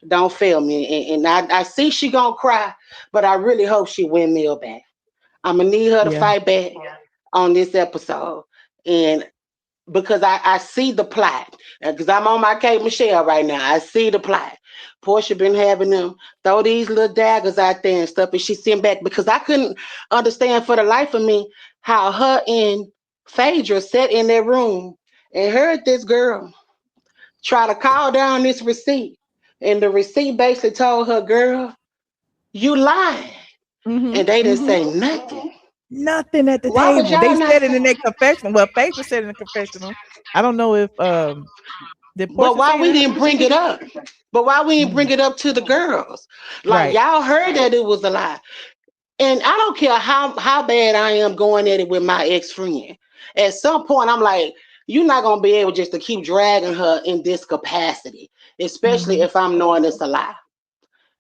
don't fail me. And I see she gonna cry, but I really hope she windmill back. I'm gonna need her to Yeah. fight back on this episode. And because I see the plot. Because I'm on my Kate Michelle right now. I see the plot. Porsha been having them throw these little daggers out there and stuff, and she sent back because I couldn't understand for the life of me how her and Phaedra sat in that room and heard this girl try to call down this receipt. And the receipt basically told her, girl, you lying. And they didn't say nothing. Nothing at the Why would table. They y'all not said it say? in their confessional. Well, Phaedra said it in the confessional. I don't know if did But Porsha why say we it? didn't bring it up? But why we didn't bring it up to the girls? Like Right. y'all heard that it was a lie. And I don't care how bad I am going at it with my ex-friend. At some point, I'm like, you're not gonna be able just to keep dragging her in this capacity, especially if I'm knowing it's a lie.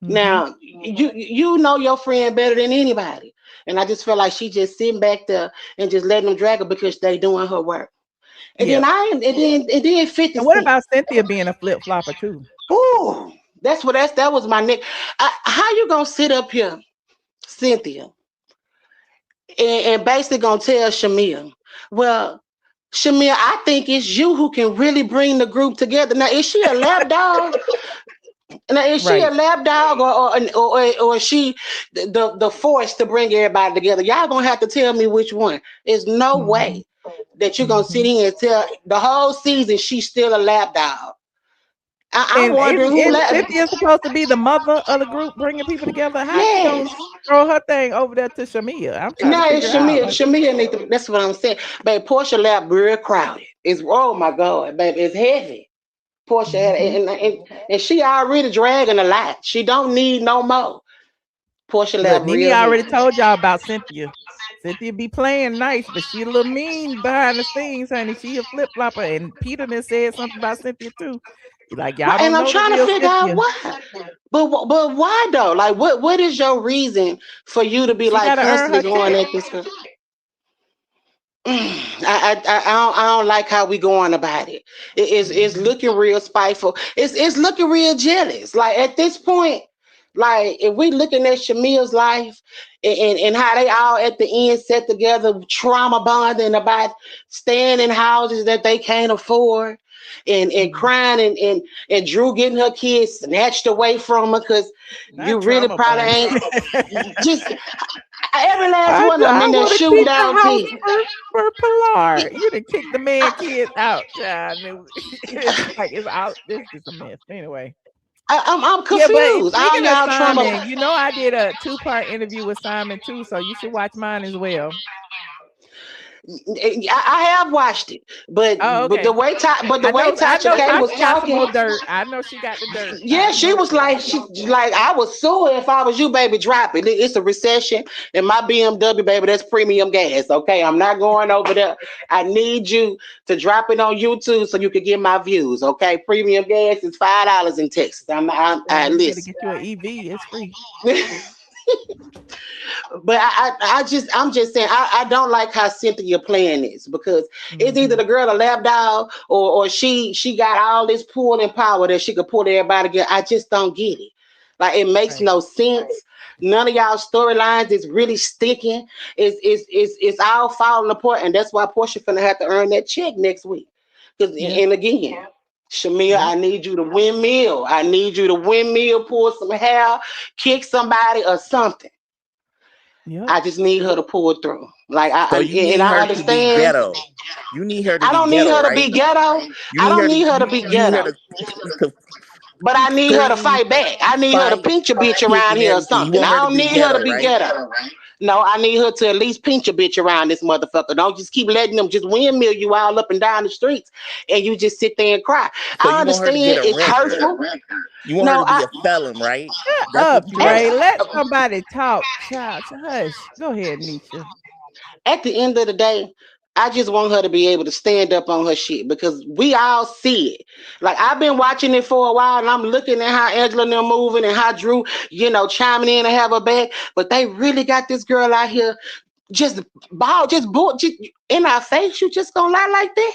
Now, you know your friend better than anybody. And I just feel like she just sitting back there and just letting them drag her because they doing her work. And Yeah. then 50 And what Cent. about Cynthia being a flip flopper too? Ooh, that was my neck. How you gonna sit up here, Cynthia, and basically gonna tell Shamea, well, Shamea, I think it's you who can really bring the group together. Now, is she a lap dog? Now, is she a lap dog or is she the force to bring everybody together? Y'all gonna have to tell me which one. There's no way that you're gonna sit here and tell the whole season she's still a lap dog. I'm And wondering who isn't lap. Cynthia supposed to be the mother of the group, bringing people together? How she gonna Yes. throw her thing over there to Shamea? I'm trying to No, it's figure out. Shamea need to, that's what I'm saying. Baby, Porsche lap real crowded. It's oh my God, baby, it's heavy. Porsche and she already dragging a lot. She don't need no more. Porsche lap Look, Nene real already heavy. told y'all about Cynthia. Cynthia be playing nice, but she a little mean behind the scenes, honey. She a flip flopper, and Peter done said something about Cynthia too. He like, y'all Right, don't and I'm know the trying to real figure out Cynthia. why. But why though? Like what is your reason for you to be She like gotta earn constantly her going check. at this girl? I don't like how we going about it. It's looking real spiteful. It's looking real jealous. Like at this point, like if we looking at Shamea's life and how they all at the end set together trauma bonding about staying in houses that they can't afford and crying and Drew getting her kids snatched away from her because you Not really trauma probably bonding. ain't just every last I, one of them I in there want to shooting keep the down house kids. for Pilar. You done kick the man kids out, child. It's like it's out. This is a mess. Anyway. I'm Yeah, but confused. All speaking of y'all trauma. Simon, you know I did a 2-part interview with Simon too, so you should watch mine as well. I have watched it, but Oh, but the okay. way I Tasha know K was Tasha got some talking, more dirt. I know she got the dirt. yeah, she was like I was suing if I was you, baby. Drop it. It's a recession, and my BMW, baby, that's premium gas. Okay, I'm not going over there. I need you to drop it on YouTube so you can get my views. Okay, premium gas is $5 in Texas. I You better listen. get you an EV. It's free. But I'm just saying I don't like how Cynthia playing this because it's either the girl a lap dog or she got all this pull and power that she could pull everybody together. I just don't get it. Like it makes no sense. None of y'all storylines is really sticking. It's all falling apart, and that's why Porsha finna have to earn that check next week. And again, Shamea, I need you to windmill. I need you to windmill, pull some hair, kick somebody or something. I just need her to pull through. Like So you need I her to be understand. ghetto. You need her to I be don't need ghetto, her to right? be ghetto. You I need don't her to need her to be you need her ghetto. to But I need her to scream, fight back. I need her to fight, pinch a bitch kick, around and here or everything. You something. want I her to don't be need her to ghetto, be right? ghetto. No, I need her to at least pinch a bitch around this motherfucker. Don't just keep letting them just windmill you all up and down the streets and you just sit there and cry. So I you want her to understand get it's arrested. hurtful. You want her No, to be a felon, right? Shut That's up, what you Dre. want. Let somebody talk, child. Hush. Go ahead, Nisha. at the end of the day, I just want her to be able to stand up on her shit because we all see it. Like I've been watching it for a while and I'm looking at how Angela and them moving and how Drew, chiming in and have her back. But they really got this girl out here just just in our face. You just gonna lie like that?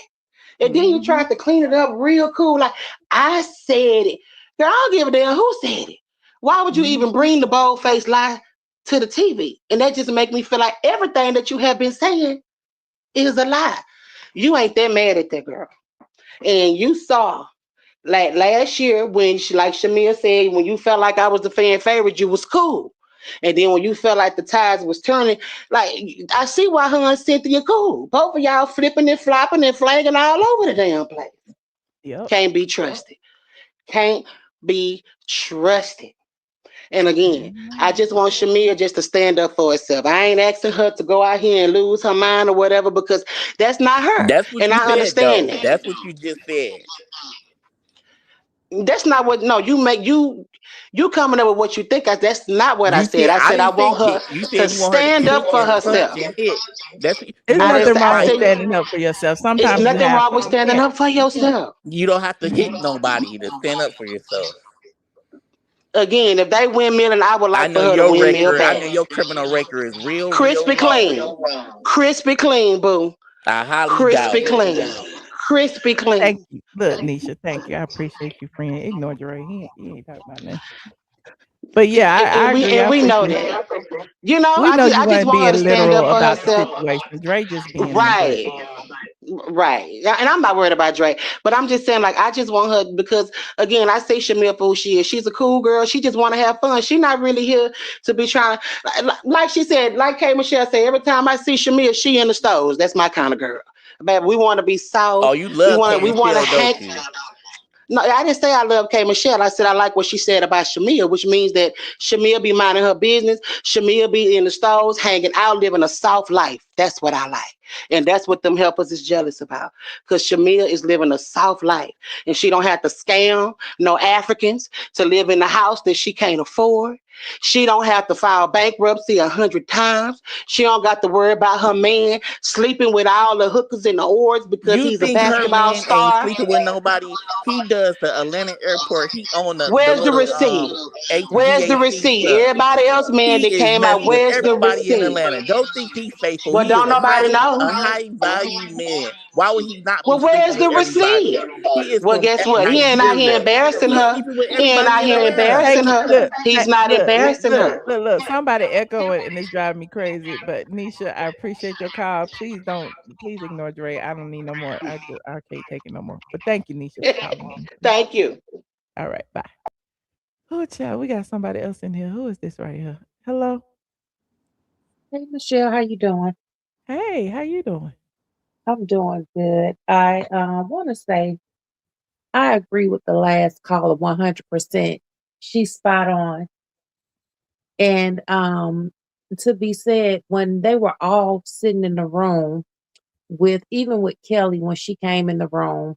And then you tried to clean it up real cool. Like I said it. Girl, I don't give a damn who said it. Why would you even bring the bold face lie to the TV? And that just make me feel like everything that you have been saying is a lie. You ain't that mad at that girl. And you saw, like last year when she, like Shamea said, when you felt like I was the fan favorite, you was cool. And then when you felt like the tides was turning, like I see why her and Cynthia cool. Both of y'all flipping and flopping and flanging all over the damn place. Yep. Can't be trusted. Can't be trusted. And again, I just want Shamea just to stand up for herself. I ain't asking her to go out here and lose her mind or whatever, because that's not her. That's what And you I said, understand though. that. That's what you just said. That's not what. No, you coming up with what you think. That's not what I You said. said I I said I didn't want think her it. You to said you want her to stand up kick for and punch herself. and hit. That's It's you nothing just wrong with like standing up for yourself. It's Sometimes you nothing have wrong with to. standing Yeah. up for yourself. you don't have to hit nobody to stand up for yourself. Again, if they windmill, and I would I like for know her to your windmill record. I back. know your criminal record is real Crispy low. clean. Crispy clean, boo. I highly Crispy doubt it. clean. Crispy Thank clean. you. Look, Nisha, thank you. I appreciate you, friend. Ignore Dre. He ain't talking about nothing. But yeah, I agree. I We know appreciate you. that. You know, We know you I just weren't want her to being stand up literal for about the herself. situation. Dre just being in the butt. Right. Right. And I'm not worried about Drake, but I'm just saying, like, I just want her because, again, I say Shamea for who she is. She's a cool girl. She just want to have fun. She's not really here to be trying to, like she said, like K. Michelle said, every time I see Shamea, she in the stores. That's my kind of girl. Baby, we want to be Oh, soft. you love K We want to Michelle, don't hang. you? No, I didn't say I love K. Michelle. I said I like what she said about Shamea, which means that Shamea be minding her business. Shamea be in the stores, hanging out, living a soft life. That's what I like. And that's what them helpers is jealous about. Because Shamea is living a soft life. And she don't have to scam no Africans to live in the house that she can't afford. She don't have to file bankruptcy 100 times. She don't got to worry about her man sleeping with all the hookers and the whores because You he's a think her basketball man ain't star. sleeping with nobody? He does the Atlanta airport. He own the Where's the little receipt? Where's the HVAC receipt? stuff. Everybody else, man, He that is came out, messing with where's the everybody in receipt? Atlanta. Don't think he's faithful. Well, He is don't nobody know. a high value man. Why would he not be Well, where's sleeping the with receipt? everybody? He is Well, from guess what? He ain't out here Nigeria. embarrassing He's her. sleeping with He ain't out everybody in here Atlanta. embarrassing Thank you. her. Look, He's not embarrassing her. look. Somebody echo it, and it's driving me crazy. But Nisha, I appreciate your call. Please ignore Dre. I don't need no more. I can't take it no more. But thank you, Nisha, for calling. Thank you. All right, bye. Oh, child, we got somebody else in here. Who is this right here? Hello. Hey Michelle, how you doing? Hey, how you doing? I'm doing good. I want to say I agree with the last caller 100%. She's spot on. And to be said, when they were all sitting in the room even with Kelly, when she came in the room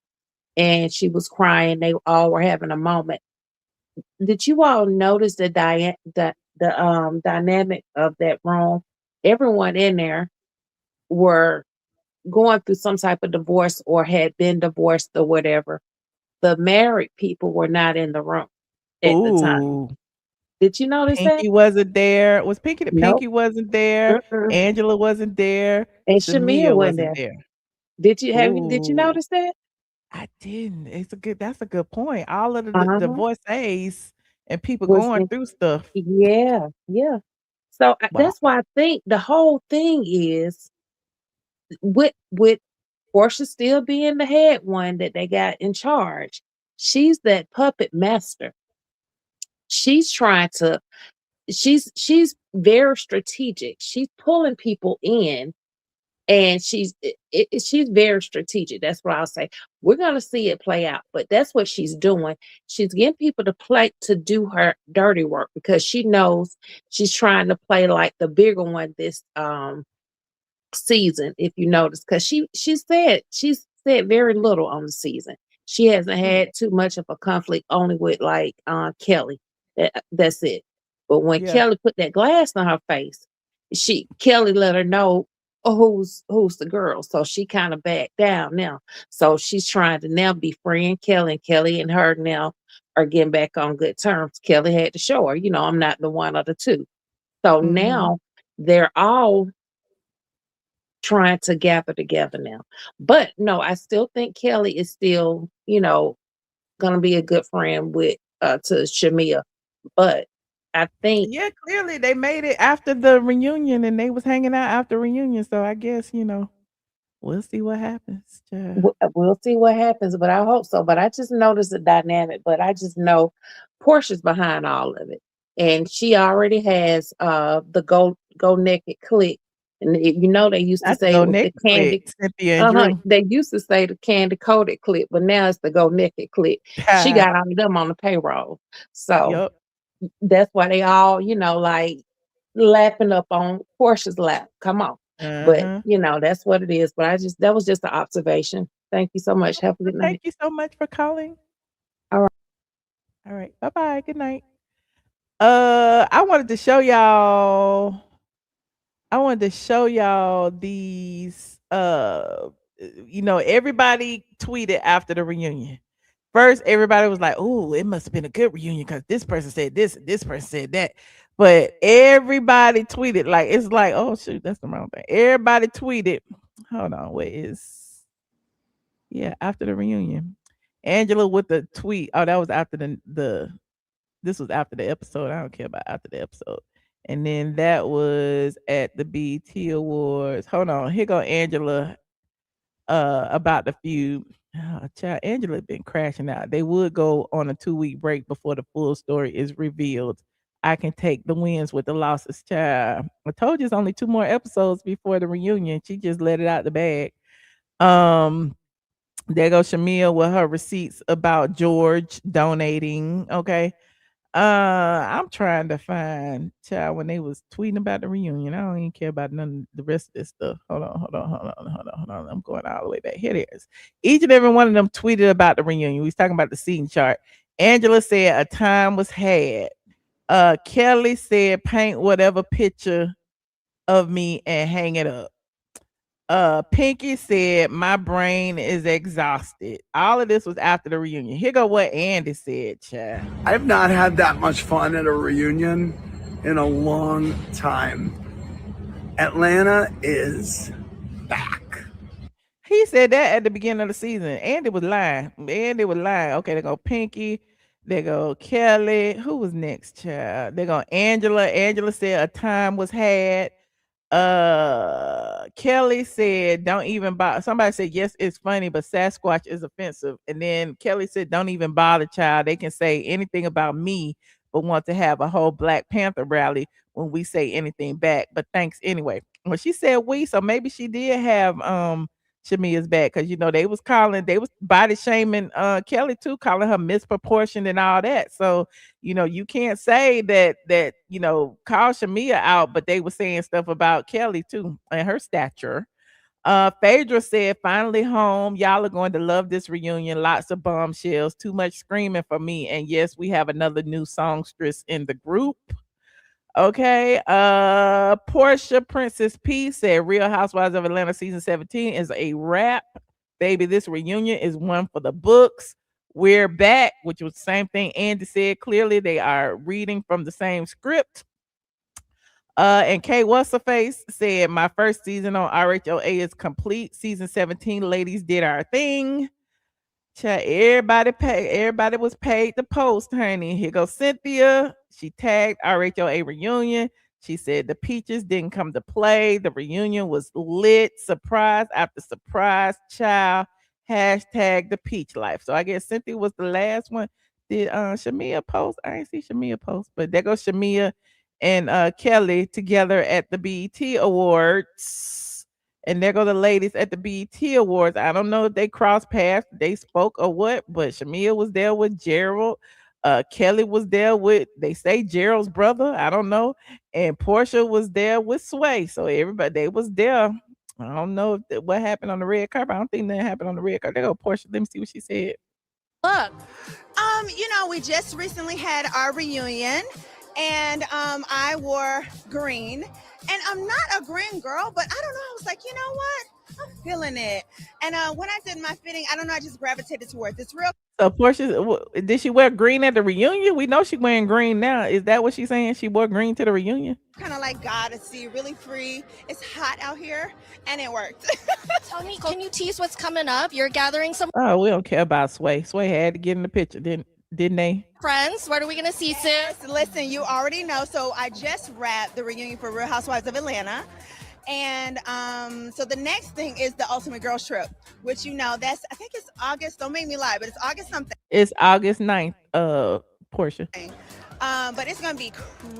and she was crying, they all were having a moment. Did you all notice the dynamic of that room? Everyone in there were going through some type of divorce or had been divorced or whatever. The married people were not in the room at the time. Ooh. Did you notice that? Pinky wasn't there. Was Pinky the Nope. Pinky wasn't there? Mm-mm. Angela wasn't there. And Shamea Shamea wasn't wasn't there. there. Did you Ooh. notice that? I didn't. That's a good point. All of the Uh-huh. divorcees and people Was going in, through stuff. yeah. So Wow. that's why I think the whole thing is with Porsha still being the head one that they got in charge. She's that puppet master. She's trying to she's very strategic. She's pulling people in, and she's very strategic. That's what I'll say. We're gonna see it play out, but that's what she's doing. She's getting people to do her dirty work because she knows she's trying to play like the bigger one this season, if you notice, because she's said very little on the season. She hasn't had too much of a conflict, only with like Kelly. That's it. But when Yeah. Kelly put that glass on her face, Kelly let her know who's the girl. So she kind of backed down now. So she's trying to now be friend Kelly, and Kelly and her now are getting back on good terms. Kelly had to show her, I'm not the one of the two. So Mhm. now they're all trying to gather together now. But no, I still think Kelly is still, gonna be a good friend with to Shamea. But I think Yeah, clearly they made it after the reunion and they was hanging out after reunion. So I guess, we'll see what happens. Child. we'll see what happens, but I hope so. But I just noticed the dynamic, but I just know Portia's behind all of it. and she already has the go naked click. And they used to That's say Go it was the Naked candy. Click, Cynthia and Drew. They used to say the candy coated clip, but now it's the go naked clip. She got all of them on the payroll. So Yup. that's why they all, like lapping up on Portia's lap. Come on. But that's what it is. But that was just an observation. Thank you so much. Have a good Thank night. you so much for calling. All right. All right. Bye-bye. Good night. I wanted to show y'all these everybody tweeted after the reunion. First, everybody was like, "Oh, it must have been a good reunion because this person said this, this person said that." But everybody tweeted it's like, "Oh shoot, that's the wrong thing." Everybody tweeted. Hold on, after the reunion, Angela with the tweet. Oh, that was after this was after the episode. I don't care about after the episode. And then that was at the BET Awards. Hold on, here go Angela about the feud. Child, Angela been crashing out. They would go on a 2-week break before the full story is revealed. I can take the wins with the losses, child. I told you it's only 2 more episodes before the reunion. She just let it out the bag. There goes Shamea with her receipts about George donating. Okay. I'm trying to find child when they was tweeting about the reunion. I don't even care about none of the rest of this stuff. Hold on. I'm going all the way back. Here it is. Each and every one of them tweeted about the reunion. We was talking about the seating chart. Angela said a time was had. Kelly said paint whatever picture of me and hang it up. Pinky said my brain is exhausted. All of this was after the reunion. Here go what Andy said, child. I've not had that much fun at a reunion in a long time. Atlanta is back. He said that at the beginning of the season. Andy was lying. Okay, they go Pinky. They go Kelly. Who was next, child? They go Angela. Angela said a time was had. Kelly said don't even bother. Somebody said yes, it's funny, but Sasquatch is offensive. And then Kelly said don't even bother, child. They can say anything about me, but want to have a whole Black Panther rally when we say anything back. But thanks anyway. Well, she said we, so maybe she did have Shamea's back because they was body shaming Kelly too, calling her misproportioned and all that. So you can't say that call Shamea out, but they were saying stuff about Kelly too and her stature. Phaedra said, finally home. Y'all are going to love this reunion. Lots of bombshells, too much screaming for me. And yes, we have another new songstress in the group. Okay. Porsha Princess P said Real Housewives of Atlanta season 17 is a wrap. Baby, this reunion is one for the books. We're back, which was the same thing Andy said. Clearly, they are reading from the same script. And Kay What's Her Face said, my first season on RHOA is complete. Season 17, ladies did our thing. Everybody was paid to post, honey. Here goes Cynthia. She tagged RHOA reunion. She said the peaches didn't come to play. The reunion was lit. Surprise after surprise, child. Hashtag the peach life. So I guess Cynthia was the last one. Did Shamea post? I didn't see Shamea post, but there goes Shamea and Kelly together at the BET Awards. And there go the ladies at the BET Awards. I don't know if they crossed paths, they spoke or what, but Shamea was there with Gerald. Kelly was there with, they say Gerald's brother. I don't know. And Porsha was there with Sway. So everybody, they was there. I don't know what happened on the red carpet. I don't think that happened on the red carpet. There go Porsha. Let me see what she said. Look, we just recently had our reunion. And I wore green. And I'm not a green girl, but I don't know. I was like, you know what? I'm feeling it. And when I did my fitting, I don't know, I just gravitated towards this real. So Porsha, did she wear green at the reunion? We know she's wearing green now. Is that what she's saying? She wore green to the reunion? Kind of like goddessy, really free. It's hot out here, and it worked. Tony, can you tease what's coming up? You're gathering some Oh, we don't care about Sway. Sway had to get in the picture, didn't they? friends. What are we going to see soon? Yes, listen, you already know. So I just wrapped the reunion for Real Housewives of Atlanta. And so the next thing is the Ultimate Girls Trip, which I think it's August. Don't make me lie, but it's August something. It's August 9th, Porsha. But it's gonna be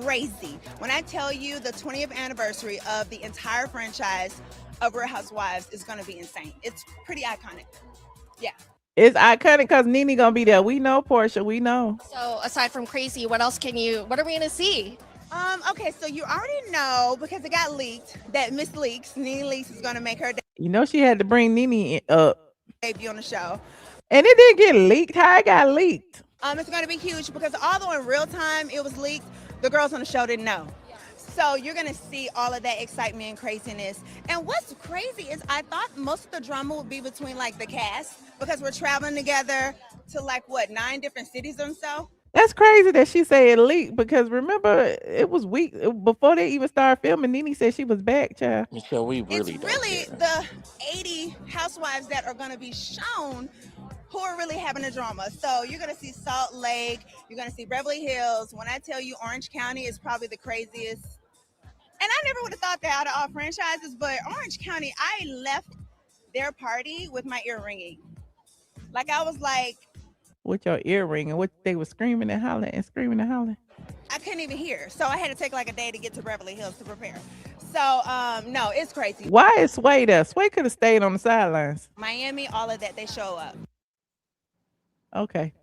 crazy. When I tell you the 20th anniversary of the entire franchise of Real Housewives is gonna be insane. It's pretty iconic. Yeah. It's iconic because Nene gonna be there. We know Porsha. We know. So aside from crazy, what are we gonna see? Okay, so you already know because it got leaked that Miss Leaks, Nene Leaks, is gonna make her You know she had to bring Nene up. debut on the show. And it didn't get leaked. How it got leaked? It's gonna be huge because although in real time it was leaked, the girls on the show didn't know. So you're gonna see all of that excitement and craziness. And what's crazy is I thought most of the drama would be between like the cast because we're traveling together to like 9 different cities or so. That's crazy that she said it leaked because remember it was week before they even started filming. Nene said she was back, child. Michelle, we really It's don't really care. the 80 housewives that are gonna be shown who are really having a drama. So you're gonna see Salt Lake, you're gonna see Beverly Hills. When I tell you Orange County is probably the craziest. And I never would have thought that out of all franchises, but Orange County, I left their party with my ear ringing. Like I was like, With your earring and what they were screaming and hollering and screaming and hollering. I couldn't even hear. So I had to take like a day to get to Beverly Hills to prepare. So no, it's crazy. Why is Sway there? Sway could have stayed on the sidelines. Miami, all of that, they show up. Okay.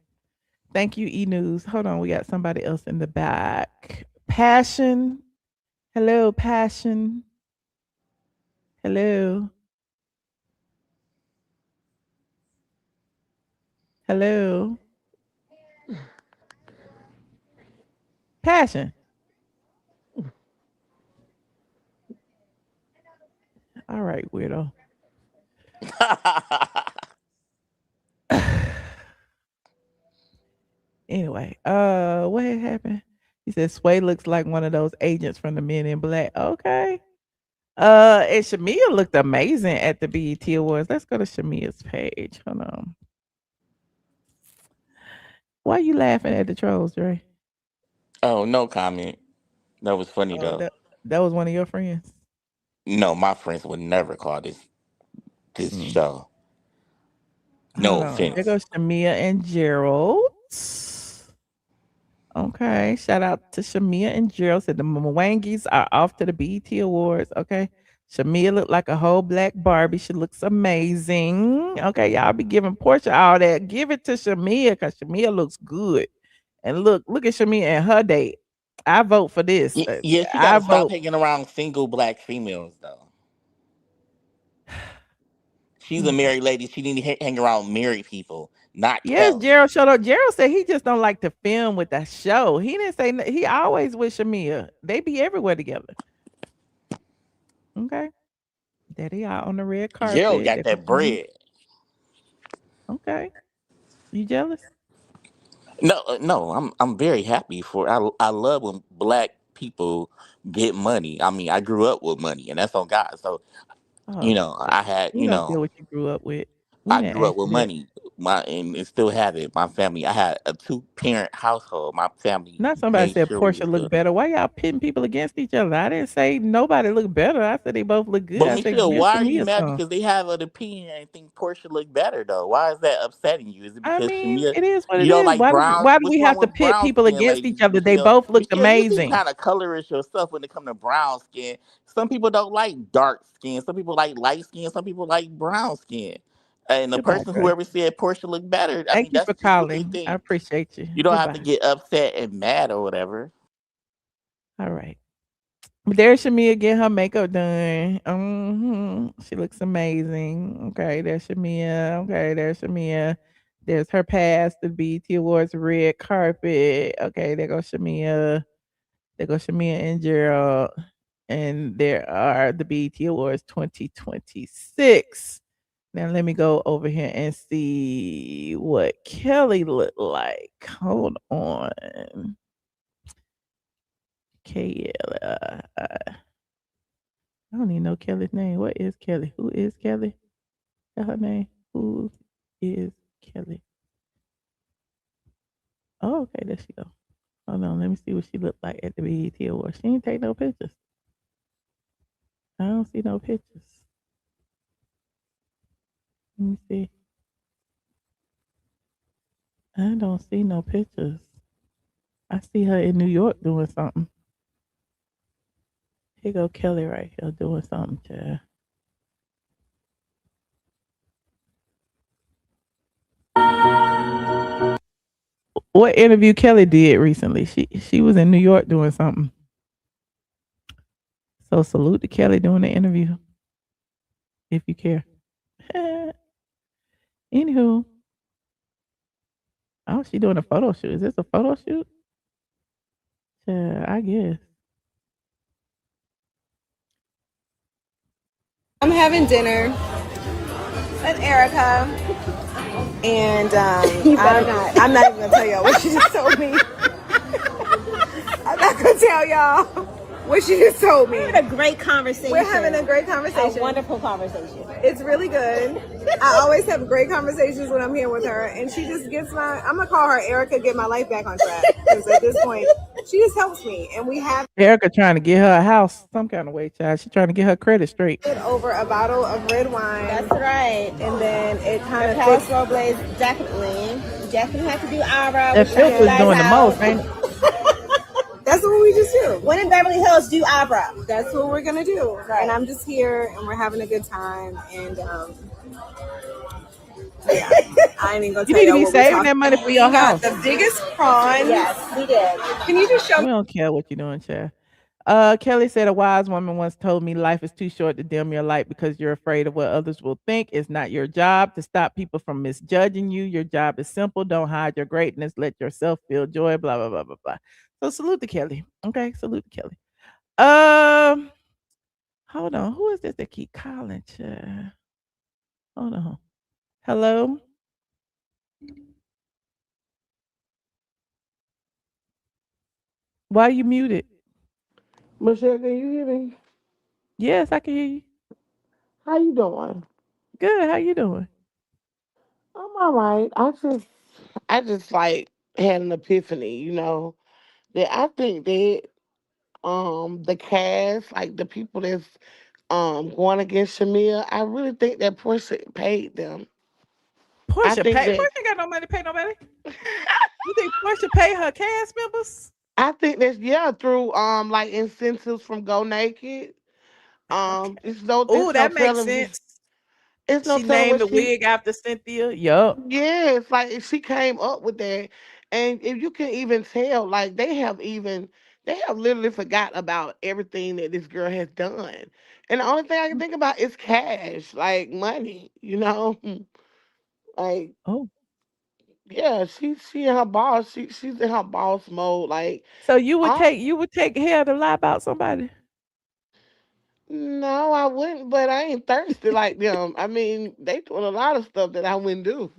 Thank you, E News. Hold on, we got somebody else in the back. Passion. Hello, Passion. Hello. Hello. Passion. All right, weirdo. Anyway, what had happened? He said Sway looks like one of those agents from the Men in Black. Okay. And Shamea looked amazing at the BET Awards. Let's go to Shamea's page. Hold on. Why are you laughing at the trolls, Dre? Oh, no comment. That was funny Oh, though. that was one of your friends. No, my friends would never call this show. No Hold on. There offense. goes Shamea and Gerald. Okay. Shout out to Shamea and Gerald. Said the Mwangis are off to the BET Awards. Okay. Shamea looked like a whole black Barbie. She looks amazing. Okay, y'all be giving Porsha all that. Give it to Shamea because Shamea looks good. And look at Shamea and her date. I vote for this. Yeah, she got I to stop vote. hanging around single black females though. She's a married lady. She need to hang around married people, not Yes, Kelly. Gerald showed up. Gerald said he just don't like to film with the show. He didn't say he always with Shamea. They be everywhere together. Okay. There they are on the red Gerald carpet. got that bread. Okay. You jealous? No, no, I'm very happy for. I love when black people get money. I mean, I grew up with money, and that's on God. So Oh, I had we don't care what you grew up with. We I didn't grew ask up with you that. money. And still have it. My family. I had a 2-parent household. My family Not somebody made said sure we Portia was look good. better. Why y'all pitting people against each other? I didn't say nobody look better. I said they both look good. But I said Michelle, give why are you Shamia mad some. because they have an opinion and think Portia look better though? Why is that upsetting you? Is it I because mean, Shamia it is what you it don't is. like brown? Why do What's we wrong have to with pit brown people skin against each ladies, other? They Michelle? both looked Michelle, you seem amazing. kind of colorist yourself when it comes to brown skin. Some people don't like dark skin. Some people like light skin. Some people like brown skin. And the Goodbye, person Dre. whoever said Portia look better, I Thank mean you for that's just what they calling. I think. appreciate you. You don't have to Goodbye. get upset and mad or whatever. All right. There's Shamia getting her makeup done. She looks amazing. Okay, there's Shamia. Okay, there's Shamia. There's her pass to BET Awards red carpet. Okay, there goes Shamia. There goes Shamia and Gerald. And there are the BET Awards 2026. Now let me go over here and see what Kelly looked like. Hold on. KL. I don't even know Kelly's name. What is Kelly? Who is Kelly? Is that her name? Who is Kelly? Oh, okay, there she go. Hold on, let me see what she looked like at the BET Awards. She didn't take no pictures. I don't see no pictures. Let me see. I don't see no pictures. I see her in New York doing something. Here go Kelly right here doing something, child. What interview Kelly did recently? She was in New York doing something. So salute to Kelly doing the interview, if you care. Anywho, oh, she doing a photo shoot. Is this a photo shoot? Yeah, I guess. I'm having dinner with Erica, and I'm not even gonna tell y'all what she just told me. I'm not gonna tell y'all what she just told me. We're having a great conversation. We're having a great conversation. A wonderful conversation. It's really good. I always have great conversations when I'm here with her, and she just gets I'm gonna call her Erica, get my life back on track. Because at this point, she just helps me, and we have Erica trying to get her a house some kind of way, child. She trying to get her credit straight. over a bottle of red wine. That's right. And then it kind of Palace Robles definitely have to do Ira. That filter's doing the most, ain't it? That's what we just do. When in Beverly Hills, do eyebrow. That's what we're gonna do. Right. And I'm just here, and we're having a good time. And yeah, I ain't even gonna You tell need to y'all be what saving that money for your house. The biggest prawns. Yes, we did. Can you just show We me? don't care what you're doing, child. Kelly said a wise woman once told me life is too short to dim your light because you're afraid of what others will think. It's not your job to stop people from misjudging you. Your job is simple. Don't hide your greatness. Let yourself feel joy. Blah blah blah blah blah. So salute to Kelly. Okay, salute to Kelly. Hold on. Who is this that keep calling? Child? Hold on. Hello. Why you muted? Michelle, can you hear me? Yes, I can hear you. How you doing? Good. How you doing? I'm all right. I just like had an epiphany, that I think that the cast, like the people that's going against Shamea, I really think that Porsha paid them. I Porsha think pay. that Porsha ain't got no money to pay nobody. You think Porsha pay her cast members? I think that's through like incentives from Go Naked. Okay. It's Oh, no that makes telling. sense. It's no She telling named what the she. wig after Cynthia. Yup. Yes, like she came up with that, and if you can even tell, like they have literally forgot about everything that this girl has done, and the only thing I can think about is cash, like money. Like Oh. yeah, she in her boss, she's in her boss mode, like So you would all. take hair to lie about somebody? No, I wouldn't, but I ain't thirsty like them. I mean, they doing a lot of stuff that I wouldn't do.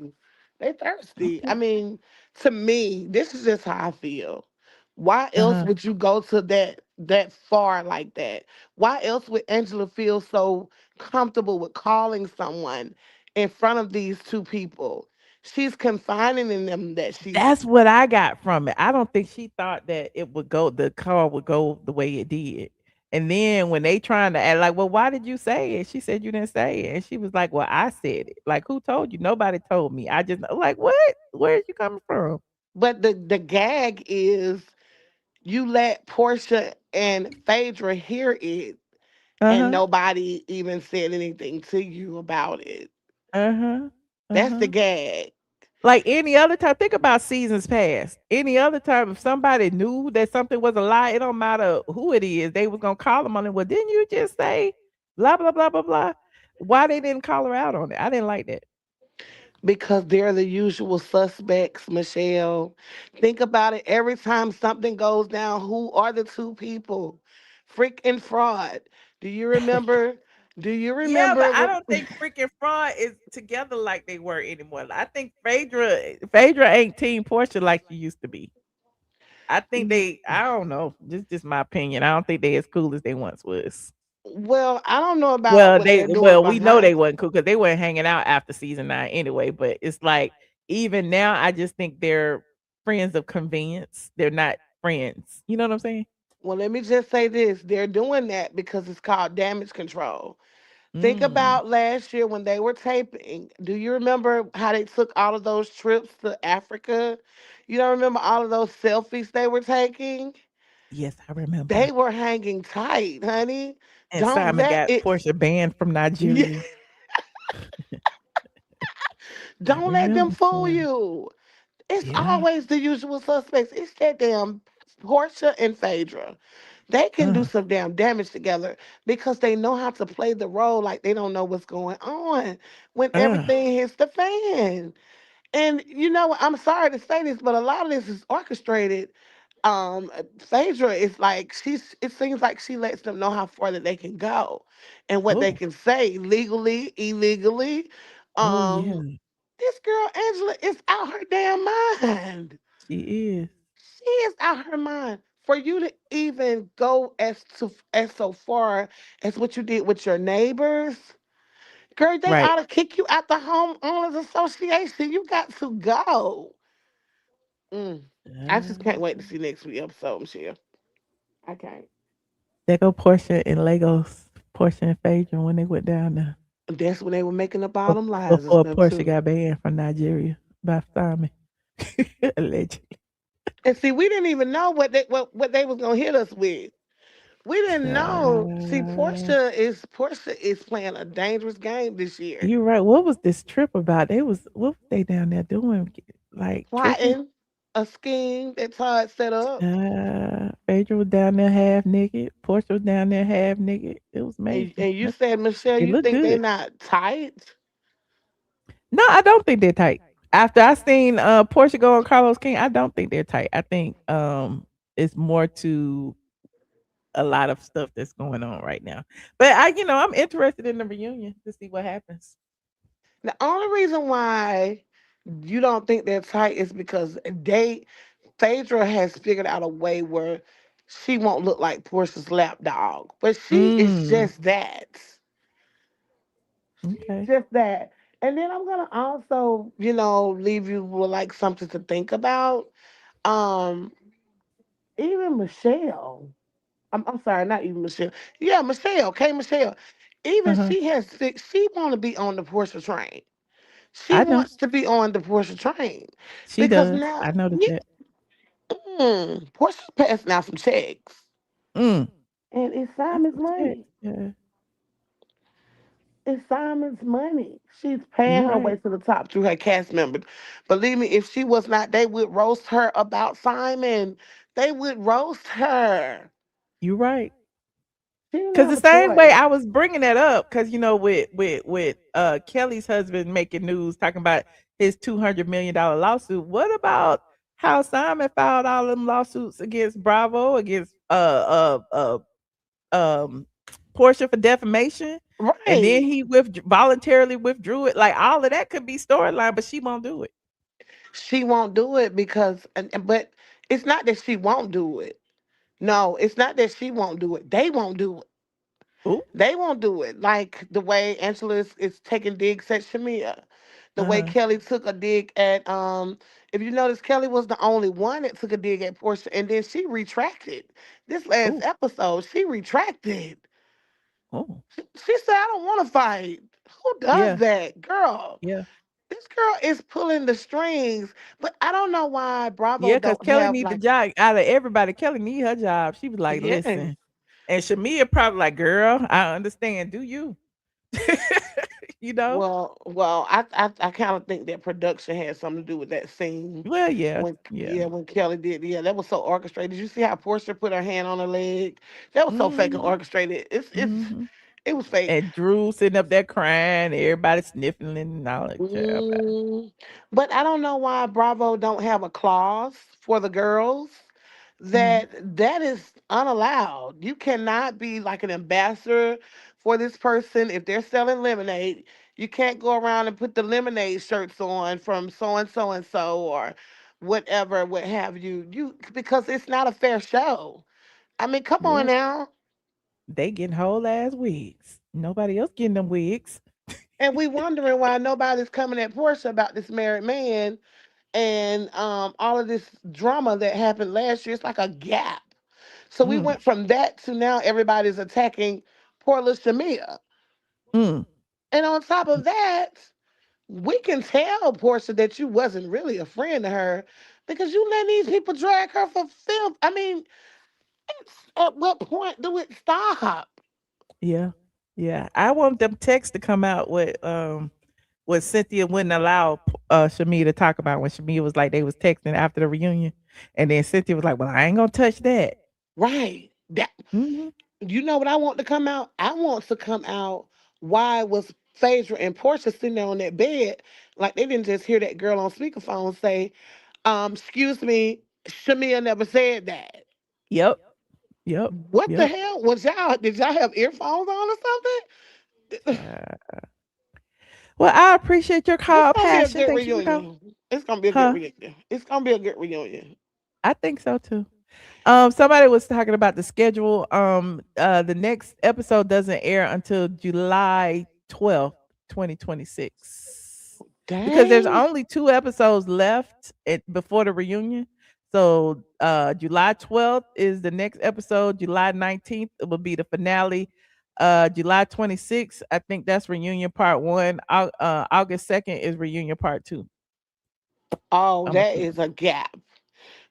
They thirsty. I Okay. mean, to me, this is just how I feel. Why else Uh-huh. would you go to that far like that? Why else would Angela feel so comfortable with calling someone in front of these two people? She's confining in them that she's. That's what I got from it. I don't think she thought that the car would go the way it did. And then when they trying to act like, well, why did you say it? She said you didn't say it. And she was like, well, I said it. Like, who told you? Nobody told me. I just like, what? Where are you coming from? But the gag is you let Portia and Phaedra hear it, and Uh-huh. nobody even said anything to you about it. Uh-huh. That's the Uh-huh. gag. Like any other time, think about seasons past. Any other time, if somebody knew that something was a lie, it don't matter who it is, they was gonna call them on it. Well, didn't you just say blah blah blah blah blah? Why they didn't call her out on it? I didn't like that. Because they're the usual suspects, Michelle. Think about it. Every time something goes down, who are the two people? Freak and fraud. Do you remember? Do you Yeah, but remember? I don't think freaking fraud is together like they were anymore. I think Phaedra ain't team Portia like she used to be. I think I don't know. Just my opinion. I don't think they as cool as they once was. Well, I don't know about what they're doing We know behind. they wasn't cool because they weren't hanging out after season 9 anyway. But it's like even now, I just think they're friends of convenience. They're not friends. You know what I'm saying? Well, let me just say this. They're doing that because it's called damage control. Think Mm. about last year when they were taping. Do you remember how they took all of those trips to Africa? You don't remember all of those selfies they were taking? Yes, I remember. They were hanging tight, honey. And Don't Simon let got it Portia banned from yeah, Nigeria. I don't let them remember fool Simon. you. It's Yeah. always the usual suspects. It's that damn Portia and Phaedra. They can do Uh, some damn damage together because they know how to play the role like they don't know what's going on when uh. everything hits the fan. And you know, I'm sorry to say this, but a lot of this is orchestrated. Phaedra is like it seems like she lets them know how far that they can go and what they Oh. can say legally, illegally. Oh yeah. Um, this girl Angela is out her damn mind. She is. She is out her mind. For you to even go as so far as what you did with your neighbors, girl, they Right. ought to kick you out the homeowners association. You got to go. Mm. I just can't wait to see next week's episode, Michelle. I can't. There go Portia and Legos. Portia and Phaedra when they went down there. That's when they were making up all them lies and Before stuff Portia too. got banned from Nigeria by Simon. Allegedly. And see, we didn't even know what they was gonna hit us with. We didn't know. See, Portia is playing a dangerous game this year. You're right. What was this trip about? What were they down there doing? Like tripping? Plotting a scheme that Todd set up. Phaedra was down there half naked. Portia was down there half naked. It was And, amazing. and you said, Michelle, It you looked think they good. not tight? No, I don't think they're tight. After I seen Portia go on Carlos King, I don't think they're tight. I think it's more to a lot of stuff that's going on right now. But I'm interested in the reunion to see what happens. The only reason why you don't think they're tight is because Phaedra has figured out a way where she won't look like Portia's lapdog. But she is Mm. just that. She's Okay. just that. And then I'm gonna also, leave you with like something to think about. Um, even Michelle. I'm sorry, not even Michelle. Yeah, Michelle, K Michelle. Even Uh-huh. she has she wanna be on the Portia train. She I know. wants to be on the Portia train. She Because does. now I noticed that. Portia's passing out some checks. Mm. And it's That's Simon's some shit. money. Yeah. It's Simon's money. She's paying You're her way right. to the top through her cast members. Believe me, if she was not, they would roast her about Simon. They would roast her. You're right. She didn't Cause the have a same way choice. I was bringing that up, cause with Kelly's husband making news talking about his $200 million lawsuit. What about how Simon filed all them lawsuits against Bravo, against um Portia for defamation, and then Right. he voluntarily withdrew it. Like all of that could be storyline, but she won't do it. She won't do it because, but it's not that she won't do it. No, it's not that she won't do it. They won't do it. Ooh. They won't do it. Like the way Angela is taking digs at Shamea. The way Uh-huh. Kelly took a dig at if you notice Kelly was the only one that took a dig at Portia and then she retracted. This last Oh. episode, she retracted. Oh. She said, I don't want to fight. Who does Yeah. that? Girl. Yeah. This girl is pulling the strings, but I don't know why Bravo Yeah, cause don't Kelly have need the like job. Out of everybody, Kelly need her job. She was like, yes. "Listen," and Shamia probably like, "Girl, I understand. Do you?" you know? Well, I kind of think that production had something to do with that scene Well, yeah, yeah. when Kelly did, yeah, that was so orchestrated. Did you see how Portia put her hand on her leg? That was so fake and Mhm. orchestrated. Mhm. It was fake. And Drew sitting up there crying, everybody sniffling and all that child. Mm, but I don't know why Bravo don't have a clause for the girls Mhm. that is unallowed. You cannot be like an ambassador for this person if they're selling lemonade. You can't go around and put the lemonade shirts on from and so or whatever, what have you. Because it's not a fair show. I mean, come on Yeah, now. they getting whole ass wigs. Nobody else getting them wigs. And we wondering why nobody's coming at Portia about this married man and all of this drama that happened last year. It's like a gap. So we Mm. went from that to now everybody's attacking poor little Shamia. Mm. And on top of that, we can tell Portia that you wasn't really a friend to her because you let these people drag her for filth. I mean, at what point do it stop? Yeah. Yeah. I want them texts to come out with what Cynthia wouldn't allow Shamea to talk about when Shamea was like they was texting after the reunion. And then Cynthia was like, well, I ain't gonna touch that. Right. That Hmm. you know what I want to come out? I want to come out why was Phaedra and Portia sitting there on that bed like they didn't just hear that girl on speakerphone say, excuse me, Shamea never said that. Yep. Yep. What the Yep. hell? Was y'all did y'all have earphones on or something? Well, I appreciate your This call, gonna be a Passion. good Thank you for calling. reunion. It's gonna be a good Huh? reunion. It's gonna be a good reunion. I think so too. Somebody was talking about the schedule. The next episode doesn't air until July 12th, 2026. Because there's Dang. only 2 episodes left before the reunion. So July 12th is the next episode. July 19th it will be the finale. July 26th, I think that's reunion part one. August 2nd is reunion part two. Oh, I'm that assuming. is a gap.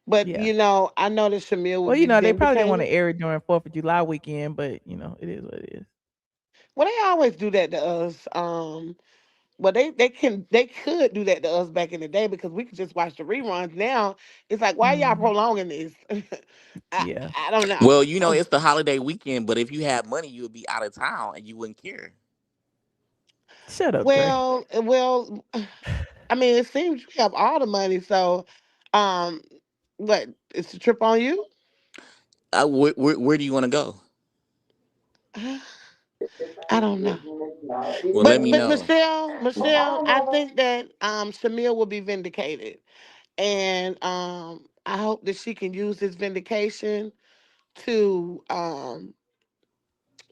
But Yeah. you know, I know that Shamil Well, would be they probably didn't want vindicated. to air it during 4th of July weekend, but it is what it is. Well, they always do that to us. Well, they could do that to us back in the day because we could just watch the reruns. Now it's like, why y'all Mhm. prolonging this? I Yeah. I don't know. Well, it's the holiday weekend, but if you had money, you would be out of town and you wouldn't care. Shut up, Dre. Well, I mean, it seems you have all the money, so um, what? It's a trip on you. Where do you want to go? I don't know. Well, let me But know. Michelle, I think that Shamil will be vindicated, and I hope that she can use this vindication to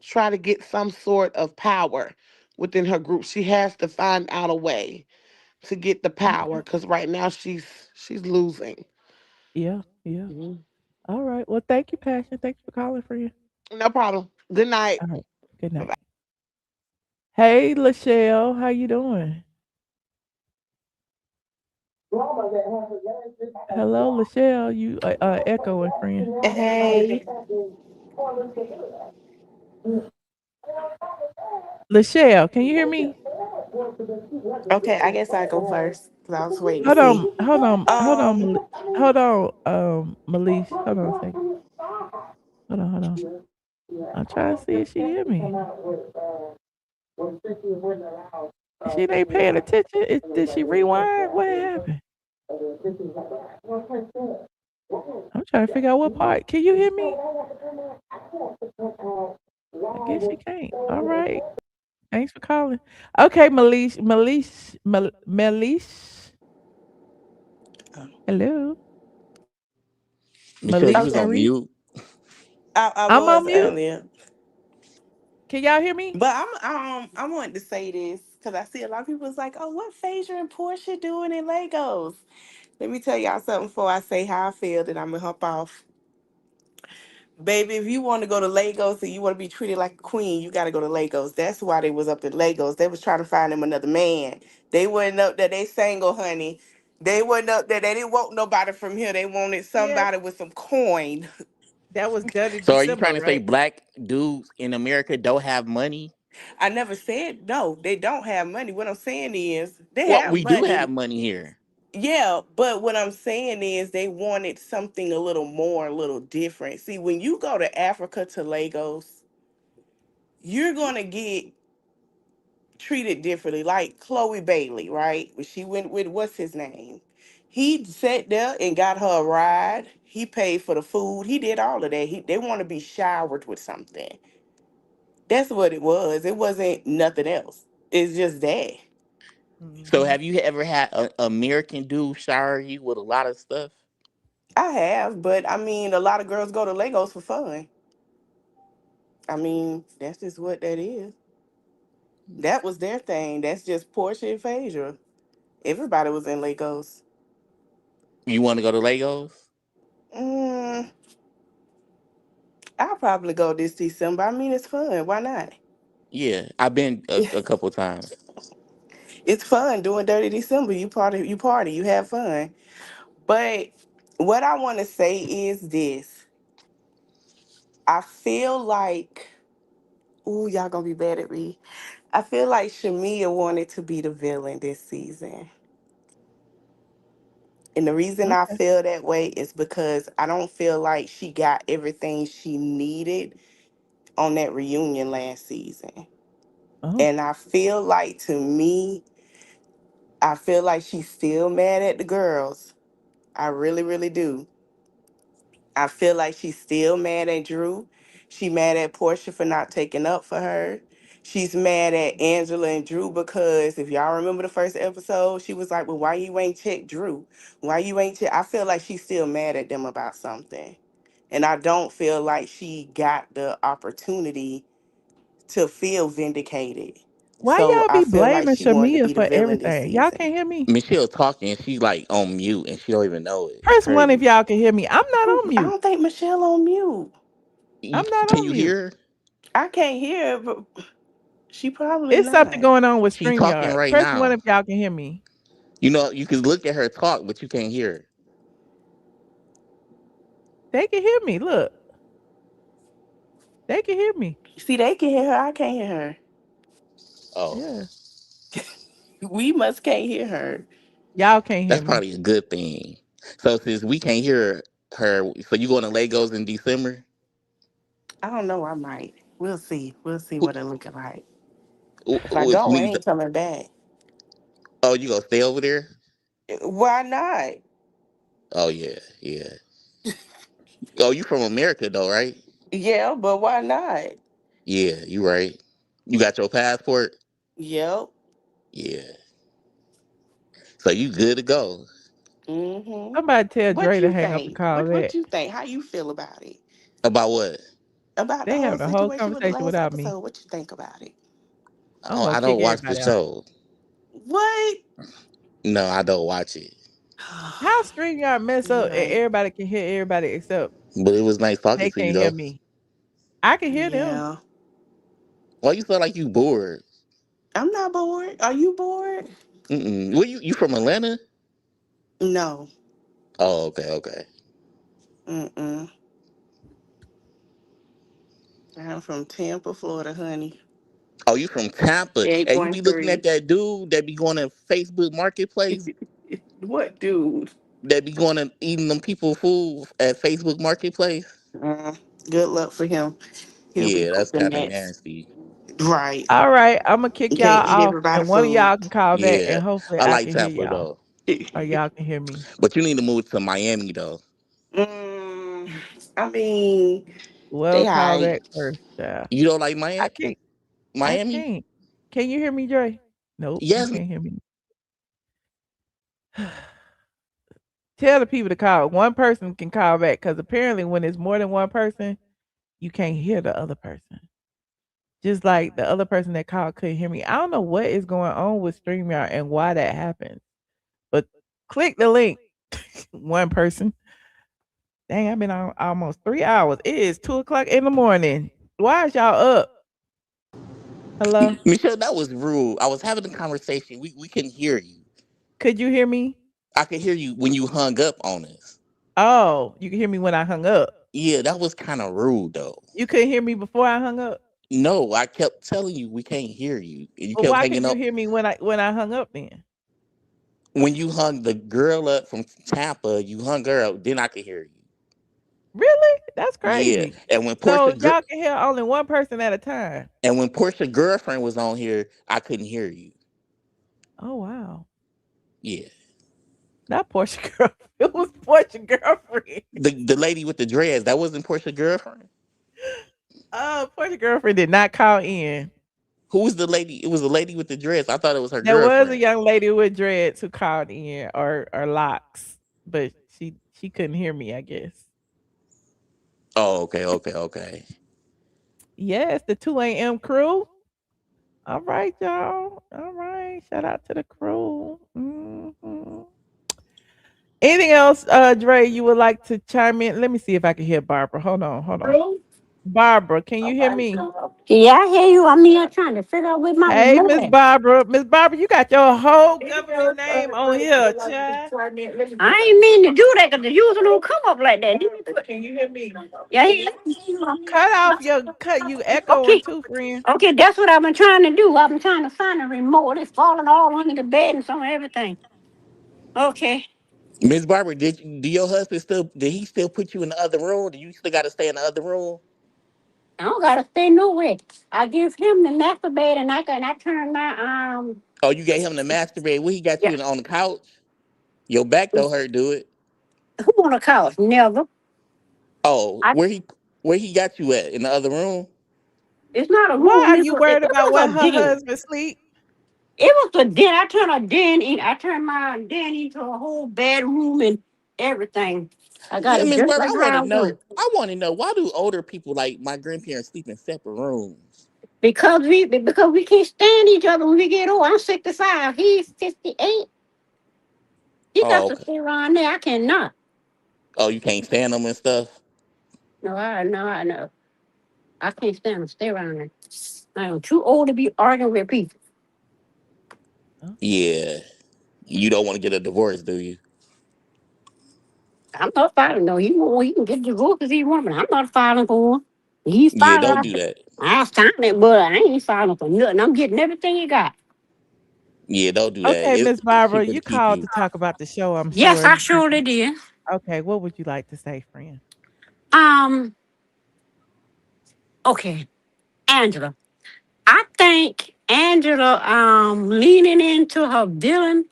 try to get some sort of power within her group. She has to find out a way to get the power Okay. because right now she's losing. Yeah. Yeah. Mhm. All right. Well, thank you, Passion. Thanks for calling, friend. No problem. Good night. All right. Good night. Hey, Lachelle, how you doing? Hello, Lachelle. You echoing, friend. Hey. Lachelle, can you hear me? Okay, I guess I go first because I was waiting to Hold see. on. Hold on. Hold on. Um, Hold on. Malish. Hold on a second. Hold on. Hold on. I'm trying to see if she hear me. She ain't paying attention. Did she rewind? What happened? I'm trying to figure out what part. Can you hear me? I guess she can't. All right. Thanks for calling. Okay, Malish. Hello, Michelle, you was Malish on okay. Marie. mute. I I'm on was mute. earlier, Can y'all hear me? but I wanted to say this because I see a lot of people was like, "Oh, what Phaedra and Portia doing in Legos?" Let me tell y'all something before I say how I feel. That I'm gonna hop off. Baby, if you want to go to Legos and you want to be treated like a queen, you got to go to Legos. That's why they was up in Legos. They was trying to find them another man. They wasn't up there. They single, honey. They wasn't up there. They didn't want nobody from here. They wanted Yeah, somebody with some coin. that was done in So, are you trying December, to say right? black dudes in America don't have money? I never said no. They don't have money. What I'm saying is they Well, have we do have money. money here. Yeah, but what I'm saying is they wanted something a little more, a little different. See, when you go to Africa to Lagos, you're gonna get treated differently. Like Chloe Bailey, right? When she went with what's his name? He sat there and got her a ride. He paid for the food. He did all of that. They want to be showered with something. That's what it was. It wasn't nothing else. It's just that. So, Hmm. have you ever had an American dude shower you with a lot of stuff? I have, but I mean, a lot of girls go to Legos for fun. I mean, that's just what that is. That was their thing. That's just Portia and Phaedra. Everybody was in Legos. You want to go to Legos? Mm, I'll probably go this December. I mean, it's fun. Why not? Yeah, I've been a couple times. It's fun doing Dirty December. You party, you have fun. But what I want to say is this. I feel like, ooh, y'all gonna be mad at me. I feel like Shamea wanted to be the villain this season. And the reason I Okay. feel that way is because I don't feel like she got everything she needed on that reunion last season. Oh. And I feel like, to me, I feel like she's still mad at the girls. I really, really do. I feel like she's still mad at Drew. She mad at Portia for not taking up for her. She's mad at Angela and Drew because if y'all remember the first episode, she was like, "Well, why you ain't check Drew? Why you ain't check?" I feel like she's still mad at them about something. And I don't feel like she got the opportunity to feel vindicated. Why So y'all I be feel like blaming she wanted to Shamia be the for villain this everything? Y'all season. can't hear me? Michelle talking, she like on mute and she don't even know it. It's Press one if crazy. y'all can hear me. I'm not on I mute. don't think Michelle on mute. You, I'm not can on you mute. hear her? I can't hear her, but she probably It's something not. going on with She talking StreamYard. right Press one now. if y'all can hear me. You know, you can look at her talk, but you can't hear her. They can hear me. Look, they can hear me. See, they can hear her. I can't hear her. Oh, Yeah. We must can't hear her. Y'all can't hear that's me. probably a good thing. So since we can't hear her, so you going to Legos in December? I don't know. I might. We'll see. We'll see Who- what it looking like. If I go, I Me? ain't coming back. Oh, you gonna stay over there? Why not? Oh yeah, yeah. Oh, you from America though, right? Yeah, but why not? Yeah, you right. You got your passport? Yep. Yeah. So you good to go. Mm-hmm. Somebody tell What Dre to you hang up the think? call. What That you think? How you feel about it? About what? About the they whole having a whole situation with the conversation last without me. episode? What you think about it? I'm Oh, gonna I kick don't watch the everybody out. show. What? No, I don't watch it. How StreamYard mess You up and right. everybody can hear everybody except But it was nice talking they to you can't hear though. me. I can hear them. Yeah. Why you sound like you bored? I'm not bored. Are you bored? Mm-mm. Where you from Atlanta? No. Oh, okay, okay. Mm-mm. I'm from Tampa, Florida, honey. Oh, you from Tampa. And you be looking at 8.3. that dude that be going to Facebook Marketplace, What dude? that be going and eating them people food at Facebook Marketplace. Uh, Good luck for him. He'll be Yeah, that's hoping kind of next. nasty. Right. All right, I'm gonna kick You can't y'all eat off, everybody and one of food. y'all can call back, Yeah, and hopefully I I like can hear Tampa y'all, though. or y'all can hear me. But you need to move to Miami though. mm, I mean, Well, they call high. back first, child. You don't like I Miami? can't. I Miami? can't. Can you hear me, Dre? Nope, he Yes. can't hear me. Tell the people to call. One person can call back because apparently, when it's more than one person, you can't hear the other person. Just like the other person that called couldn't hear me. I don't know what is going on with StreamYard and why that happens. But click the link. One person. Dang, I've been on almost 3 hours. It is 2 o'clock in the morning. Why is y'all up? Hello? Michelle, that was rude. I was having a conversation. We couldn't hear you. Could you hear me? I could hear you when you hung up on us. Oh, you can hear me when I hung up. Yeah, that was kind of rude though. You couldn't hear me before I hung up? No, I kept telling you we can't hear you. And you Well, kept why could hanging you up. hear me when I hung up then? When you hung the girl up from Tampa, you hung her up, then I could hear you. Really? That's Yeah. crazy. And when So Portia y'all can hear only one person at a time. girlfriend was on here, I couldn't hear you. Oh wow. Yeah. Not Portia girlfriend. It was Portia girlfriend. The lady with the dreads, that wasn't Portia girlfriend. Portia girlfriend did not call in. Who was the lady? It was the lady with the dreads. I thought it was her There was a girlfriend. young lady with dreads who called in or locks, but she couldn't hear me, I guess. Oh, okay, okay, okay. Yes, the 2 a.m. crew. All right, y'all. All right. Shout out to the crew. Anything else, Dre, you would like to chime in? Let me see if I can hear Barbara. Hold on, hold on. Barbara, can you hear me? Yeah, I hear you. I'm here trying to figure out where my Hey, remote Miss at. Barbara. Miss Barbara, you got your whole government name on here, child. I ain't mean to do that because the user don't come up like that. Can you hear me? Yeah, Cut off your you echoing okay. too, friend. Okay, that's what I've been trying to do. I've been trying to find a remote. It's falling all under the bed and some of everything. Okay. Miss Barbara, do your husband did he still put you in the other room? Do you still got to stay in the other room? I don't gotta stay nowhere. I give him the master bed and I turn my Oh, you gave him the master bed. Where he got yeah. you on the couch? Your back don't hurt, do it? Who on the couch? Never. Oh, I where he got you at in the other room? it's not a Why room, are you it worried about was where a her den. husband sleep? It was a den. I turned a den in. I turned my den into a whole bedroom and everything. I got Yeah, it Miss just Barbara, like how I want it. I want to know why do older people like my grandparents sleep in separate rooms? Because we can't stand each other when we get old. I'm 65. He's 58. He got Oh, to okay. stay around there. I cannot. Oh, you can't stand them and stuff. No, I know. I can't stand to stay around there. I am too old to be arguing with people. Yeah, you don't want to get a divorce, do you? I'm not filing. No, he can get divorced if he wants, but I'm not filing for him. He's Yeah, filing. don't do that. I'll sign it, but I ain't filing for nothing. I'm getting everything he got. Yeah, don't do that. Okay, Miss She Barbara, gonna you keep called you. to talk about the show, I'm Yes, I sure. surely did. Okay, what would you like to say, friend? Um, okay, Angela. I think Angela leaning into her villain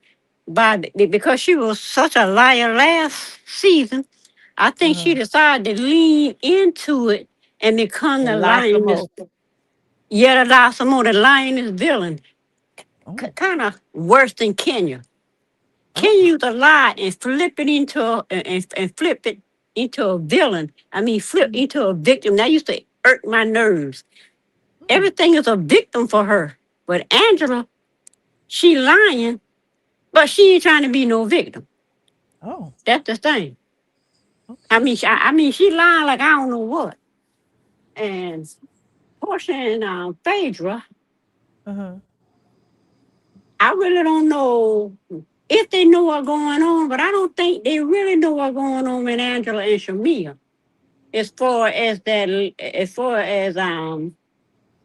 because she was such a liar last season. I think she decided to lean into it and become the And lie some lioness. more. Yet allow some more the lioness villain. Oh, Kind of worse than Kenya. Kenya oh. used a lie and flip it and flip it into a villain. I mean, flip into a victim. That used to irk my nerves. Everything is a victim for her. But Angela, she lying, but she ain't trying to be no victim. Oh, That's the thing. okay. I mean, she lying like I don't know what. And Porsha and Phaedra, Uh-huh. I really don't know if they know what's going on, but I don't think they really know what's going on with Angela and Shamea. As far as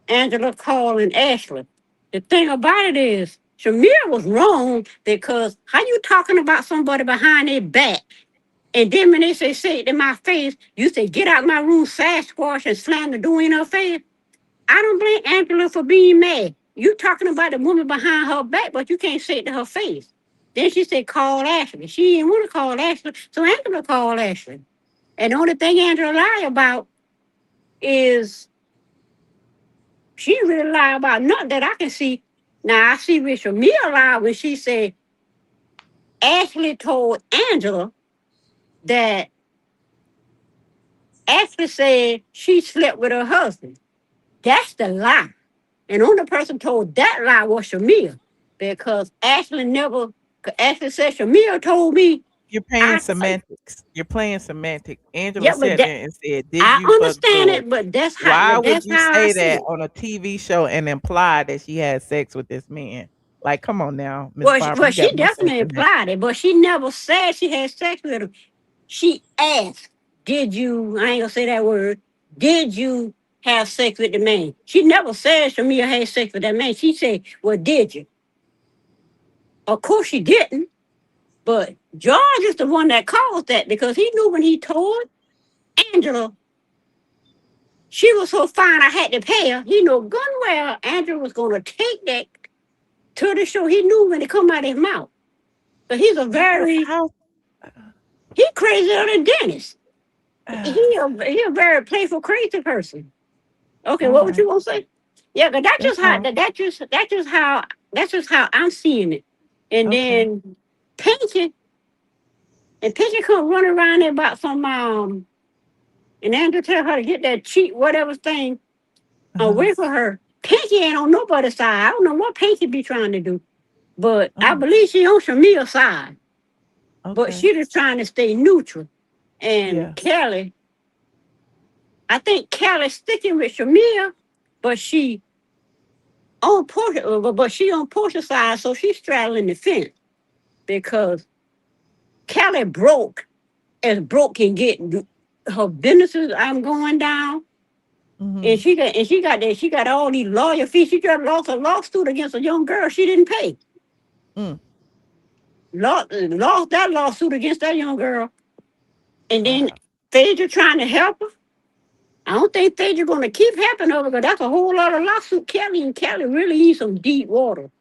Angela Cole and Ashley. The thing about it is, Shamir was wrong because how you talking about somebody behind their back? And then when they say it in my face, you say, get out my room, Sasquatch, and slam the door in her face. I don't blame Angela for being mad. You talking about the woman behind her back, but you can't say it to her face. Then she said, call Ashley. She didn't want to call Ashley, so Angela called Ashley. And the only thing Angela lie about is she really lie about nothing that I can see. Now I see Rachel Mia lie when she said Ashley told Angela that Ashley said she slept with her husband. That's the lie. And the only person told that lie was Shamia. Because Ashley said Shamia told me You're playing I semantics. You're playing semantics. Angela yeah, but sat that there and said, did I you fuck understand George? it, but Why would that's you how I say see that it. on a TV show and imply that she had sex with this man? Like, come on now, Miss Well, Barbara, well, you she got more sense definitely than that. implied it, but she never said she had sex with him. She asked, did you, I ain't gonna say that word, did you have sex with the man? She never said Shamia had sex with that man. She said, well, did you? Of course she didn't, but George is the one that caused that because he knew when he told Angela she was so fine I had to pay her. He knew good and well Angela was gonna take that to the show. He knew when it come out of his mouth. But he's a very, How? he crazier than Dennis. He a very playful, crazy person. Okay, All what would right. you want to say? Yeah, but That's fine. that's just how I'm seeing it. And Okay. then Pinky come run around there about some and Andrew tell her to get that cheap whatever thing away from her. Pinky ain't on nobody's side. I don't know what Pinky be trying to do, but I Oh, believe she on Shamia's side. But okay. she just trying to stay neutral. And Yeah. Kelly, I think Callie's sticking with Shamea, but she on Porsche, but she on Portia's side, so she's straddling the fence because Callie broke can get. Her businesses I'm going down. And she got all these lawyer fees. She just lost a lawsuit against a young girl she didn't pay. Lost that lawsuit against that young girl. And then Phaedra trying to help her. I don't think Phaedra gonna keep helping her because that's a whole lot of lawsuit. Kelly really needs some deep water.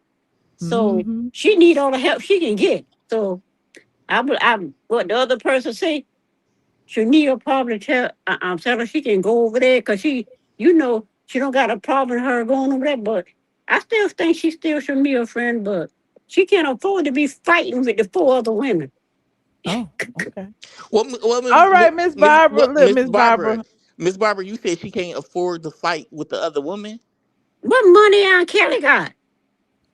So she need all the help she can get. So I what the other person say, Shania probably tell her she can go over there because she don't got a problem with her going over there, but I still think she still should be a friend, but she can't afford to be fighting with the 4 other women. Oh, okay. Well, All right, Miss Barbara. Look, Miss Barbara. Miss Barbara, you said she can't afford to fight with the other women. What money Aunt Kelly got?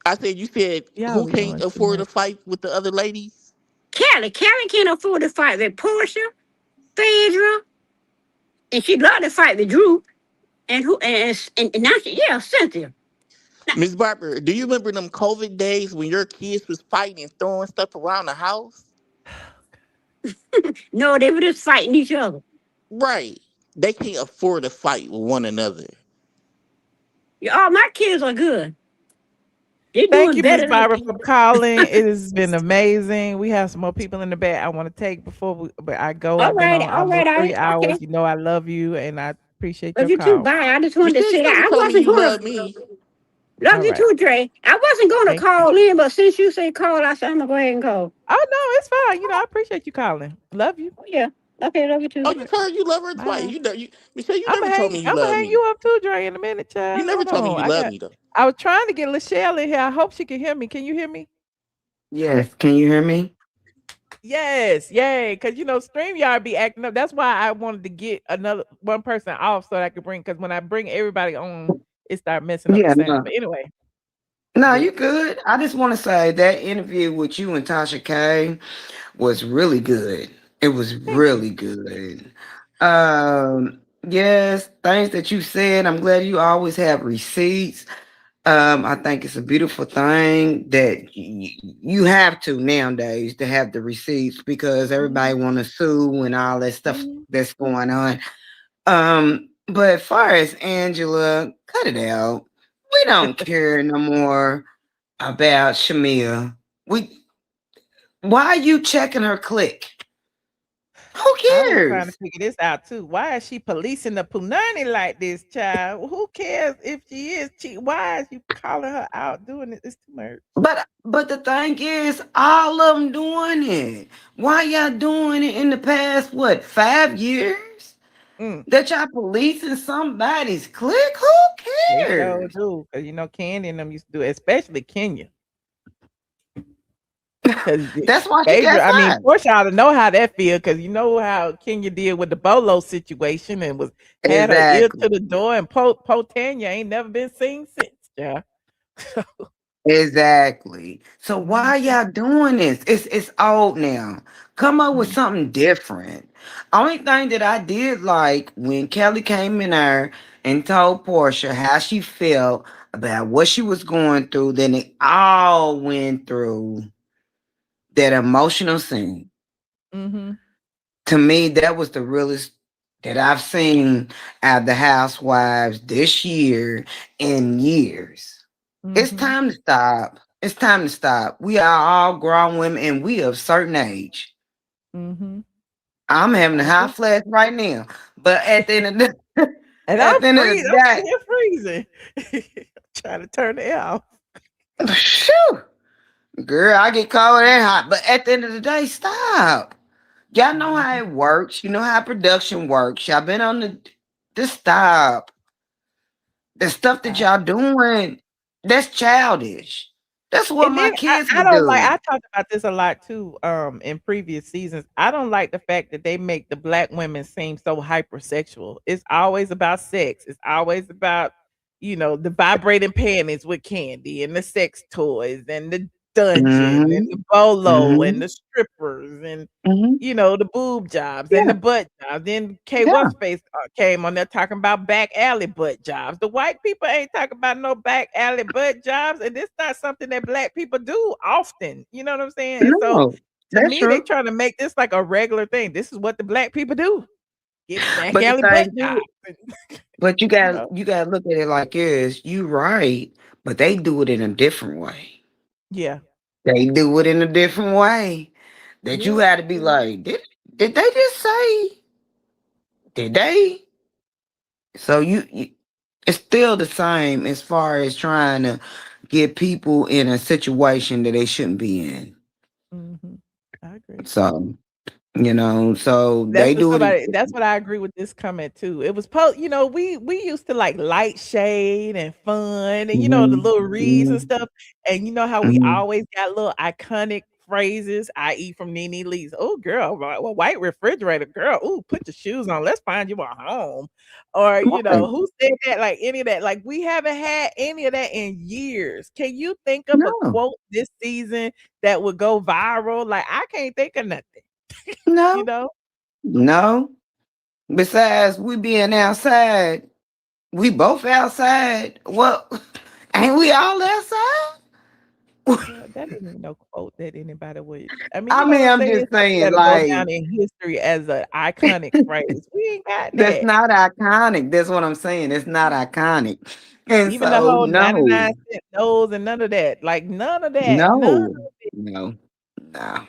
I said you said Y'all who be can't doing too afford to much. fight with the other ladies? Kelly can't afford to fight with Porsha, Phaedra, and she'd love to fight with Drew, and now Cynthia. Miss Barbara, do you remember them COVID days when your kids was fighting and throwing stuff around the house? No, they were just fighting each other. Right. They can't afford to fight with one another. All my kids are good. They're Thank doing you, Miss better than Barbara, for calling. It has been amazing. We have some more people in the back I want to take but I go. all I've been right, on all almost right, 3 hours. okay. You know I love you and I appreciate Love your you too. call. Bye. I just You wanted to said say you never that I told me wasn't you gonna love me. love All you right. too, Dre. I wasn't gonna Thank you. call in, but since you say call, I said I'm gonna go ahead and call. Oh no, it's fine. I appreciate you calling. Love you. Oh, yeah. Okay, love you too. Oh, you told her you love her twice. Bye. Michelle, you never told me you I'm gonna love hang me. you up too, Dre, in a minute, You child. never Hold told me on. you love me though. I was trying to get Lachelle in here. I hope she can hear me. Can you hear me? Yes, can you hear me? Yes, yay. Cause StreamYard be acting up. That's why I wanted to get another one person off so that I could bring because when I bring everybody on, it start messing up the Yeah, sound. no. But anyway, No, good. you good. I just want to say that interview with you and Tasha K was really good. It was Thank you. really good. Yes, things that you said, I'm glad you always have receipts. I think it's a beautiful thing that you have to nowadays to have the receipts because everybody want to sue and all that stuff that's going on. But as far as Angela, cut it out. We don't care no more about Shamea. Why are you checking her click? Who I was trying to cares? figure this out too. Why is she policing the punani like this, child? Who cares if she is cheat? Why is you calling her out doing it? It's too much. But the thing is, all of them doing it. Why y'all doing it in the past, what, 5 years? That y'all policing somebody's click? Who They sure cares? do. Cause Candy and them used to do it, especially Kenya. Because That's why she got Phaedra, I mean, fired. Porsha ought to know how that feel. Because you know how Kenya did with the Bolo situation and had her ear Exactly. to the door, and Tanya ain't never been seen since. Yeah. Exactly. So why y'all doing this? It's old now. Come up with something different. Only thing that I did like when Kelly came in there and told Portia how she felt about what she was going through, then they all went through that emotional scene. Mm-hmm. To me, that was the realest that I've seen out of the housewives this year in years. It's Mm-hmm. time to stop. It's time to stop. We are all grown women and we of certain age. Mm-hmm. I'm having a I hot agree. flash right now. But at the end of the And at I'm the end of freezing. the I'm day, sitting here freezing. Trying to turn the air off. phew, girl, I get cold and hot. But at the end of the day, stop. Y'all know how it works. You know how production works. Y'all been on the just stop. The stuff that y'all doing, that's childish. That's what And my then kids I would don't like do. I talked about this a lot too, in previous seasons. I don't like the fact that they make the black women seem so hypersexual. It's always about sex. It's always about, the vibrating panties with Candy and the sex toys and the dungeon and the bolo and Mm-hmm. the strippers and Mm-hmm. the boob jobs and Yeah. the butt jobs. Then Yeah. What's face came on there talking about back alley butt jobs. The white people ain't talking about no back alley butt jobs, and it's not something that black people do often. You know what I'm saying? And so No, to that's me, they true. trying to make this like a regular thing. This is what the black people do. Get back But the alley butt thing too, jobs. but you you got know? you got to look at it like this. You right, but they do it in a different way. Yeah. They do it in a different way. That you Yeah. had to be like, did they just say? Did they? So it's still the same as far as trying to get people in a situation that they shouldn't be in. Mhm. I agree. So so That's they what do it. that's what I agree with this comment too. It was we used to like light shade and fun and the Mhm, little reads and mhm, stuff. And you know how we mhm. always got little iconic phrases, i.e. from Nene Lee's, "Oh girl, white refrigerator, girl, ooh, put your shoes on. Let's find you a home." Or, Right. who said that? Like any of that. Like we haven't had any of that in years. Can you think of a No, quote this season that would go viral? Like I can't think of nothing. you no, know? no. Besides, we being outside, we both outside. Well, ain't we all outside? Well, that ain't even no quote that anybody would I mean, I you know what mean, I'm I'm saying? just It's something saying, that'll go like, down in history as an iconic phrase. We ain't got that's that. not iconic. That's what I'm saying. It's not iconic. And Even the so, whole no, 99-cent nose and none of that. Like, none of that. None of no, it. no, no.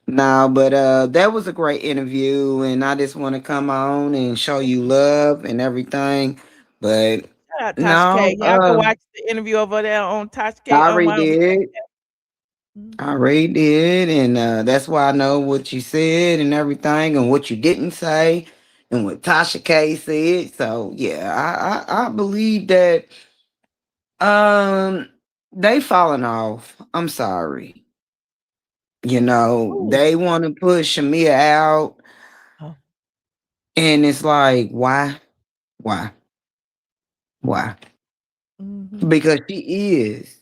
No, but that was a great interview, and I just want to come on and show you love and everything. But Shout out Tasha no, K. Y'all can watch the interview over there on Tasha K I on already my did. I Mhm. already did, and that's why I know what you said and everything, and what you didn't say, and what Tasha K said. So yeah, I believe that they falling off. I'm sorry. Ooh. They want to push Shamea out, Oh. and it's like, why? Why? Why? Mhm. Because she is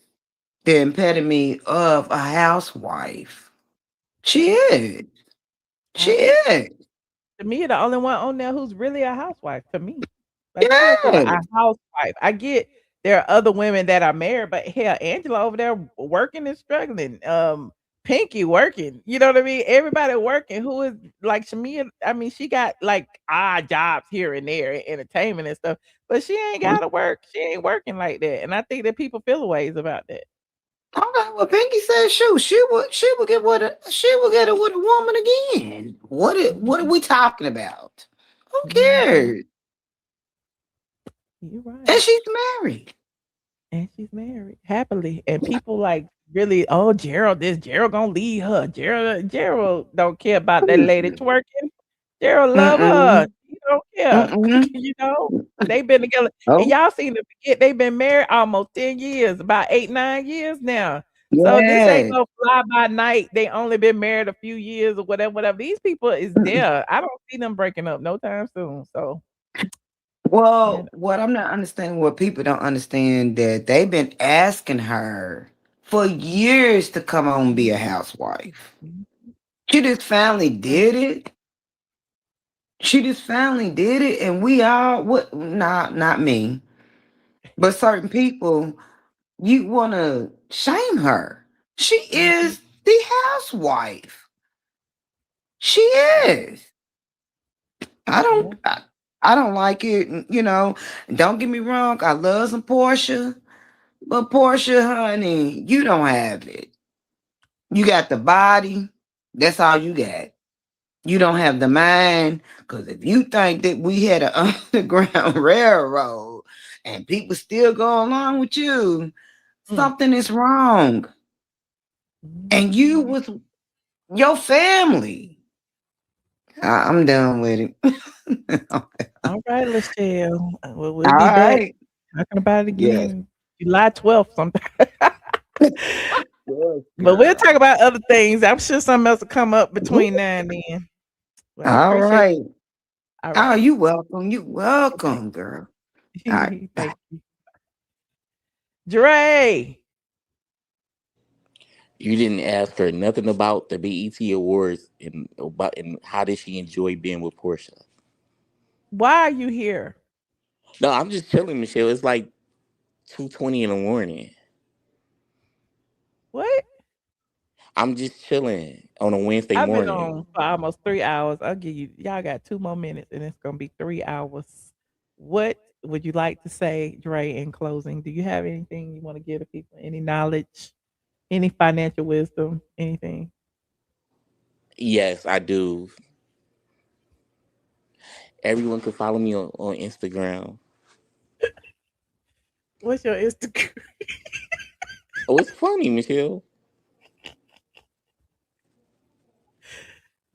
the epitome of a housewife. She is. She I agree. is. To me, the only one on there who's really a housewife, to me. Like, she is a Yes. housewife. I get there are other women that are married, but hell, Angela over there working and struggling. Pinky working. You know what I mean? Everybody working who is like Shamia. I mean, she got like odd jobs here and there in entertainment and stuff, but she ain't gotta work. She ain't working like that. And I think that people feel ways about that. Okay, well, Pinky said, "Shoot, she would get it with a woman again. What are Mhm. we talking about? Who Mhm. cares? You're And right. she's married. And she's married happily. And people like really, oh, Gerald, this Gerald gonna leave her. Gerald don't care about that lady Mm-mm. twerking. Gerald love her. Mm-mm. He don't care. Mm-mm. you know, they've been together. And Oh, y'all seem to forget they've been married almost 10 years, about 8, 9 years now. So this ain't yes. no fly by night. They only been married a few years or whatever, whatever. These people is there. I don't see them breaking up no time soon. So, Well, and what I'm not understanding, what people don't understand, that they've been asking her for years to come on and be a housewife. Mhm. She just finally did it. She just finally did it, and we all what? Not me, but certain people. You want to shame her. She Mhm. is the housewife. She is. I Yeah. don't. I don't like it. Don't get me wrong. I love some Porsha. But Portia, honey, you don't have it. You got the body. That's all you got. You don't have the mind. Because if you think that we had an underground railroad and people still go along with you, Mm. something is wrong. And you Mhm. with your family. I'm done with it. All All right, Lachelle. Well, we'll be back right. talking about it Yes. again July 12th sometime. Yes, But we'll girl. talk about other things. I'm sure something else will come up between now and then. Well, I All appreciate right. you. All Oh, right. you welcome. You Thank welcome, girl. All right. you. Bye. Thank you. Dre. You didn't ask her nothing about the BET Awards and how did she enjoy being with Porsha. Why are you here? No, I'm just chilling, Michelle. It's like 2:20 in the morning. What? I'm just chilling on a Wednesday I've been morning. on for almost 3 hours. I'll give you. Y'all got 2 more minutes, and it's gonna be 3 hours. What would you like to say, Dre, in closing? Do you have anything you want to give to people? Any knowledge? Any financial wisdom? Anything? Yes, I do. Everyone can follow me on Instagram. What's your Instagram? Oh, it's funny, Michelle.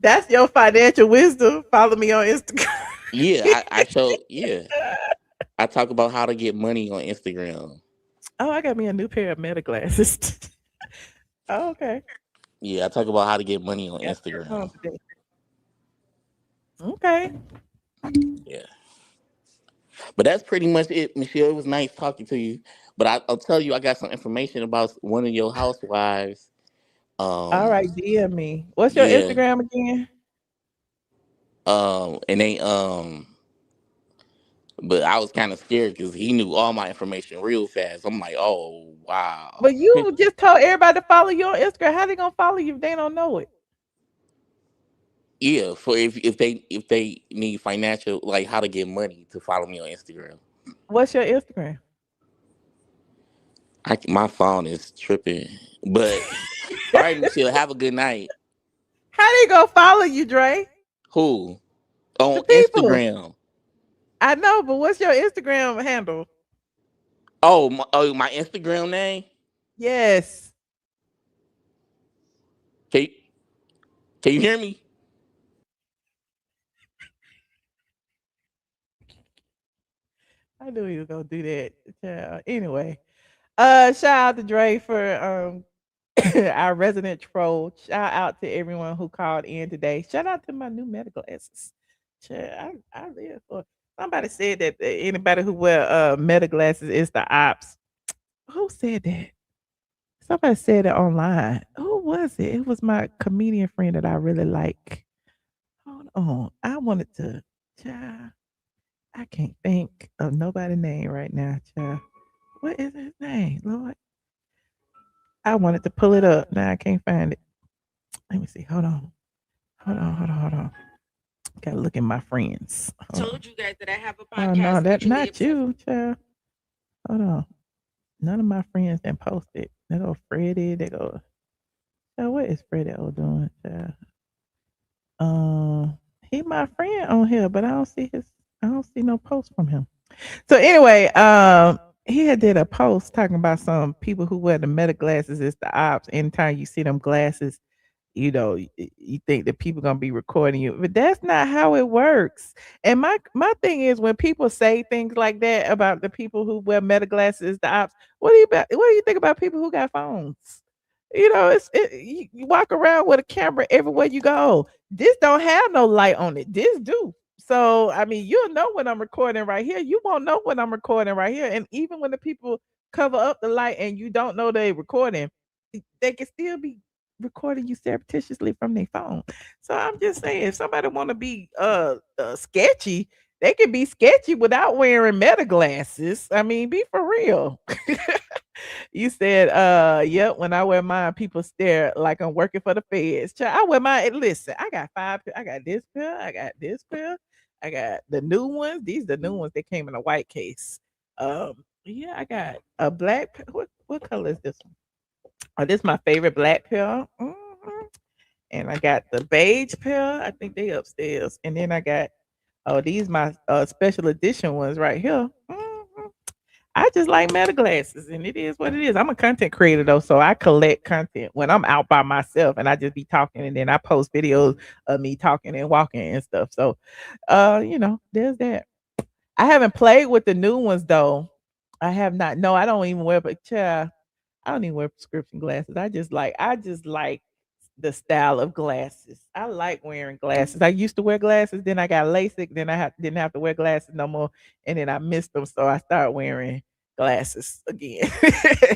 That's your financial wisdom. Follow me on Instagram. Yeah, I show. Yeah, I talk about how to get money on Instagram. Oh, I got me a new pair of meta glasses. Oh, okay. Yeah, I talk about how to get money on Got yours on Instagram. today. Okay. Yeah, but that's pretty much it, Michelle. It was nice talking to you. But I'll tell you, I got some information about one of your housewives. All Um, right, DM me. What's your yeah. Instagram again? And they but I was kind of scared because he knew all my information real fast. I'm like, oh wow. But you just told everybody to follow you on Instagram. How they gonna follow you if they don't know it? Yeah, for if they need financial, like how to get money, to follow me on Instagram. What's your Instagram? My phone is tripping. But all right, Michelle, have a good night. How they gonna follow you, Dre? Who? The On people. Instagram. I know, but what's your Instagram handle? Oh, my Instagram name? Yes. Can you, can you hear me? I knew he was gonna do that. Anyway, shout out to Dre for our resident troll. Shout out to everyone who called in today. Shout out to my new medical glasses. I live for. Somebody said that anybody who wear meta glasses is the ops. Who said that? Somebody said it online. Who was it? It was my comedian friend that I really like. Hold on. I wanted to. Child, I can't think of nobody's name right now, child. What is his name, Lord? I wanted to pull it up. Now I can't find it. Let me see. Hold on. Hold on. Gotta look at my friends. Hold on. You guys that I have a Oh no, that's not you, child. Hold on. None of my friends then posted. They go Freddie. They go. Child, what is Freddie O doing, child? He my friend on here, but I don't see no post from him. So anyway, he had did a post talking about some people who wear the meta glasses is the ops. Anytime you see them glasses, you think that people gonna be recording you, but that's not how it works. And my thing is when people say things like that about the people who wear meta glasses, the ops. What do you think about people who got phones? You walk around with a camera everywhere you go. This don't have no light on it. This do. So I mean, you'll know when I'm recording right here. You won't know when I'm recording right here. And even when the people cover up the light and you don't know they recording, they can still be recording you surreptitiously from their phone. So I'm just saying, if somebody want to be sketchy, they can be sketchy without wearing meta glasses. I mean, be for real. You said, yep, when I wear mine, people stare like I'm working for the feds. Child, I wear mine. And listen, I got I got this pill, I got this pill, I got the new ones. These are the new ones that came in a white case. Yeah, I got a black what color is this one? Oh, this is my favorite black pill. And I got the beige pill. I think they upstairs. And then I got these my special edition ones right here. I just like meta glasses, and it is what it is. I'm a content creator though, so I collect content when I'm out by myself, and I just be talking, and then I post videos of me talking and walking and stuff. So, there's that. I haven't played with the new ones though. I have not. No, I don't even wear. But child, I don't even wear prescription glasses. I just like the style of glasses. I like wearing glasses. I used to wear glasses, then I got LASIK, then didn't have to wear glasses no more, and then I missed them, so I started wearing glasses again.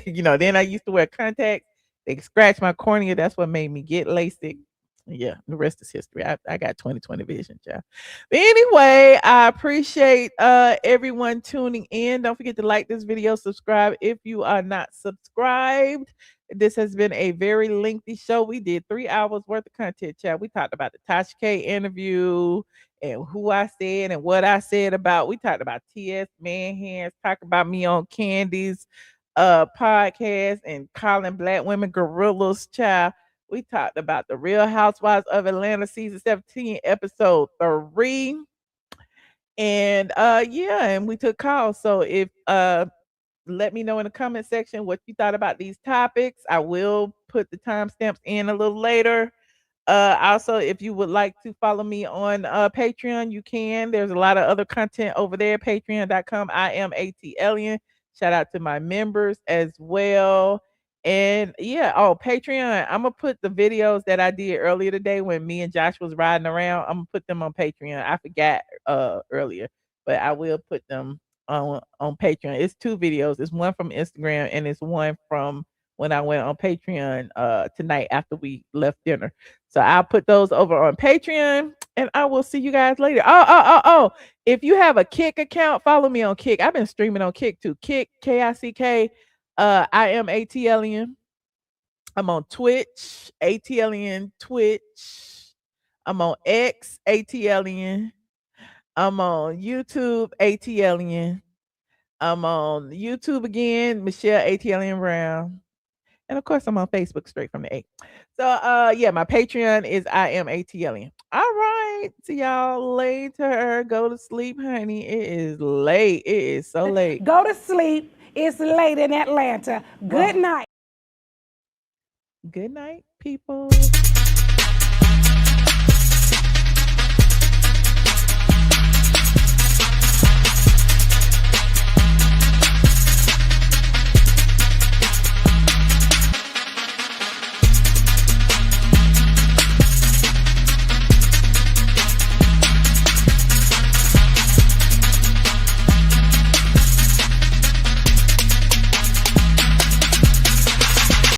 Then I used to wear contacts. They scratched my cornea. That's what made me get LASIK. Yeah, the rest is history. I got 20/20 vision, child. But anyway, I appreciate everyone tuning in. Don't forget to like this video, subscribe if you are not subscribed. This has been a very lengthy show. We did 3 hours worth of content, child. We talked about the Tasha K interview and who I said and what I said about. We talked about TS Man Hands, talked about me on Candy's podcast and calling black women gorillas, child. We talked about the Real Housewives of Atlanta season 17, episode 3. And yeah, and we took calls. So if let me know in the comment section what you thought about these topics. I will put the timestamps in a little later. Also, if you would like to follow me on Patreon, you can. There's a lot of other content over there. Patreon.com. I am ATLien. Shout out to my members as well. And yeah, Patreon. I'm gonna put the videos that I did earlier today when me and Josh was riding around. I'm gonna put them on Patreon. I forgot earlier, but I will put them on Patreon. It's 2 videos. It's one from Instagram and it's one from when I went on Patreon tonight after we left dinner. So I'll put those over on Patreon and I will see you guys later. Oh. If you have a Kick account, follow me on Kick. I've been streaming on Kick too. Kick, Kick. I am ATLien. I'm on Twitch, ATLien Twitch. I'm on X, ATLien. I'm on YouTube, ATLien. I'm on YouTube again, Michelle ATLien Brown. And of course, I'm on Facebook straight from the A. So yeah, my Patreon is I am ATLien. All right. See y'all later. Go to sleep, honey. It is late. It is so late. Go to sleep. It's late in Atlanta. Good night. Good night, people.